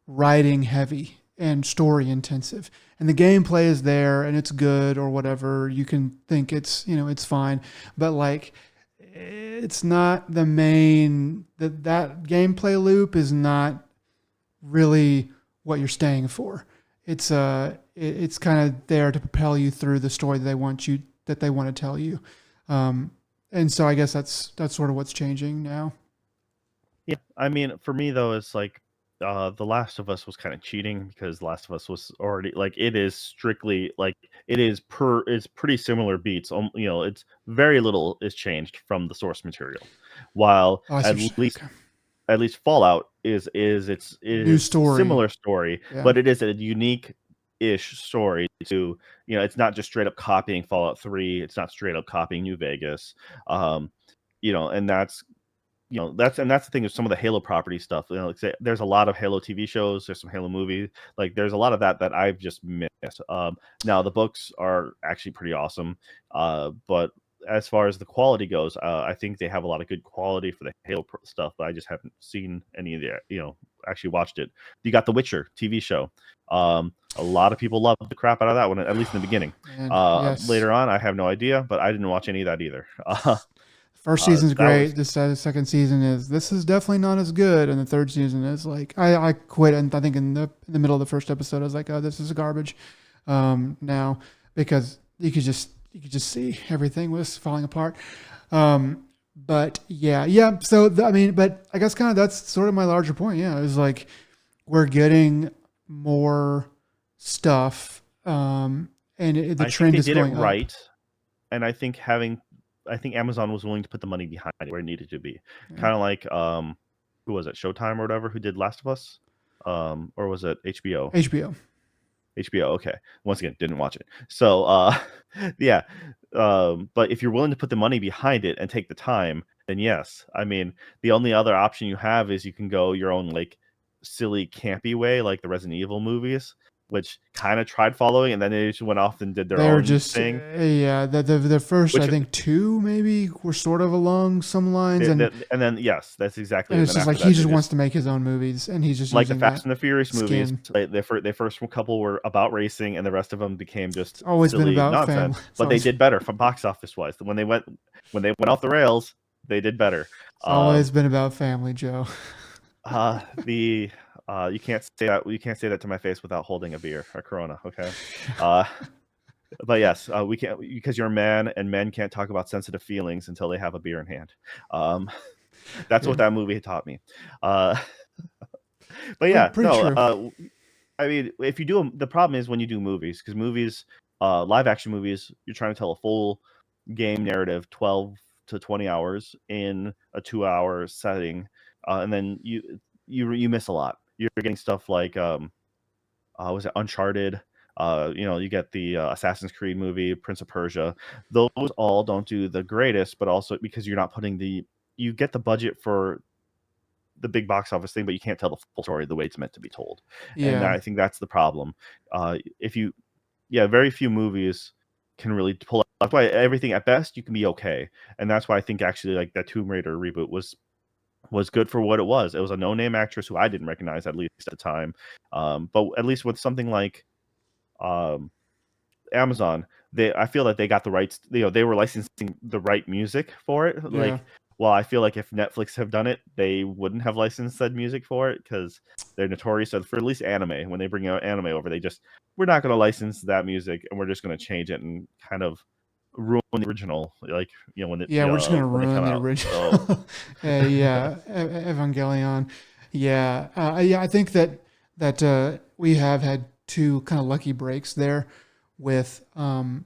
writing heavy and story intensive. And the gameplay is there and it's good or whatever. You can think it's fine. But like it's not the main that gameplay loop is not really what you're staying for. It's kind of there to propel you through the story that they want to tell you. Um, and so I guess that's sort of what's changing now. Yeah, I mean, for me though, it's like The Last of Us was kind of cheating because The Last of Us was already like it is strictly like it's pretty similar beats. It's very little is changed from the source material, while Oh, I see what you're saying. Okay. at least Fallout New is story. similar story, Yeah. but it is a unique ish story to it's not just straight up copying Fallout 3, it's not straight up copying New Vegas. Um, and that's the thing with some of the Halo property stuff. Like there's a lot of Halo TV shows, there's some Halo movies, like there's a lot of that I've just missed. Now the books are actually pretty awesome, but as far as the quality goes, I think they have a lot of good quality for the Halo stuff, but I just haven't seen any of the actually watched it. You got the Witcher TV show. A lot of people love the crap out of that one, at least in the beginning. And yes. Later on, I have no idea, but I didn't watch any of that either. First season's That great. was The second season is definitely not as good, and the third season is like I quit, and I think in the middle of the first episode I was like, oh, this is garbage. Now because you could just see everything was falling apart. But yeah. So I mean, but I guess kind of that's sort of my larger point. Yeah, is like we're getting more stuff, and the I think trend they is did it going up. right, and I think Amazon was willing to put the money behind it where it needed to be. Yeah. Kind of like who was it, Showtime or whatever, who did Last of Us, or was it HBO? HBO. HBO. Okay, once again, didn't watch it. So yeah, but if you're willing to put the money behind it and take the time, then yes. I mean, the only other option you have is you can go your own like silly campy way, like the Resident Evil movies, which kind of tried following, and then they just went off and did their They were own just thing, yeah. The first I which think two maybe were sort of along some lines, and then yes, that's exactly and it. And it's then just like after he that, they just wants just to make his own movies, and he's just like the using Fast that and the Furious movies. skin. Their first couple were about racing, and the rest of them became It's just always been silly about nonsense. family. But they did better from box office wise. When they went off the rails, they did better. It's always been about family, Joe. The you can't say that to my face without holding a beer, a Corona. Okay. Uh, but yes, we can't because you're a man, and men can't talk about sensitive feelings until they have a beer in hand. Um, that's Yeah, what that movie taught me. Uh, but pretty, yeah, pretty no. true. I mean, if you do the problem is when you do movies, because movies, live action movies, you're trying to tell a full game narrative, 12 to 20 hours in a 2 hour setting, and then you miss a lot. You're getting stuff like was it Uncharted? You get the Assassin's Creed movie, Prince of Persia. Those all don't do the greatest, but also because you're not putting you get the budget for the big box office thing, but you can't tell the full story the way it's meant to be told. And Yeah, I think that's the problem. If you, yeah, very few movies can really pull up. That's why everything at best you can be okay, and that's why I think actually like that Tomb Raider reboot was good for what it was. It was a no name actress who I didn't recognize at least at the time, but at least with something like um, Amazon, I feel that they got the rights. They were licensing the right music for it. yeah, Like, well, I feel like if Netflix have done it, they wouldn't have licensed said music for it because they're notorious for at least anime. When they bring out anime over, we're not going to license that music, and we're just going to change it and kind of ruin the original. Like yeah. We're just gonna when they ruin come the out. So original. Yeah, Evangelion. Yeah, yeah. I think that we have had two kind of lucky breaks there with The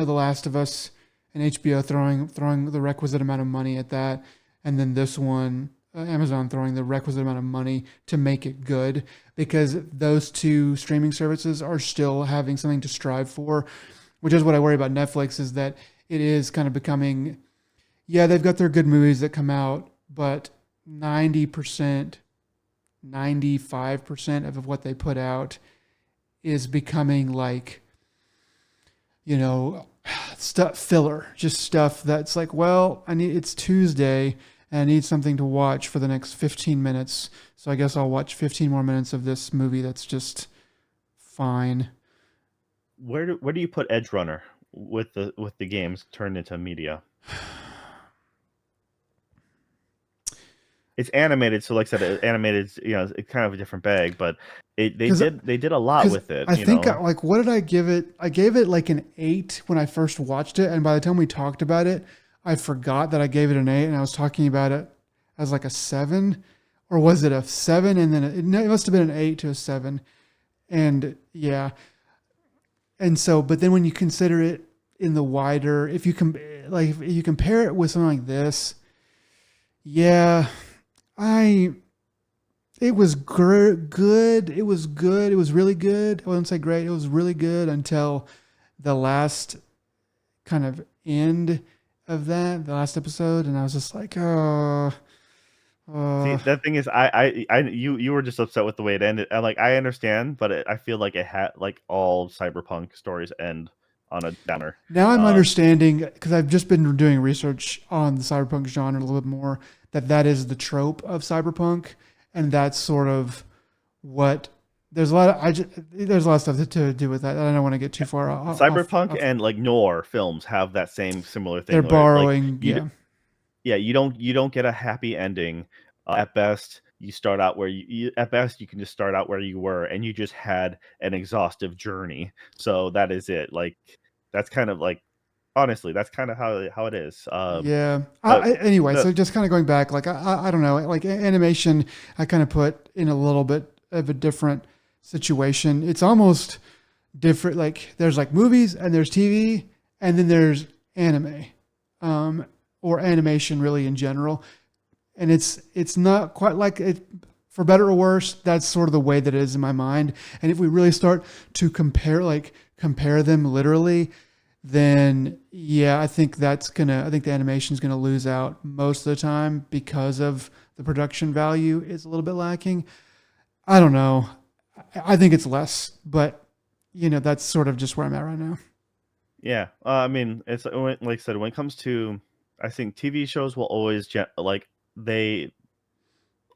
Last of Us and HBO throwing the requisite amount of money at that, and then this one, Amazon throwing the requisite amount of money to make it good, because those two streaming services are still having something to strive for, which is what I worry about Netflix, is that it is kind of becoming, yeah, they've got their good movies that come out, but 90%, 95% of what they put out is becoming like, you know, stuff filler, just stuff that's like, well, it's Tuesday and I need something to watch for the next 15 minutes. So I guess I'll watch 15 more minutes of this movie that's just fine. where do you put Edge Runner with the games turned into media? It's animated, so like I said, animated. It's kind of a different bag, but Because they did a lot because with it. I think like, what did I give it? I gave it like an 8 when I first watched it, and by the time we talked about it, I forgot that I gave it an 8 and I was talking about it as like a 7, or was it a 7 and then no, it must have been an 8 to a 7. And yeah. And so, but then when you consider it in the wider, if you compare it with something like this, yeah, I it was good. It was good. It was really good. I wouldn't say great. It was really good until the last kind of end of the last episode, and I was just like, oh, See, the thing is, you were just upset with the way it ended. And like, I understand, but I feel like it had like all cyberpunk stories end on a downer. now I'm Um, understanding because I've just been doing research on the cyberpunk genre a little bit more. That is the trope of cyberpunk, and that's sort of what there's a lot of there's a lot of stuff to do with that. I don't want to get too far cyberpunk off. and like noir films have that same similar They're thing where like borrowing, yeah. yeah, you don't get a happy ending. At best, you start out where at best you can just start out where you were, and you just had an exhaustive journey. So that is it. Like that's kind of like honestly, that's kind of how it is. Yeah. But Anyway, the so just kind of going back, like I don't know, like animation, I kind of put in a little bit of a different situation. It's almost different. Like there's like movies and there's TV and then there's anime, or animation really in general. And it's not quite like it, for better or worse. That's sort of the way that it is in my mind. And if we really start to compare them literally, then yeah, I think I think the animation is gonna lose out most of the time because of the production value is a little bit lacking. I don't know. I think it's less, but that's sort of just where I'm at right now. yeah, I mean, it's like I said, when it comes to, I think TV shows will always like they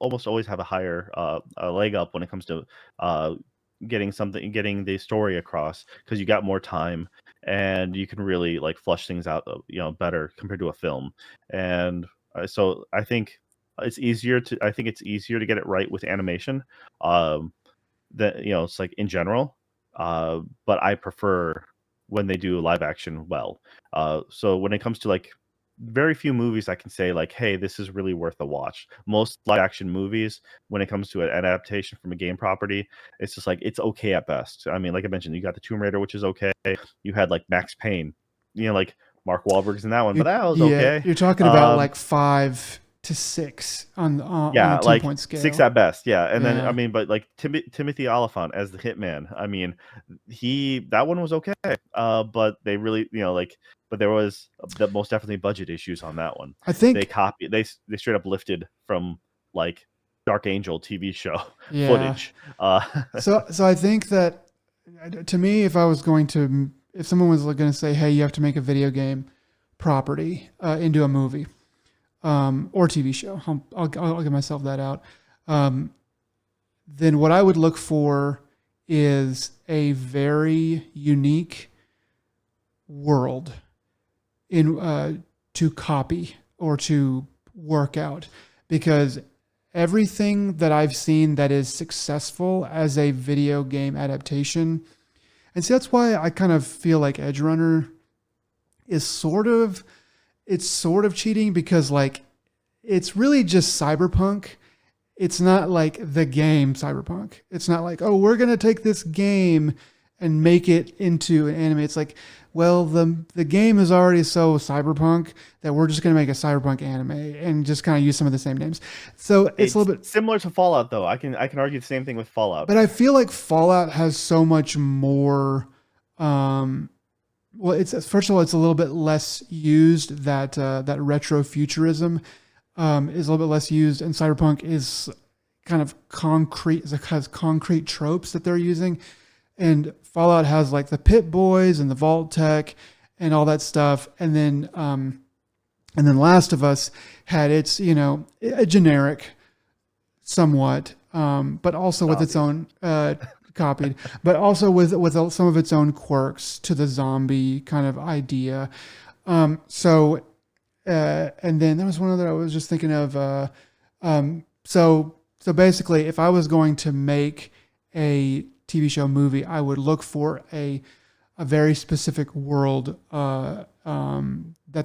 almost always have a higher a leg up when it comes to uh getting the story across because you got more time and you can really like flush things out better compared to a film. And so I think it's easier to get it right with animation um that it's like in general, but I prefer when they do live action well. So when it comes to like very few movies I can say like, hey, this is really worth a watch. Most live action movies, when it comes to an adaptation from a game property, it's just like it's okay at best. I mean, like I mentioned, you got the Tomb Raider, which is okay. You had like Max Payne, like Mark Wahlberg's in that one, but that was Yeah, okay. you're talking about Um, like 5 to 6 on Yeah, the two like point 6 scale. at best, yeah, and then, I Yeah, mean, but, like, Timothy Olyphant as the hitman, I mean, he that one was okay, but they really like but there was the most definitely budget issues on that one. I They think copy they straight up lifted from, like, Dark Angel TV show yeah. footage, So I think that to me, if someone was going to say, "Hey, you have to make a video game property into a movie or TV show," I'll give myself that out. Um, then what I would look for is a very unique world in to copy or to work out, because everything that I've seen that is successful as a video game adaptation, and see that's why I kind of feel like Edge Runner is sort of cheating, because like it's really just cyberpunk. It's not like the game cyberpunk. It's not like, oh, we're gonna take this game and make it into an anime. It's like, well, the game is already so cyberpunk that we're just gonna make a cyberpunk anime and just kind of use some of the same names. So it's a it's little bit, similar to Fallout, though. I can argue the same thing with Fallout. but I feel like Fallout has so much more. Um, well, it's first of all, it's a little bit less used. That retro futurism is a little bit less used, and cyberpunk is kind of concrete. It has concrete tropes that they're using, and Fallout has like the Pit Boys and the Vault Tech and all that stuff, and then Last of Us had its a generic somewhat, but also with its Zombies. own copied, but also with some of its own quirks to the zombie kind of idea. So and then there was one other I was just thinking of. So basically, if I was going to make a TV show movie, I would look for a very specific world that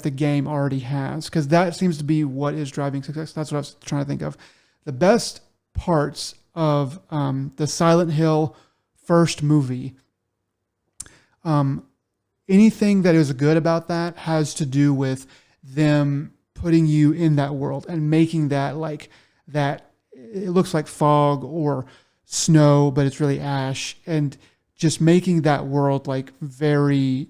the game already has, because that seems to be what is driving success. That's what I was trying to think of. The best parts of the Silent Hill first movie, um, anything that is good about that has to do with them putting you in that world and making that like that. It looks like fog or snow, but it's really ash, and just making that world like very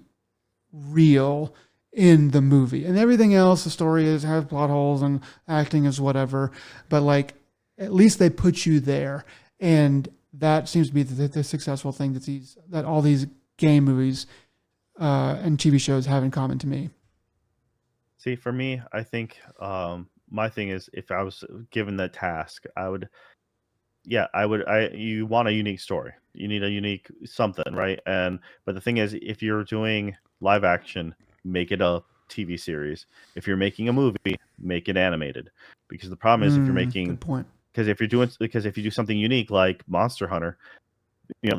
real in the movie. And everything else, the story is have plot holes and acting is whatever, but like at least they put you there, and that seems to be the successful thing that all these game movies and TV shows have in common to me. See, for me, I think my thing is if I was given that task, I would, yeah, I would. You want a unique story. You need a unique something, right? And but the thing is, if you're doing live action, make it a TV series. If you're making a movie, make it animated. Because the problem is if you're Good making point. because if you do something unique like Monster Hunter,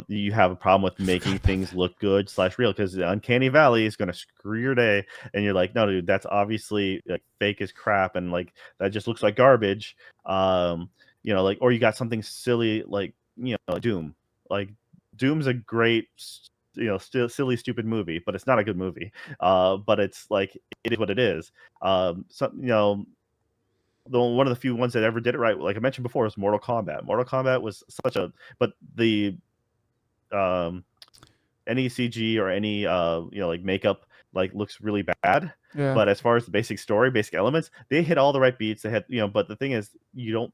you have a problem with making things look good slash real because the uncanny valley is going to screw your day, and you're like, no dude, that's obviously like fake as crap, and like that just looks like garbage. Like, or you got something silly like Doom. Like Doom's a great still silly stupid movie, but it's not a good movie. But it's like it is what it is. One of the few ones that ever did it right, like I mentioned before, was Mortal Kombat. Mortal Kombat was such a, but the um any CG or any like makeup like looks really bad. Yeah. But as far as the basic story, basic elements, they hit all the right beats. They had but the thing is, you don't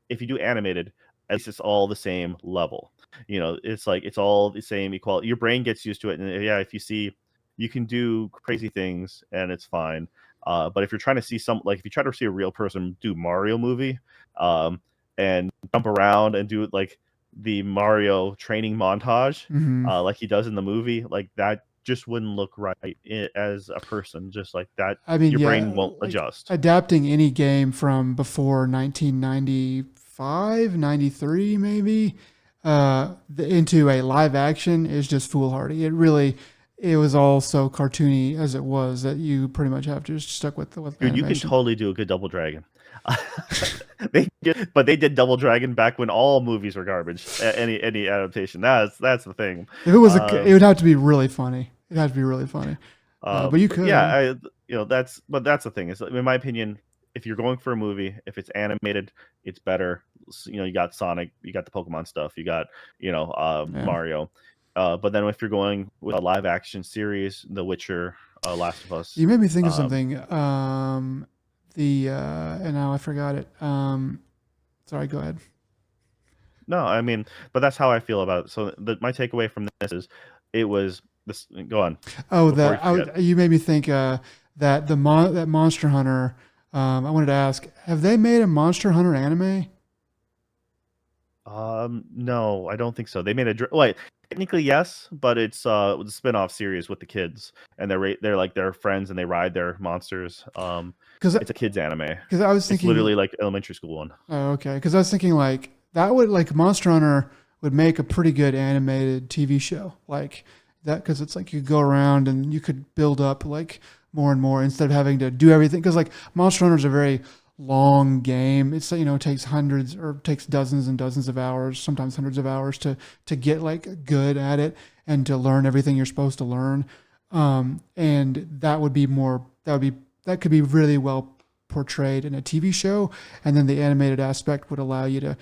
if you do animated, at least it's all the same level. It's like it's all the same equality. Your brain gets used to it, and yeah, if you see, you can do crazy things, and it's fine. But if you're trying to see if you try to see a real person do Mario movie, um, and jump around and do like the Mario training montage, Hmm. like he does in the movie, like that just wouldn't look right as a person. Just like that, I mean, your yeah, brain won't like adjust. adapting any game from before 1995, 93, maybe, into a live action is just foolhardy. It was all so cartoony as it was that you pretty much have to just stuck with Dude, you can animation. totally do a good Double Dragon. But they did Double Dragon back when all movies were garbage. Any adaptation. That's the thing. If it was Um, it would have to be really funny. It'd have to be really funny. But you but yeah, could. that's the thing. Is in my opinion, if you're going for a movie, if it's animated, it's better. You got Sonic, you got the Pokemon stuff, you got Yeah. Mario. But then if you're going with a live action series, The Witcher, Last of Us, You made me think of um, something. And now I forgot it. Sorry, go ahead. no, I mean, but that's how I feel about it. So my takeaway from this is, it was this. Go on Oh, before you forget. you made me think that that Monster Hunter. I wanted to ask, have they made a Monster Hunter anime? No, I don't think so. They made wait, technically yes, but it's a spin-off series with the kids, and they're like their friends, and they ride their monsters. Because It's a kids anime. I was It's thinking, literally like elementary school one. oh, okay, because I was thinking like that would like Monster Hunter would make a pretty good animated TV show like that, because it's like you go around and you could build up like more and more instead of having to do everything, because like Monster Hunter is a very long game. It's it takes hundreds or takes dozens and dozens of hours, sometimes hundreds of hours to get like good at it and to learn everything you're supposed to learn. And that could be really well portrayed in a TV show, and then the animated aspect would allow you to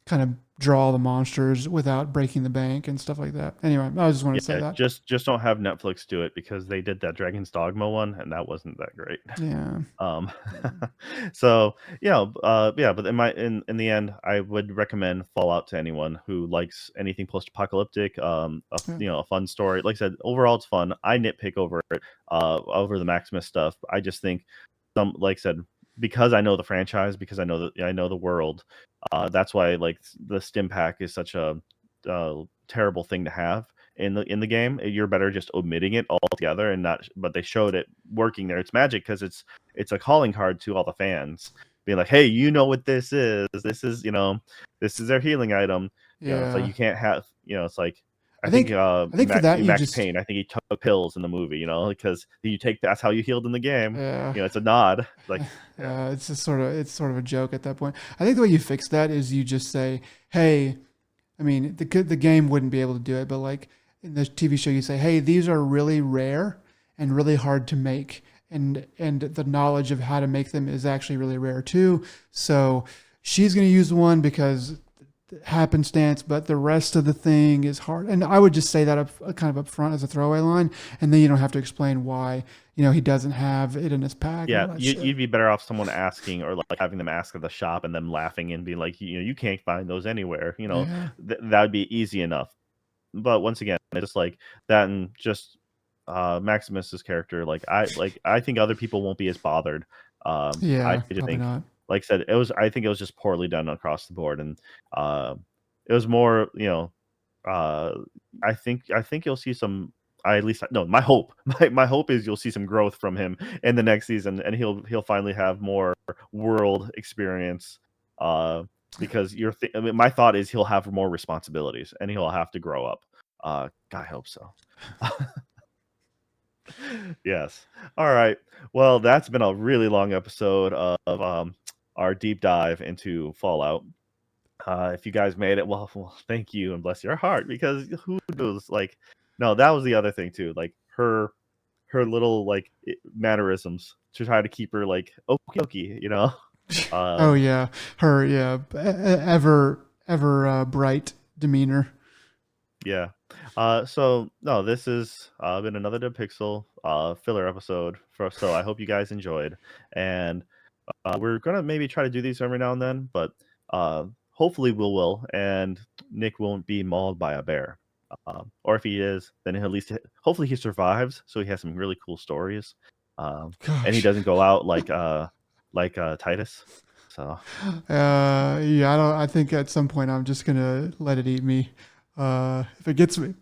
kind of draw the monsters without breaking the bank and stuff like that. Anyway, I just wanted to say Yeah, that. just don't have Netflix do it, because they did that Dragon's Dogma one, and that wasn't that great. Yeah. Um, Yeah. so yeah, but in the end, I would recommend Fallout to anyone who likes anything post-apocalyptic. Yeah. A fun story. Like I said, overall it's fun. I nitpick over it, over the Maximus stuff. I just think like I said, because I know the franchise, because I know the world. That's why like the stim pack is such a terrible thing to have in the game. You're better just omitting it altogether and not. But they showed it working there. It's magic because it's a calling card to all the fans, being like, hey, you know what this is. This is this is their healing item. It's like Yeah. you can't have it's like I think for that you Max just Payne, I think he took pills in the movie, you know, because that's how you healed in the game. yeah. You know, it's a nod. Like, yeah. It's just sort of a joke at that point. I think the way you fix that is you just say, "Hey, I mean, the game wouldn't be able to do it, but like in the TV show, you say, "Hey, these are really rare and really hard to make, and the knowledge of how to make them is actually really rare too." So she's going to use one because happenstance, but the rest of the thing is hard. And I would just say that kind of up front as a throwaway line, and then you don't have to explain why he doesn't have it in his pack. Yeah, you'd be better off someone asking, or like having them ask at the shop and them laughing and being like, you can't find those anywhere. You know, Yeah. that would be easy enough. But once again, it's just like that, and just Maximus's character. I think other people won't be as bothered. Yeah, I just probably think, not. like I said, I think it was just poorly done across the board, and it was more, I think you'll see some. I at least no. My hope, my hope is you'll see some growth from him in the next season, and he'll finally have more world experience. Because I mean, my thought is he'll have more responsibilities and he'll have to grow up. I hope so. Yes. All right. Well, that's been a really long episode of our deep dive into Fallout. If you guys made it, well, thank you and bless your heart, because who knows? Like, no, that was the other thing too. Like her little like mannerisms to try to keep her like okie dokie, you know. Oh yeah, her ever bright demeanor. Yeah. So no, this has been another Dead Pixel filler episode. So I hope you guys enjoyed, and we're gonna maybe try to do these every now and then, but hopefully we will, and Nick won't be mauled by a bear. Or if he is, then he'll at least hopefully he survives, so he has some really cool stories, and he Gosh. doesn't go out like Titus. So Yeah, I don't. I think at some point I'm just gonna let it eat me. If it gets me,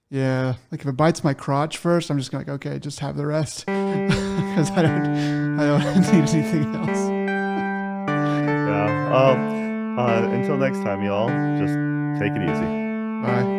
yeah. Like if it bites my crotch first, I'm just gonna like, okay, just have the rest because I don't need anything else. yeah. Until next time, y'all. Just take it easy. Bye.